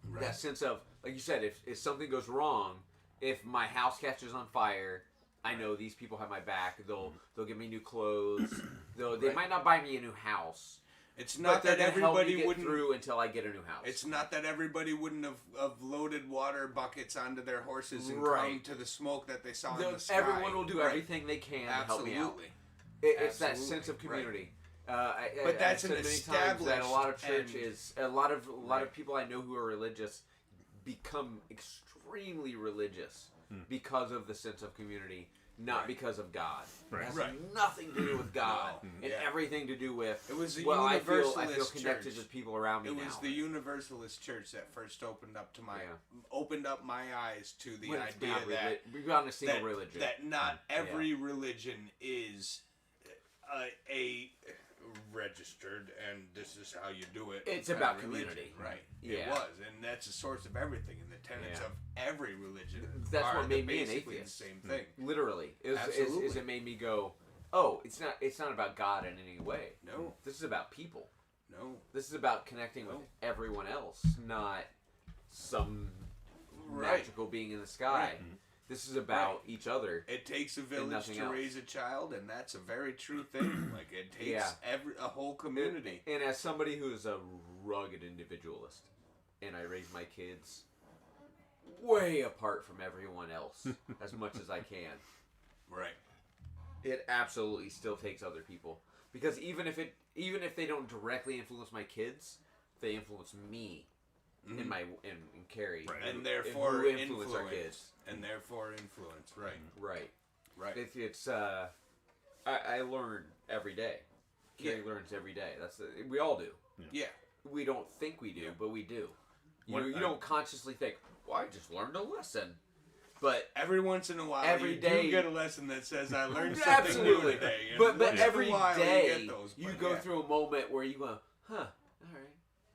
Right. That sense of, like you said, if something goes wrong, if my house catches on fire, I know these people have my back. They'll give me new clothes. They Right. might not buy me a new house. It's But not they're that gonna help me everybody get wouldn't through until I get a new house. It's not that everybody wouldn't have loaded water buckets onto their horses and Right. come to the smoke that they saw in They'll- the sky. everyone will do Right. everything they can to help me out. Absolutely. It's that Absolutely. sense of community. But that's I've an said many times that a lot of established churches, a lot of Right. people I know who are religious, become extremely religious because of the sense of community, not Right. because of God. Right. It has Right. nothing to do with God, No. and Yeah. everything to do with. It was the I feel Universalist connected church. to people around me It now. was the Universalist church that first opened up my eyes to the When it's idea not that we've got a single religion. that not every religion is a registered and this is how you do it. It's kind about of religion. community. Right. Yeah. It was, and that's the source of everything, and the tenets Yeah. of every religion. That's are what made me an basically atheist. The same thing. Literally, is Absolutely. it made me go, oh, it's not about God in any way. No. This is about people. No. This is about connecting with No. everyone else, not some Right. magical being in the sky. Right. This is about each other. It takes a village nothing to else. raise a child, and that's a very true thing. Like it takes Yeah. a whole community. And as somebody who is a rugged individualist, and I raise my kids way apart from everyone else as much as I can, Right. it absolutely still takes other people. Because even if they don't directly influence my kids, they influence me and Carrie. Right. And who therefore influence our kids. And therefore influence. Right. Right. Right. I learn every day. Carrie Yeah. learns every day. We all do. Yeah. We don't think we do, but we do. You I- don't consciously think, well, I just learned a lesson. But Every once in a while, Every you day- do get a lesson that says, "I learned something absolutely. new today." And But once in a every while, day you, get those, you but go yeah. through a moment where you go, huh, all right.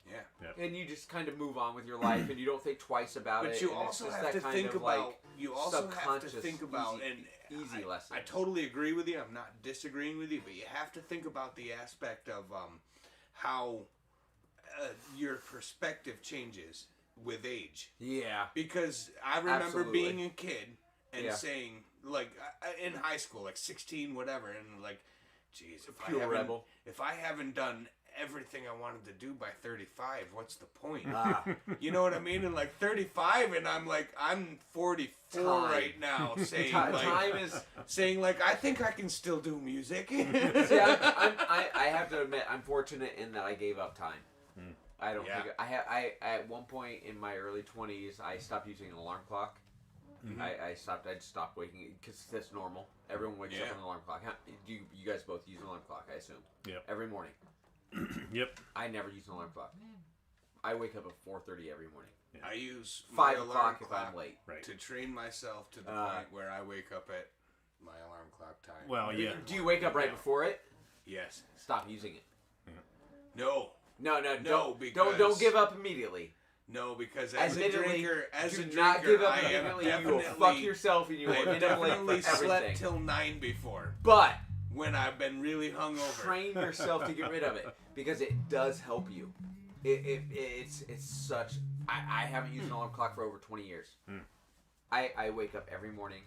Yeah. And you just kind of move on with your life, and you don't think twice about it. But you and it's also just have that to kind think of, about. like, You also have to subconscious, think about easy I lessons. totally agree with you. I'm not disagreeing with you, but you have to think about the aspect of how your perspective changes with age. Yeah. Because I remember Absolutely. being a kid and Yeah. saying, like, in high school, like 16, whatever, and like, geez, Pure rebel. if I haven't done everything I wanted to do by 35, what's the point? Ah. You know what I mean? And like 35, and I'm 44 Time. right now, saying Time is. saying like, I think I can still do music. See, I have to admit, I'm fortunate in that I gave up time. I don't Yeah. think I at one point in my early 20s, I stopped using an alarm clock. I'd stopped waking because that's normal. Everyone wakes up Yeah. on an alarm clock. You guys both use an alarm clock, I assume. Yep. Every morning. Yep. I never use an alarm clock. I wake up at 4:30 every morning. I use 5 my alarm o'clock if clock I'm late. Right. to train myself to the point where I wake up at my alarm clock time. Well, yeah. Do you wake up right before it? Yes. Stop using it. No. No, No, don't because- give up immediately. No, because as a Admittedly, drinker, do not give up I have immediately. You will fuck definitely, yourself and you will I've end up late definitely for everything. slept till 9 before But when I've been really hungover. train yourself to get rid of it because it does help you. It's such. I haven't used an alarm clock for over 20 years. I wake up every morning.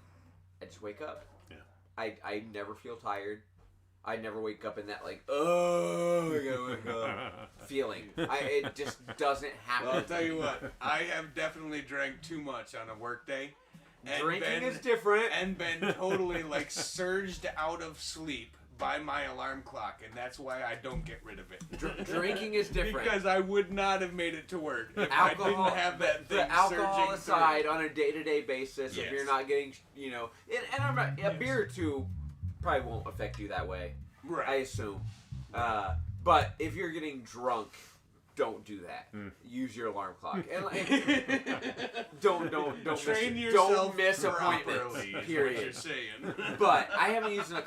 I just wake up. Yeah. I never feel tired. I never wake up in that like, oh, I gotta wake up feeling. It just doesn't happen. Well, I'll tell you what, I have definitely drank too much on a work day. And Drinking been, is different. And been totally like surged out of sleep by my alarm clock, and that's why I don't get rid of it. Drinking is different. Because I would not have made it to work if Alcohol, I didn't have that thing the alcohol surging aside, through. on a day-to-day basis, if Yes. you're not getting, and I'm not, a beer or two probably won't affect you that way. I Right. assume. But if you're getting drunk, don't do that. Use your alarm clock. And don't Train miss, yourself don't miss appointments. properly, is what Period. you're saying. But I haven't used an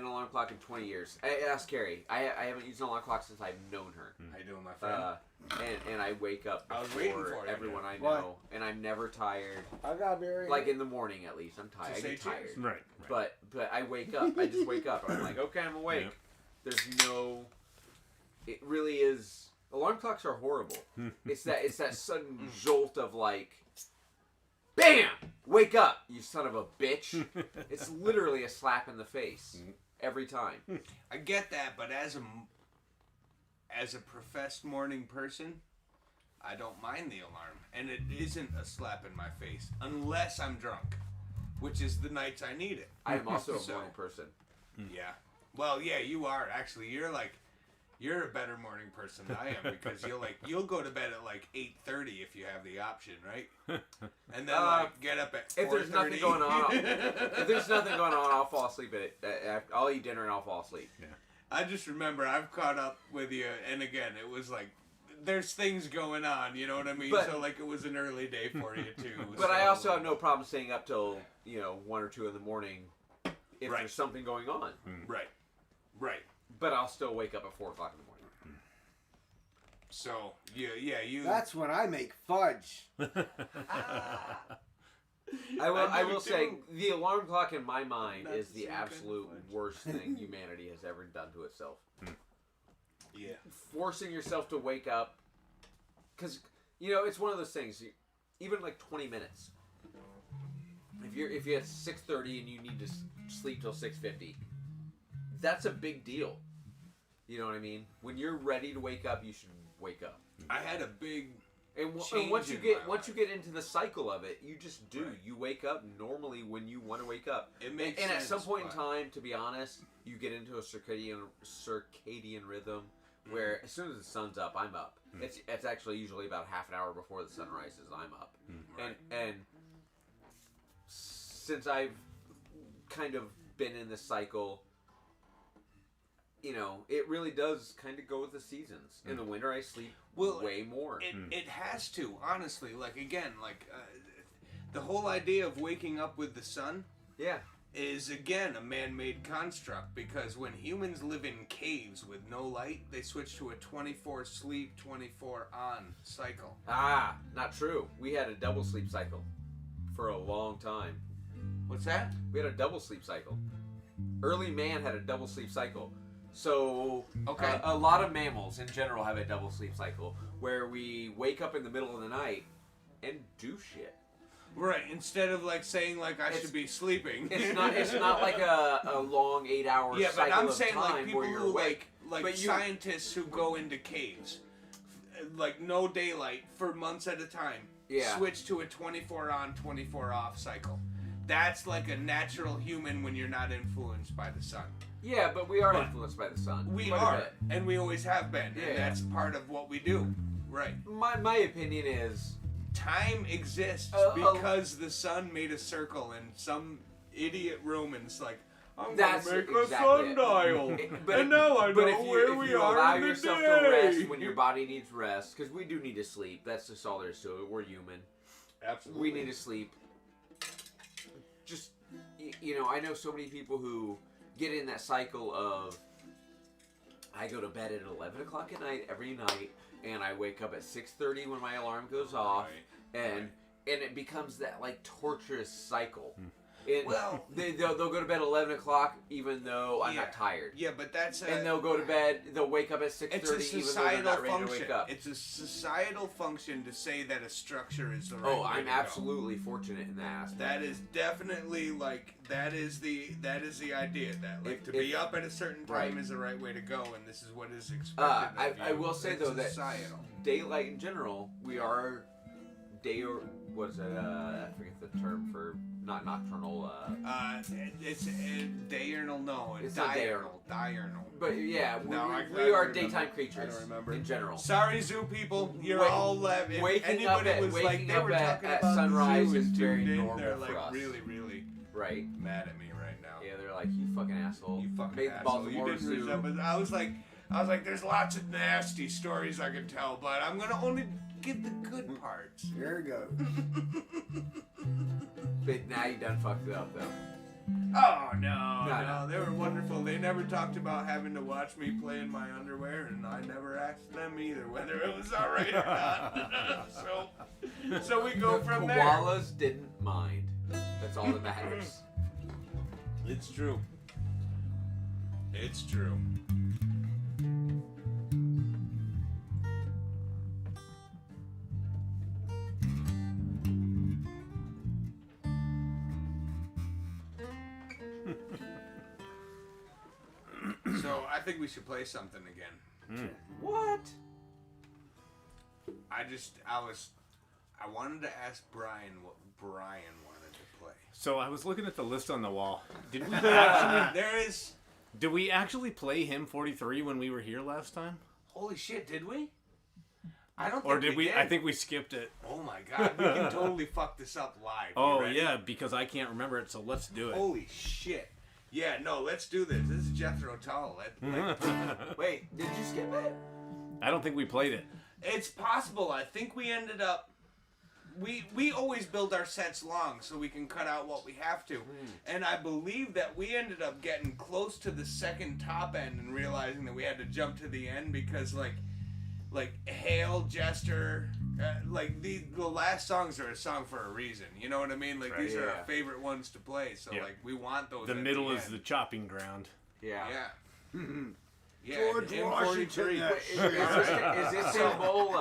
alarm clock in 20 years. Ask Carrie. I haven't used an alarm clock since I've known her. How you doing, my friend? And I wake up I was waiting before for you. everyone I know, What? and I'm never tired. I got very Like in the morning, at least, I'm tired. I say get cheers. tired. Right. But I wake up. I just wake up. I'm like, okay, I'm awake. Yep. There's no. It really is. Alarm clocks are horrible. It's that sudden jolt of like, bam! Wake up, you son of a bitch! It's literally a slap in the face every time. I get that, but as a professed morning person, I don't mind the alarm, and it isn't a slap in my face unless I'm drunk, which is the nights I need it. I am also a So- morning person. Yeah. Well, yeah, you are actually. You're a better morning person than I am because you'll go to bed at like 8:30 if you have the option, right? And then get up at 4:30. If there's nothing going on, I'll fall asleep I'll eat dinner and I'll fall asleep. Yeah. I just remember I've caught up with you, and again, it was like there's things going on, you know what I mean? But- so like it was an early day for you too. But so, I also have no problem staying up till 1 or 2 in the morning if Right. there's something going on. Right. But I'll still wake up at 4 o'clock in the morning. So you. That's when I make fudge. I do will say too. the alarm clock in my mind Not is the the same kind of absolute fudge. worst thing humanity has ever done to itself. Yeah. Forcing yourself to wake up, because it's one of those things. Even like 20 minutes. If you're at 6:30 and you need to sleep till 6:50, that's a big deal. You know what I mean? When you're ready to wake up, you should wake up. I had a big. And Change once you in get my you get into the cycle of it, you just do. Right. You wake up normally when you want to wake up. It makes and at sense, some point in but- time, to be honest, you get into a circadian rhythm where as soon as the sun's up, I'm up. It's actually usually about half an hour before the sun rises, I'm up. Right. And since I've kind of been in this cycle, it really does kind of go with the seasons. In the winter, I sleep way more. It has to, honestly. Like again, the whole idea of waking up with the sun Yeah. is again a man-made construct because when humans live in caves with no light, they switch to a 24 sleep, 24 on cycle. Not true. We had a double sleep cycle for a long time. What's that? We had a double sleep cycle. Early man had a double sleep cycle. So, Okay. a lot of mammals in general have a double sleep cycle where we wake up in the middle of the night and do shit. Right. Instead of like saying like I should be sleeping. It's not like a long 8-hour Yeah, cycle but I'm of saying time like people where you're who awake. like But you- scientists who go into caves, like no daylight for months at a time. Yeah. Switch to a 24 on, 24 off cycle. That's like a natural human when you're not influenced by the sun. Yeah, but we are influenced by the sun. We quite a are, bit. and we always have been, Yeah. and that's part of what we do. Right. My opinion is Time exists Oh. because the sun made a circle in some idiot Roman's like, I'm That's gonna make a exactly it. sundial, But and now I know but if you, where if we you are allow in the yourself day. to rest when your body needs rest, because we do need to sleep. That's just all there is to it. We're human. Absolutely. We need to sleep. Just I know so many people who get in that cycle of I go to bed at 11 o'clock at night every night, and I wake up at 6:30 when my alarm goes off, and it becomes that like torturous cycle. Well, they'll go to bed at 11 o'clock even though I'm not tired. Yeah, but that's And they'll go to bed. They'll wake up at 6:30 it's a even though they're societal not ready to function. wake up. It's a societal function to say that a structure is the right Oh, way I'm to absolutely fortunate in that aspect. That is definitely like that is the idea that like to be up at a certain time right. is the right way to go, and this is what is expected of you. I will say It's though that societal. daylight in general, we are day or what is it? I forget the term for not nocturnal. It's diurnal. No, It's it's not diurnal. Diurnal. But yeah, No, I we don't are remember. daytime I creatures don't remember. in general. Sorry, zoo people. You're Wake- all left. If waking up anybody at- was like waking they up were at- talking at about sunrise the zoo is and very tuned in, normal they're for like us. really Right. mad at me right now. Yeah, they're like, you fucking asshole. You fucking Made the asshole. You Baltimore didn't Zoo. resemble. I was like, there's lots of nasty stories I could tell, but I'm gonna only give the good parts. There we go. But now you done fucked it up though. Oh no, they were wonderful. They never talked about having to watch me play in my underwear, and I never asked them either whether it was alright or not. so we go from there. Koalas didn't mind. That's all that matters. It's true. It's true. So I think we should play something again. What? I wanted to ask Brian what Brian wanted to play. So I was looking at the list on the wall. Did we actually, There is. did we actually play him 43 when we were here last time? Holy shit! Did we? I don't. Or think did we? Did. I think we skipped it. Oh my god! We can totally fuck this up live. You Oh ready? yeah, because I can't remember it. So let's do it. Holy shit! Yeah, no, let's do this. This is Jethro Tull. Wait, did you skip it? I don't think we played it. It's possible. I think we ended up. We always build our sets long so we can cut out what we have to, and I believe that we ended up getting close to the second top end and realizing that we had to jump to the end because like Hail, Jester, like the last songs are a song for a reason. You know what I mean? Like these are our favorite ones to play. So Yeah. like we want those. The at middle the is end. the chopping ground. Yeah. Yeah. Yeah. George and Washington, 43. that Is this Istanbul?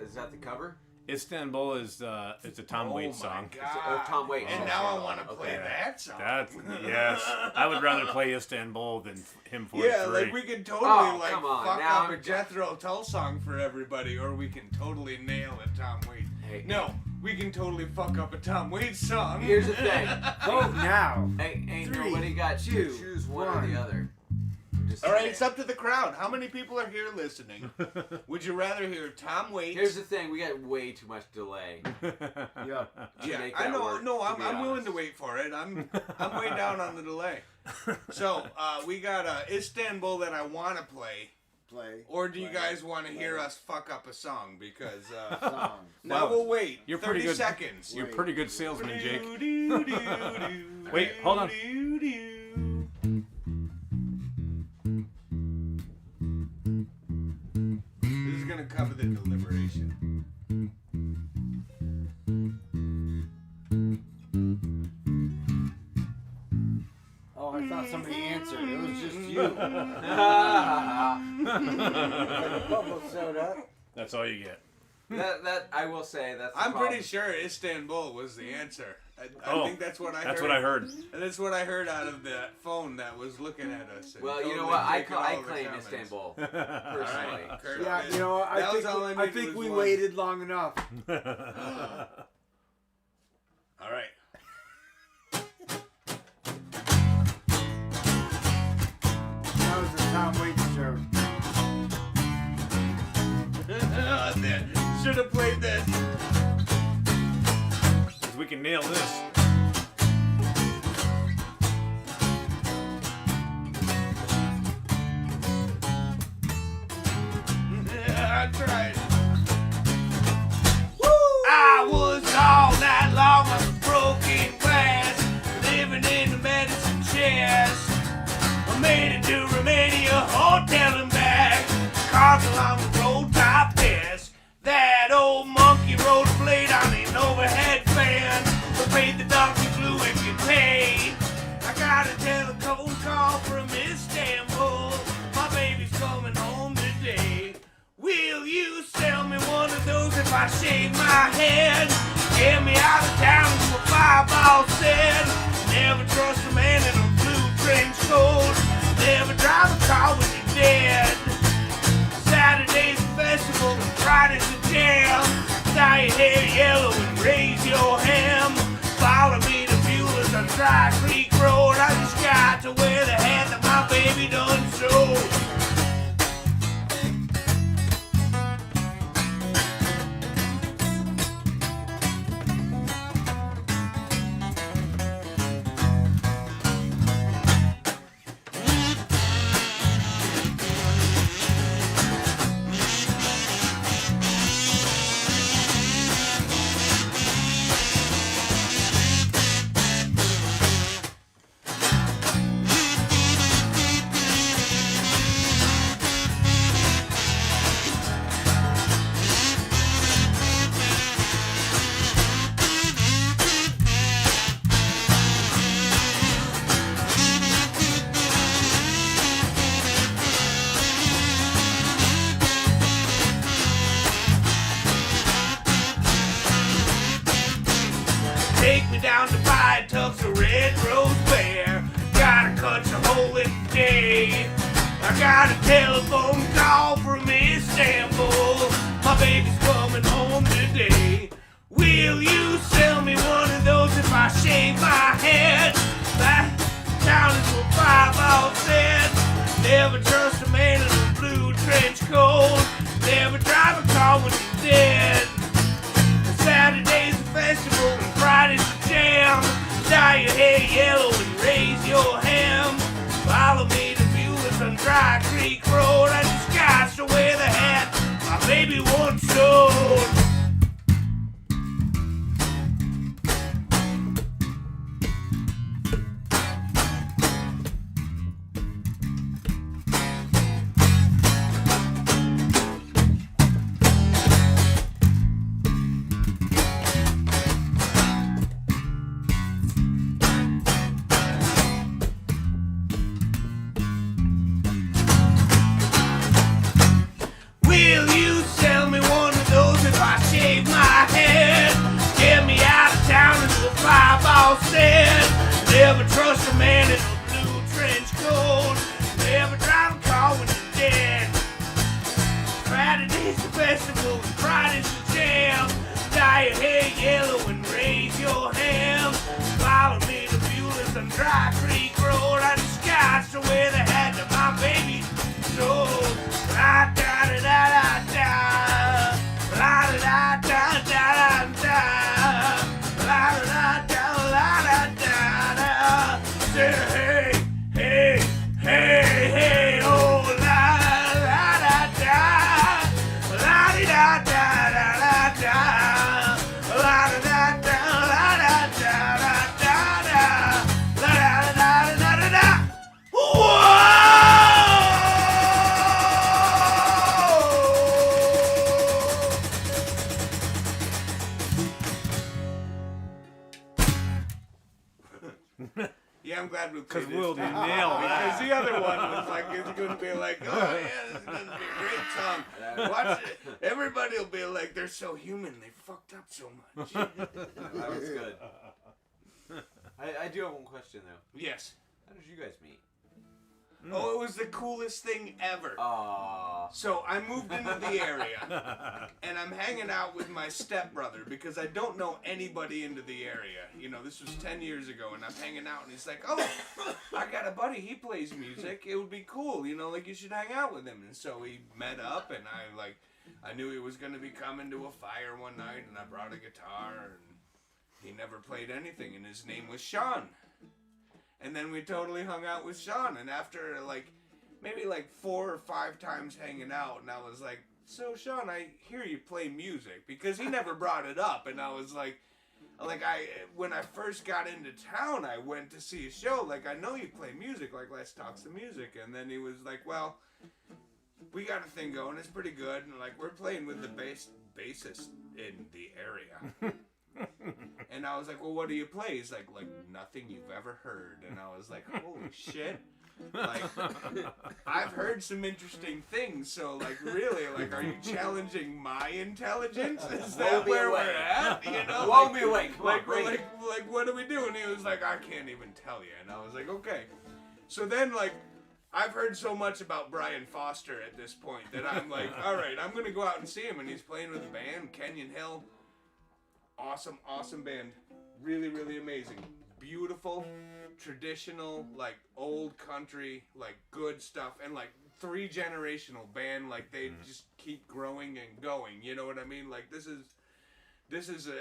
Is that the cover? Istanbul is it's a Tom Waits song. Oh, Tom Waits. And Oh, now I okay. want to play Okay. that song. That's yes. I would rather play Istanbul than him 43. Yeah, like we can totally Oh, like come on, fuck now up I'm- a Jethro Tull song for everybody, or we can totally nail a Tom Waits. Hey. No, we can totally fuck up a Tom Waits song. Here's the thing. Vote now. Ain't 3, nobody got to 2, choose one or 1. the other. I'm just All right, saying. it's up to the crowd. How many people are here listening? Would you rather hear Tom Waits? Here's the thing. We got way too much delay. Yeah. to Yeah, make I that know. work, No, to I'm be willing honest. to wait for it. I'm way down on the delay. So we got Istanbul that I want to play. Or do you guys want to hear us fuck up a song? Because Song. now we'll wait. You're 30 pretty good. seconds. You're a pretty good salesman, Jake. Wait, Wait, hold on. This is gonna cover the deliberation. Oh, I thought somebody answered. answer. It was just you. Like a bubble soda. That's all you get. That I will say that's. The I'm problem. pretty sure Istanbul was the answer. I Oh, think that's what I heard. That's what I heard. And that's what I heard out of the phone that was looking at us. and Well, you know totally what? I taking all of the claim comments. Istanbul All personally. right, Kurt, Yeah, man. you know what? That was all I needed think was we one. waited long enough. All right. That was the Tom Waits joke. Should have played this. 'Cause we can nail this. I tried. I was all night long on the broken glass, living in the medicine chest. I made it to Romania, hotel and back, cars along the road top test. That old monkey rode a blade on an overhead fan, but paid the donkey blue if you pay. I got a telephone call from Istanbul, my baby's coming home today. Will you sell me one of those if I shave my head? Get me out of town to a fireball said. Never trust a man in a blue trench coat. Never drive a car when you're dead. Saturday's a festival and Friday's a jam. Dye your hair yellow and raise your ham. Follow me to Beulah's on Dry Creek Road. I just got to wear the hat that my baby done sewed. Take me down to buy tubs of red rose bear. Gotta cut a hole in the day. I got a telephone call from Istanbul. My baby's coming home today. Will you sell me one of those if I shave my head? That town is what 5 said. Never trust a man in a blue trench coat. Never drive a car when you're dead. Saturday's a festival and Friday's a jam. Dye your hair yellow and raise your ham. Follow me to Beulah's on Dry Creek Road. I just got to wear the hat my baby once sold. Will you sell me one of those Because this we'll time. nail Because that. the other one was like, it's going to be like, oh yeah, this is going to be a great song. Watch it. Everybody will be like, they're so human. They fucked up so much. That was good. I do have one question though. Yes. How did you guys meet? Oh, it was the coolest thing ever. Aww. So I moved into the area, and I'm hanging out with my stepbrother because I don't know anybody into the area. You know, this was 10 years ago, and I'm hanging out, and he's like, oh, I got a buddy, he plays music. It would be cool, you know, like you should hang out with him. And so we met up, and I knew he was going to be coming to a fire one night, and I brought a guitar, and he never played anything, and his name was Sean. And then we totally hung out with Sean, and after maybe 4 or 5 times hanging out, and I was like, so Sean, I hear you play music, because he never brought it up, and I was when I first got into town, I went to see a show, I know you play music, let's talk some music, and then he was like, well, we got a thing going, it's pretty good, and we're playing with the bassist in the area. And I was like, well, what do you play? He's like nothing you've ever heard. And I was like, holy shit. I've heard some interesting things. So, really, are you challenging my intelligence? Is that where we're at? You know? Blow me away. Come on, bring it. What do we do? And he was like, I can't even tell you. And I was like, okay. So then, I've heard so much about Brian Foster at this point that I'm like, all right, I'm going to go out and see him. And he's playing with a band, Kenyon Hill. Awesome band. Really, really amazing. Beautiful, traditional, old country, good stuff. And 3-generational band. They just keep growing and going. You know what I mean? This is a,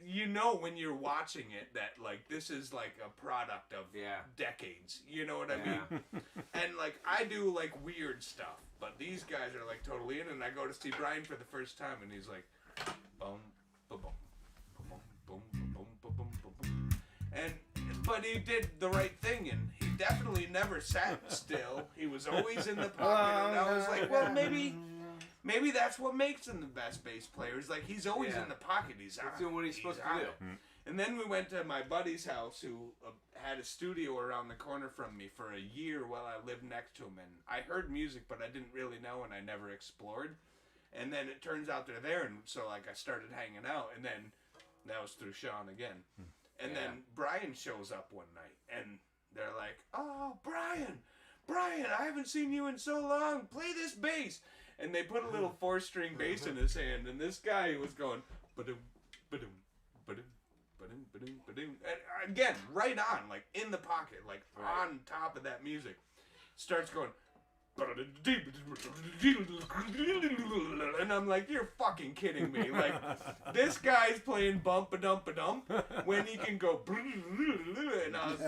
you know when you're watching it that this is a product of decades. You know what I mean? And I do weird stuff. But these guys are totally in. And I go to see Brian for the first time and he's like, boom, boom, boom. Boom, boom, boom, boom, boom, boom. But he did the right thing, and he definitely never sat still. He was always in the pocket, and I was like, well, maybe that's what makes him the best bass player. Is he's always in the pocket. He's doing what he's supposed to do. And then we went to my buddy's house, who had a studio around the corner from me for a year while I lived next to him. And I heard music, but I didn't really know, and I never explored. And then it turns out they're there, and so I started hanging out, and then that was through Sean again. And then Brian shows up one night, and they're like, oh, Brian, I haven't seen you in so long. Play this bass. And they put a little 4-string bass in his hand, and this guy was going, ba-dum, ba-dum, ba-dum, ba-dum, ba-dum, ba-dum. And again, right on, in the pocket, on top of that music. Starts going, and I'm like, you're fucking kidding me. This guy's playing bump-a-dump-a-dump when he can go, and I was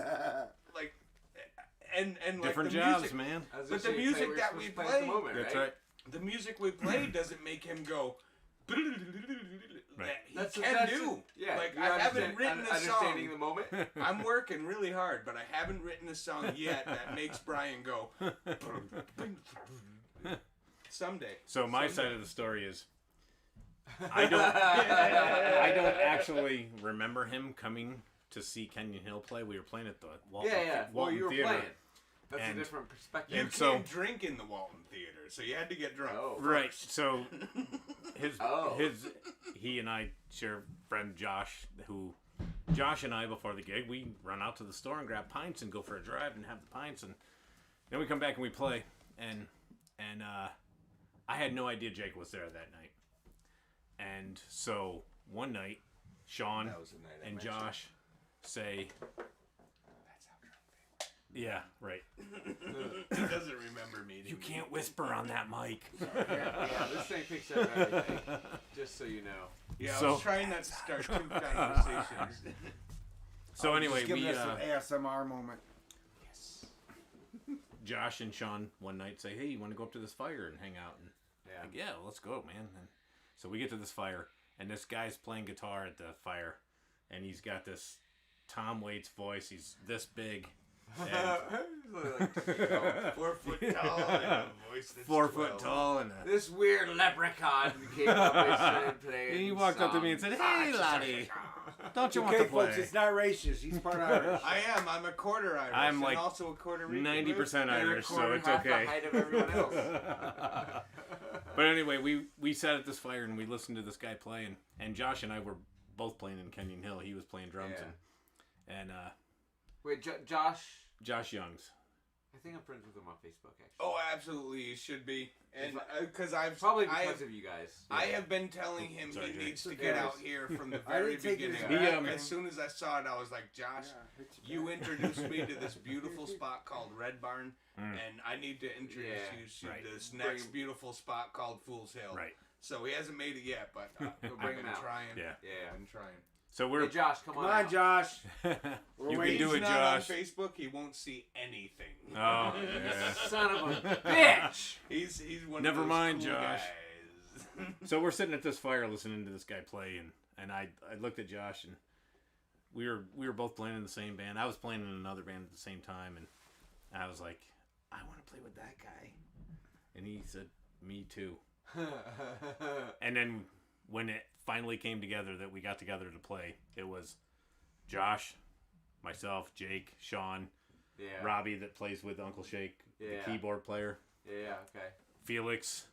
and Different the jobs, music, man. but the music that we play, That's right. the music we play doesn't make him go. Right. He can do. Yeah, I haven't written a song. Understanding the moment. I'm working really hard, but I haven't written a song yet that makes Brian go. Someday. So my side of the story is, I don't actually remember him coming to see Kenyon Hill play. We were playing at the Walton, Walton you were Theater. playing. That's And- a different perspective. You And can't drink in the Walton Theater, so you had to get drunk. Oh. Right. So Oh. he and I share a friend Josh, Josh and I, before the gig, we run out to the store and grab pints and go for a drive and have the pints, and then we come back and we play, and I had no idea Jake was there that night. And so one night, Sean That was the night I and met you. Josh say, That's how drunk yeah, right. they were. He doesn't remember meeting You me. can't whisper on that mic. Yeah, this thing picks up everything. Just so you know. Yeah, I So- was trying not to start 2 conversations. So anyway, Just we giving us some ASMR moment. Josh and Sean one night say, hey, you want to go up to this fire and hang out? And Yeah. like, yeah, well, let's go, man. And so we get to this fire, and this guy's playing guitar at the fire, and he's got this Tom Waits voice. He's this big. And 4 foot tall and a voice that's 4 foot 12. tall, and This weird leprechaun came up and started playing. he walked up to me and said, "Hey, laddie." Don't you want Okay, to play? folks, it's not racist. He's part Irish. I am. I'm a quarter Irish. I'm and like also a quarter Rican. 90% Irish, so Quarter, it's half okay. the height of everyone else. But anyway, we sat at this fire and we listened to this guy play, and Josh and I were both playing in Kenyon Hill. He was playing drums, and Wait, Josh. Josh Youngs. I think I'm friends with him on Facebook, actually. Oh, absolutely, you should be. And because Probably because of you guys. I have been telling him Sorry, he Jake. needs to Okay. get out here from the I very didn't take beginning. this As soon as I saw it, I was like, Josh, you introduced me to this beautiful spot called Red Barn, and I need to introduce you to Right. this next beautiful spot called Fool's Hill. Right. So he hasn't made it yet, but We'll I've bring been him out. trying. Yeah. Yeah. I've been trying. So Hey, we're Josh, come Come on on, out. Josh. you can waiting. do He's it, not Josh. on Facebook. He won't see anything. Oh, yeah. Son of a bitch! He's one. Never of those mind, cool Josh. Guys. So we're sitting at this fire listening to this guy play, and I looked at Josh, and we were both playing in the same band. I was playing in another band at the same time, and I was like, I want to play with that guy, and he said, me too. And then when it finally came together that we got together to play, it was Josh, myself, Jake, Sean, Yeah. Robbie that plays with Uncle Shake, Yeah. the keyboard player, Yeah, okay. Felix,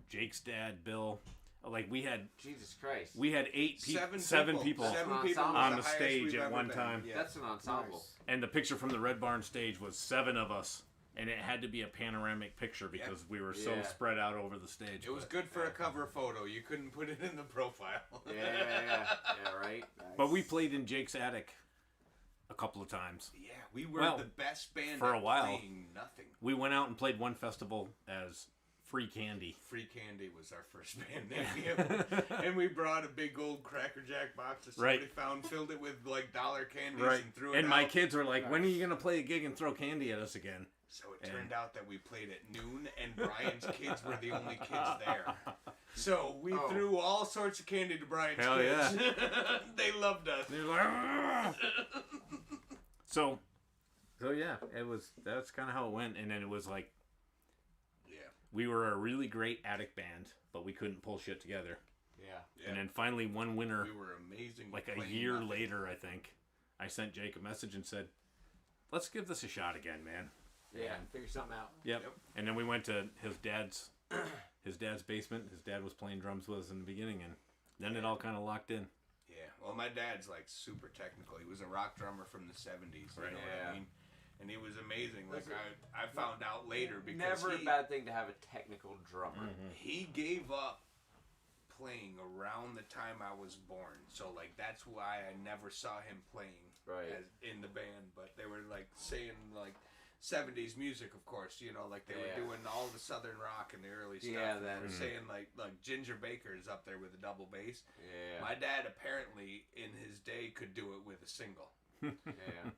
Jake's dad, Bill. Like we had Jesus Christ. 7 people. Seven people on was the highest stage we've at ever one been. time. Yeah. That's an ensemble. And the picture from the Red Barn stage was 7 of us. And it had to be a panoramic picture because we were so Yeah. spread out over the stage. It was good for a cover photo. You couldn't put it in the profile. Yeah, right? But we played in Jake's attic a couple of times. Yeah, we were Well, the best band for a at while. playing nothing. We went out and played one festival as Free Candy. Free Candy was our first band name. Yeah. And we brought a big old Cracker Jack box that somebody Right. found, filled it with like dollar candies Right. and threw it And out. my kids were like, when are you going to play a gig and throw candy at us again? So it turned out that we played at noon, and Brian's kids were the only kids there. So we threw all sorts of candy to Brian's Hell kids. They loved us. They're like, "Ah!" So yeah, that's kind of how it went. And then it was like, Yeah. we were a really great attic band, but we couldn't pull shit together. Yeah. And then finally one winter, We were amazing. like a playing year nothing. later, I think, I sent Jake a message and said, let's give this a shot again, man. Yeah, figure something out. Yep. Yep. And then we went to his dad's basement. His dad was playing drums with us in the beginning, and then it all kind of locked in. Yeah, well, my dad's like super technical. He was a rock drummer from the 70s. You Right. know Yeah. what I mean? And he was amazing. Like I found out later because Never he, a bad thing to have a technical drummer. he gave up playing around the time I was born. So like that's why I never saw him playing Right. as in the band. But they were like saying like 70s music, of course. You know, like they were doing all the southern rock and the early stuff. Yeah, and that- they were saying like Ginger Baker's up there with a double bass. Yeah. My dad apparently in his day could do it with a single. Yeah.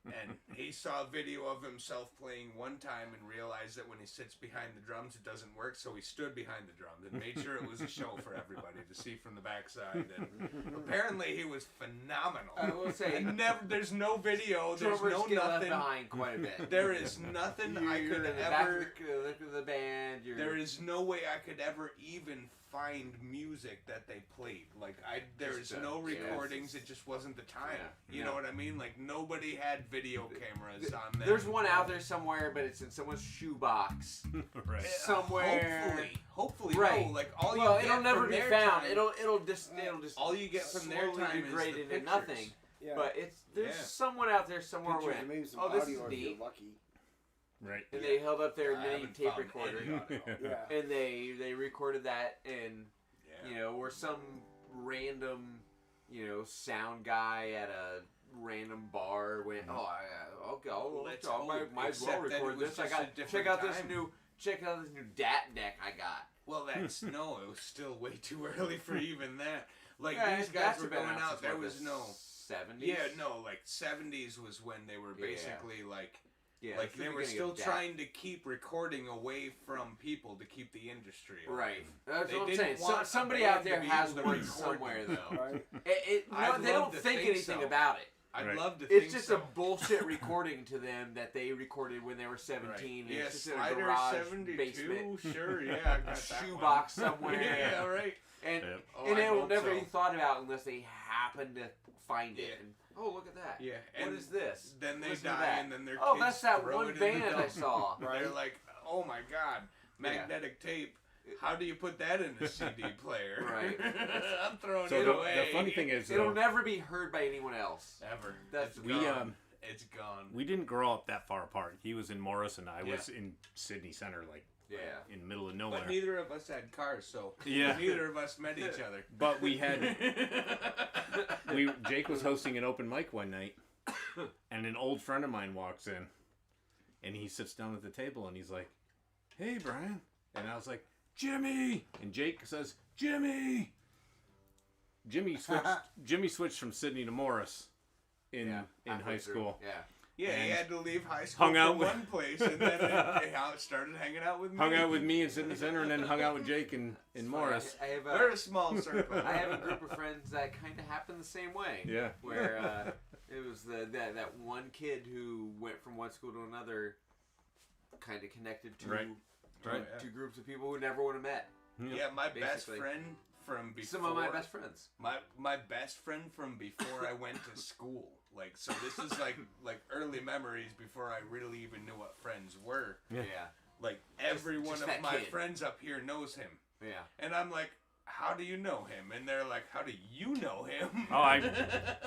And he saw a video of himself playing one time and realized that when he sits behind the drums it doesn't work, so he stood behind the drums and made sure it was a show for everybody to see from the backside. And apparently he was phenomenal. I will say, And there's no video, there's drummers no get left nothing. behind quite a bit. There is nothing I You're could in the back ever... of the band. There is no way I could ever even find music that they played. Like there is Just, no yeah, recordings. It just wasn't the time. Yeah, You know what I mean? Like nobody had video cameras on them. There's one out there somewhere, but it's in someone's shoebox Right. somewhere. Hopefully, Right. no. Like all Well, you get it'll never from be their found. time- It'll just all you get from their slowly time is degrade the into pictures. nothing. Yeah. But there's Yeah. someone out there somewhere Pictures with, and maybe some oh, this audio is if you're neat. lucky. Right. And they held up their I mini haven't tape found recorder, any audio. Yeah. and they recorded that, and Yeah. or some random, sound guy at a random bar went, Let's I might as well except that it record was this. I just a got different check out this time. new DAT deck I got. Well, that's no. It was still way too early for even that. Like Yeah, these that's guys were been going out. since, There what, was the no. 70s. Yeah, no. Like 70s was when they were Yeah. basically like. Yeah, Like it's the they were beginning still of DAT. trying to keep recording away from people to keep the industry alive. Right. That's They what I'm didn't saying. want a Somebody band out there to be has able the to rights record somewhere, them. though. Right? I'd They love don't to think think anything so. about it. I'd Right. love to It's think just so. a bullshit recording to them that they recorded when they were 17. Yeah, It's just in a Slider garage 72, basement, sure, yeah, I got a that shoebox one. somewhere. Yeah, right. And Yep. Oh, and I it will hope never so. be thought about unless they happen to find it. Yeah. And, oh, look at that. Yeah. What And is this? Then they Listen to die, that. and then their Oh, kids that's that throw one it in the band I dump. saw. They're like, oh my god, magnetic tape. How do you put that in a CD player? Right. I'm throwing So it the away. funny thing is, It'll never be heard by anyone else. Ever. That's It's we gone. It's gone. we didn't grow up that far apart. He was in Morris, and I was in Sydney Center, like Yeah. in the middle of nowhere. But neither of us had cars, so Yeah. neither of us met each other. But we had Jake was hosting an open mic one night, and an old friend of mine walks in, and he sits down at the table, and he's like, "Hey, Brian," and I was like, "Jimmy," and Jake says, "Jimmy." Jimmy switched from Sydney to Morris in halfway high through. school. Yeah. Yeah, he And had to leave high school hung out for with- one place, and then started hanging out with me. Hung out with me in Sydney Center, and then hung out with Jake in Morris. I have We're a small circle. I have a group of friends that kind of happened the same way. Yeah. Where it was that one kid who went from one school to another, kind of connected to Right. two groups of people who never would have met. Yeah, my best Basically. friend from before. Some of my best friends. My best friend from before I went to school. Like, so this is like early memories before I really even knew what friends were. Yeah. Like every one just of that my kid. friends up here knows him. Yeah. And I'm like, how do you know him? And they're like, how do you know him? Oh,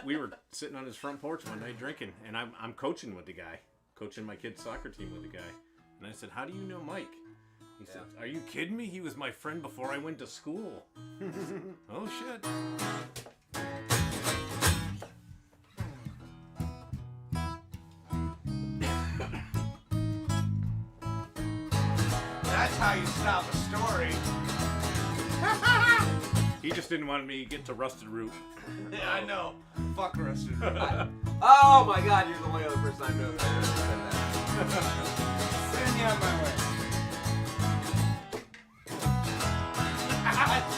we were sitting on his front porch one night drinking, and I'm coaching with the guy, coaching my kid's soccer team with the guy, and I said, "How do you know Mike?" He said, "Are you kidding me? He was my friend before I went to school." Oh shit! That's how you stop a story. He just didn't want me to get to Rusted Root. Yeah, I know. Fuck Rusted Root. Oh my God! You're the only other person I know that ever said that. Send you on my way.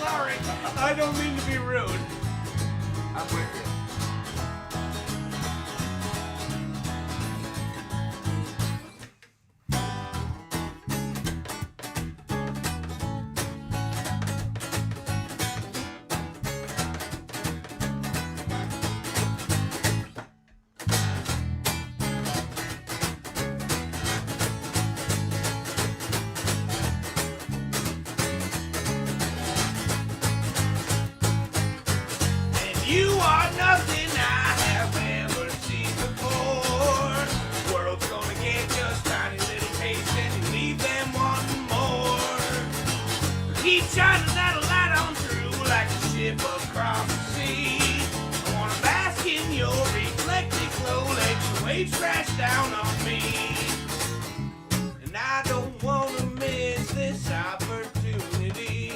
Sorry, I don't mean to be rude. I'm with you. And you are nothing I have ever seen before. The world's gonna get just tiny little taste and you leave them wanting more. Keep shining that light on through like a ship across the sea. I wanna bask in your reflected glow, let your waves crash down on me. And I don't wanna miss this opportunity.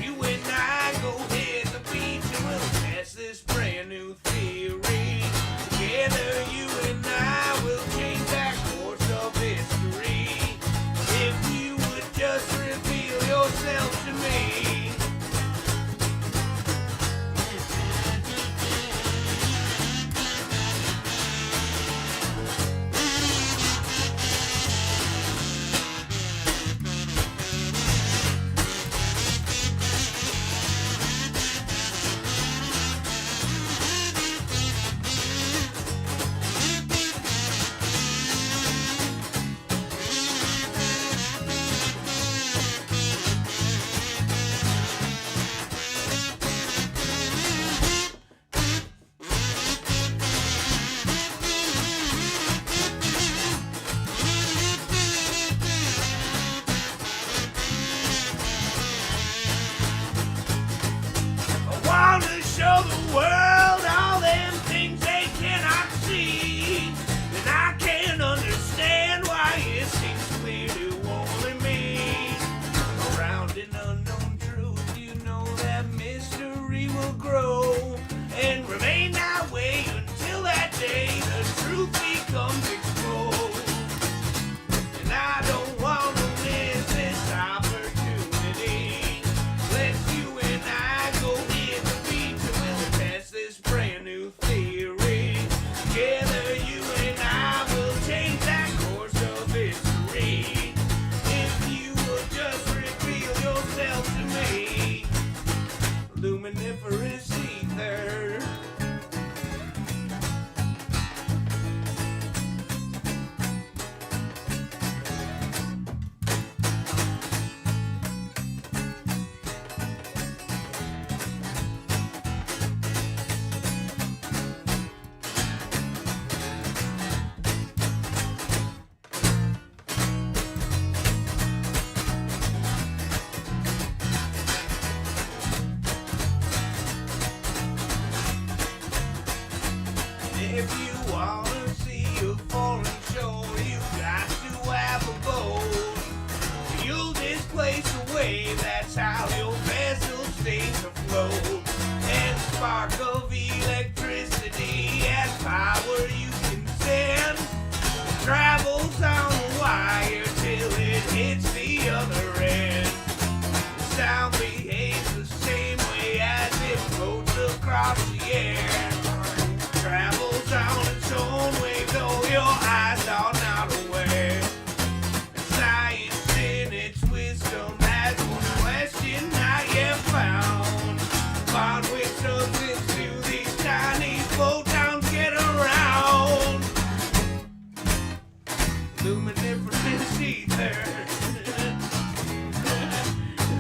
You and I go hit the beach and we'll test this brand new theory. Together you and I will change that course of history. If you would just reveal yourself to me. hits the other end. The sound behaves the same way as it floats across the air. Travels on its own way, though your eyes are not aware. And science in its wisdom has one question I have found. Find which substance do these tiny float downs get around? Luminescence ether.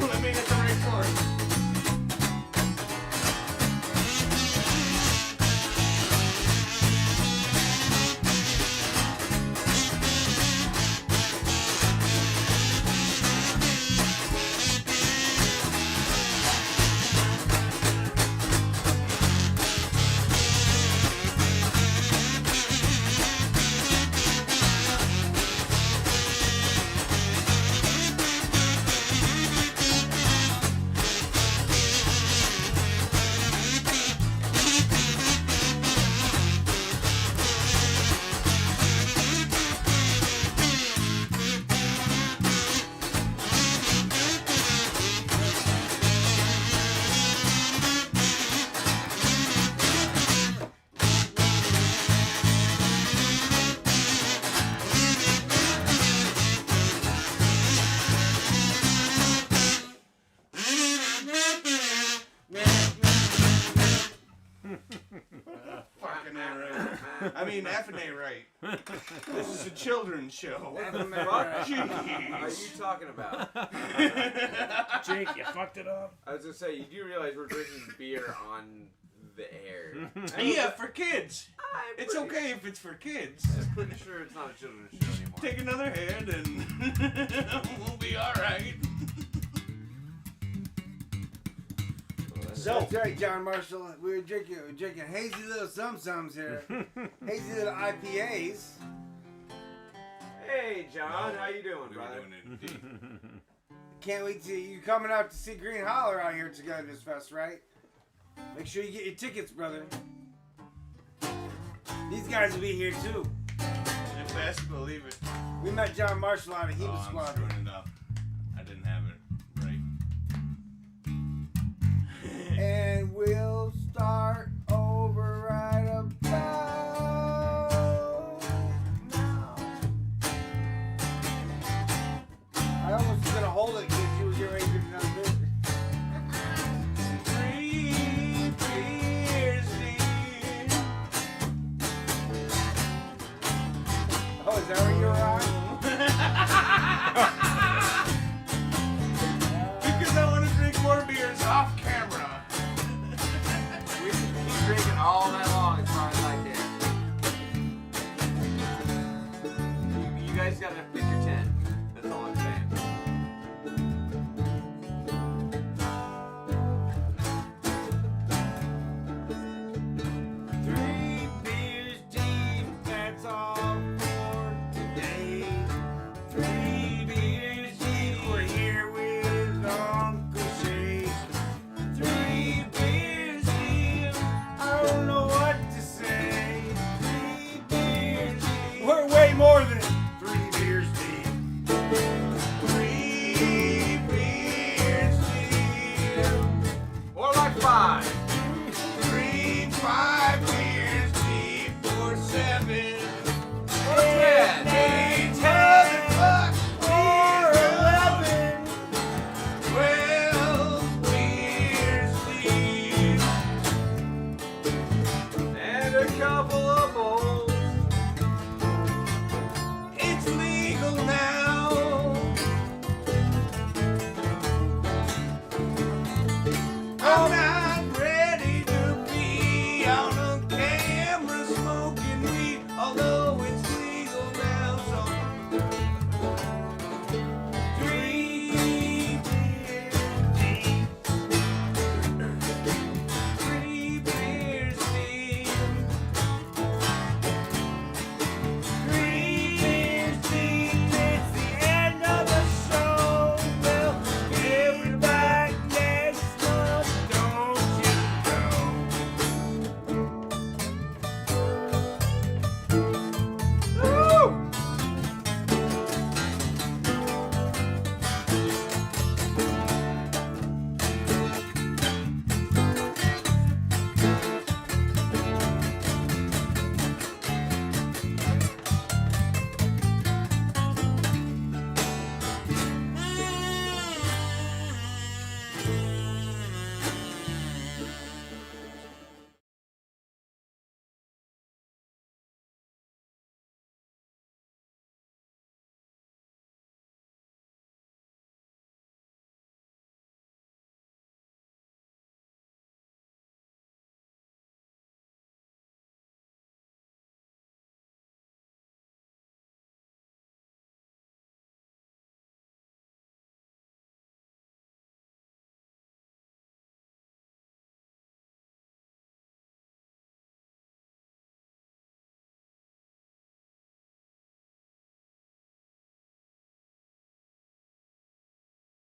Let me get the right chorus. Fucking A right. I mean, F and A right. This is a children's show. What are you talking about? Jake, you fucked it up. I was gonna say, you do realize we're drinking beer on the air. Yeah, for kids. I'm It's pretty- okay if it's for kids. I'm pretty sure it's not a children's show anymore. Take another hand and we'll be alright. So, That's right, John Marshall. We're drinking hazy little sums here. Hazy little IPAs. Hey, John, how you doing, we were brother? doing it deep. Can't wait to you coming out to see Green Holler out here together this fest, right? Make sure you get your tickets, brother. These guys will be here too. You best believe it. We met John Marshall out of Heba I'm Squad. screwing it up. I didn't have it right. And we'll start